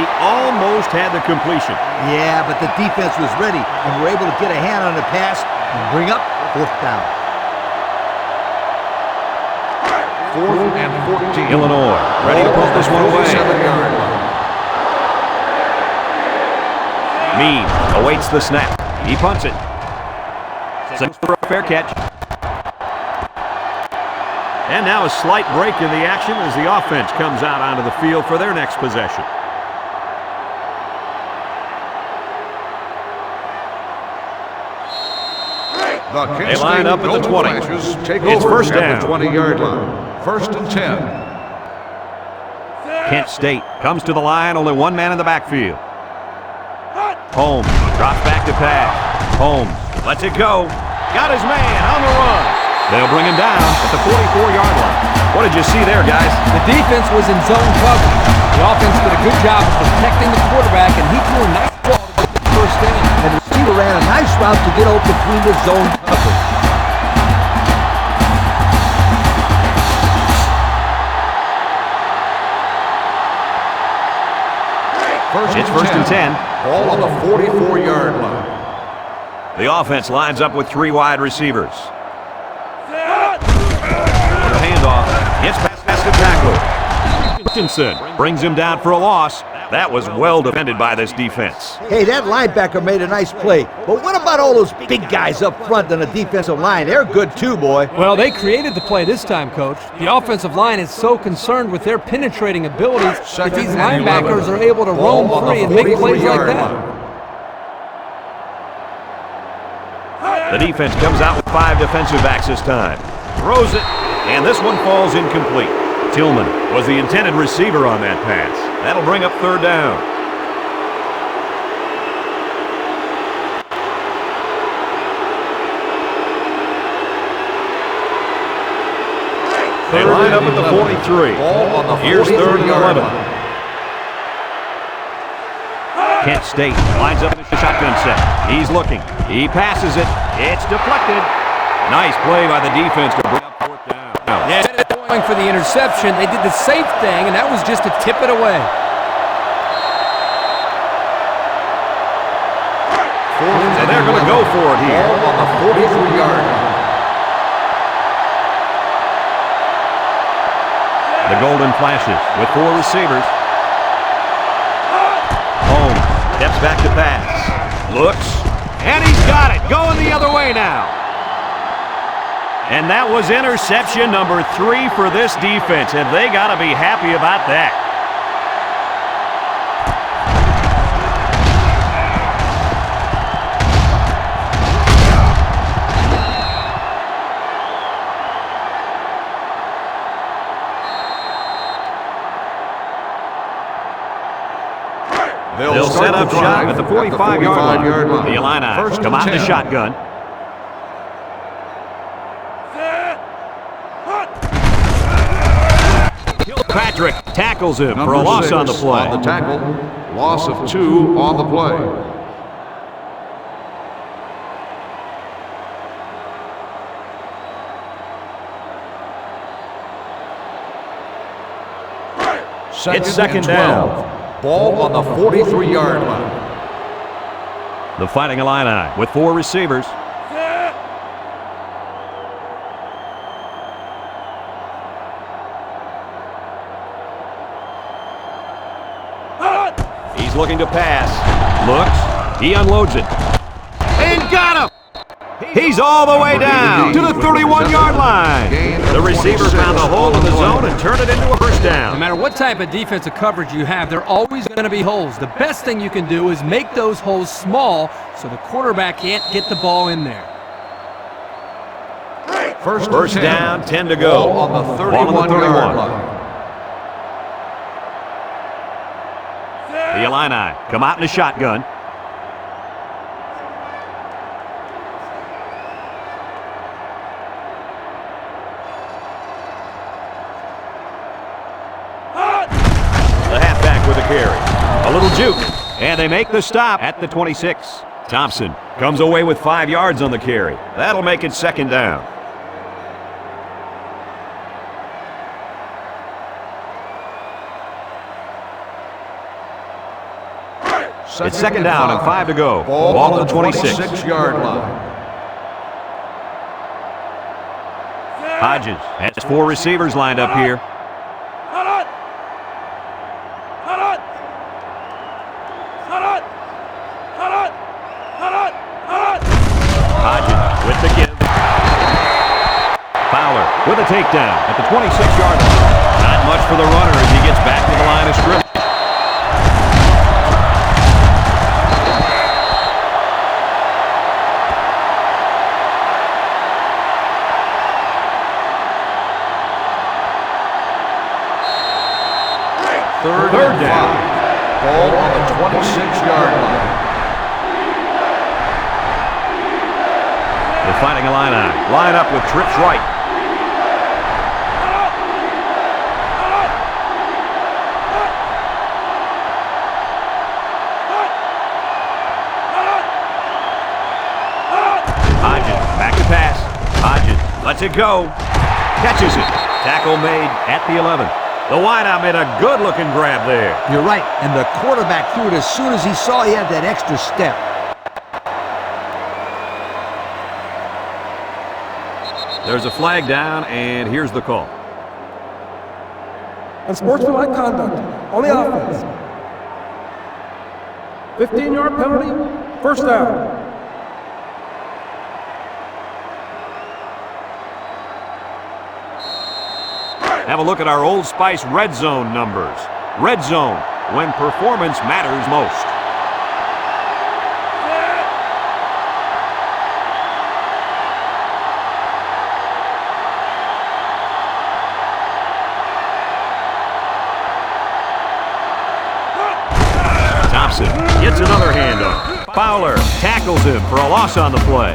He almost had the completion. Yeah, but the defense was ready and were able to get a hand on the pass and bring up fourth down. 4th and 14. Illinois ready to put this one away. 47-yard line. Means awaits the snap. He punts it. Sends for a fair catch. And now a slight break in the action as the offense comes out onto the field for their next possession. They line up at the 20. Take It's over first at down. the 20-yard line. First and 10. Kent State comes to the line, only one man in the backfield. Holmes drops back to pass. Holmes lets it go. Got his man on the run. They'll bring him down at the 44-yard line. What did you see there, guys? The defense was in zone coverage. The offense did a good job of protecting the quarterback, and he threw a nice ball to get the first down. And the receiver ran a nice route to get open between the zone coverage. It's first and 10. Ball on the 44-yard line. The offense lines up with three wide receivers. The handoff. Gets past the tackler. Christensen brings him down for a loss. That was well defended by this defense. Hey, that linebacker made a nice play. But what about all those big guys up front on the defensive line? They're good too, boy. Well, they created the play this time, Coach. The offensive line is so concerned with their penetrating abilities that these linebackers are able to roam free and make plays like that. The defense comes out with 5 defensive backs this time. Throws it, and this one falls incomplete. Tillman was the intended receiver on that pass. That'll bring up third down. They line up at the 43. Here's third and 11. Kent State lines up in the shotgun set. He's looking. He passes it. It's deflected. Nice play by the defense to bring up fourth down. Yeah, going for the interception. They did the safe thing, and that was just to tip it away. And they're going to go for it here. Ball on the 43-yard line. The golden flashes with 4 receivers. Holmes steps back to pass. Looks, and he's got it. Going the other way now. And that was interception number 3 for this defense, and they got to be happy about that. They'll set up shop at the 45-yard line. The Illini come out in the shotgun. Patrick tackles him for a loss on the play. On the tackle, loss of 2 on the play. It's second down. Ball on the 43-yard line. The Fighting Illini with 4 receivers. He's looking to pass. Looks. He unloads it. And got him! He's all the way down to the 31-yard line. The receiver found a hole in the zone and turned it into a first down. No matter what type of defensive coverage you have, there are always going to be holes. The best thing you can do is make those holes small so the quarterback can't get the ball in there. First down, 10 to go. Ball on the 31-yard line. The Illini come out in a shotgun. The halfback with a carry. A little juke. And they make the stop at the 26. Thompson comes away with 5 yards on the carry. That'll make it second down. It's second down and 5 to go. Ball on the 26-yard line. Hodges has 4 receivers lined up here. Hodges with the give. Fowler with a takedown at the 26-yard line. Not much for the runner as he gets back to the line of scrimmage. Third down. Ball on the 26-yard line. The Fighting Illini line up with trips right. Hodges back to pass. Hodges lets it go. Catches it. Tackle made at the 11. The wideout made a good-looking grab there. You're right, and the quarterback threw it as soon as he saw he had that extra step. There's a flag down, and here's the call. Unsportsmanlike conduct on the offense. 15-yard penalty, first down. Have a look at our Old Spice Red Zone numbers. Red Zone, when performance matters most. Thompson gets another hand on. Fowler tackles him for a loss on the play.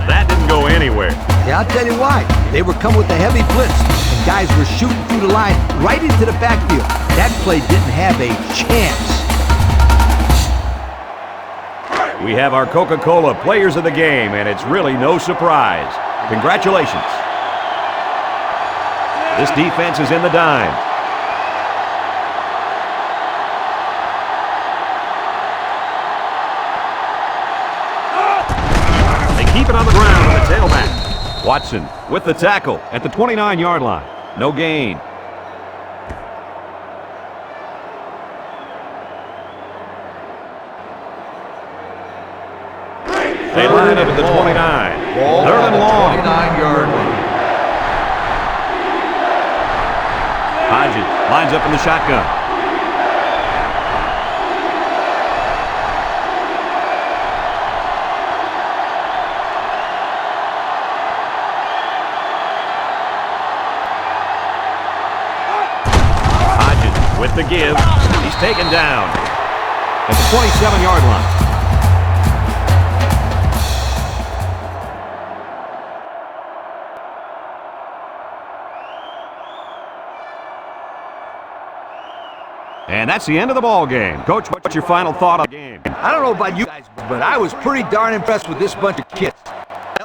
That didn't go anywhere. Yeah, I'll tell you why. They were coming with a heavy blitz, and guys were shooting through the line right into the backfield. That play didn't have a chance. We have our Coca-Cola Players of the Game, and it's really no surprise. Congratulations. This defense is in the dime. They keep it on the ground on the tailback. Watson with the tackle at the 29-yard line. No gain. They line up at the 29. Ball Third at and the long. 29-yard line. Hodges lines up in the shotgun. Hodges with the give. He's taken down at the 27-yard line. And that's the end of the ball game. Coach, what's your final thought on the game? I don't know about you guys, but I was pretty darn impressed with this bunch of kids.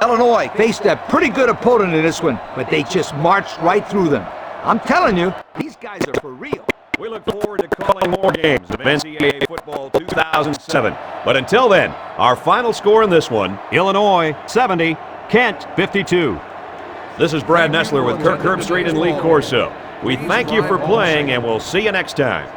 Illinois faced a pretty good opponent in this one, but they just marched right through them. I'm telling you, these guys are for real. We look forward to calling more games of NCAA football 2007. But until then, our final score in this one, Illinois 70, Kent 52. This is Brad Nessler with Kirk Herbstreit and Lee Corso. We thank you for playing, and we'll see you next time.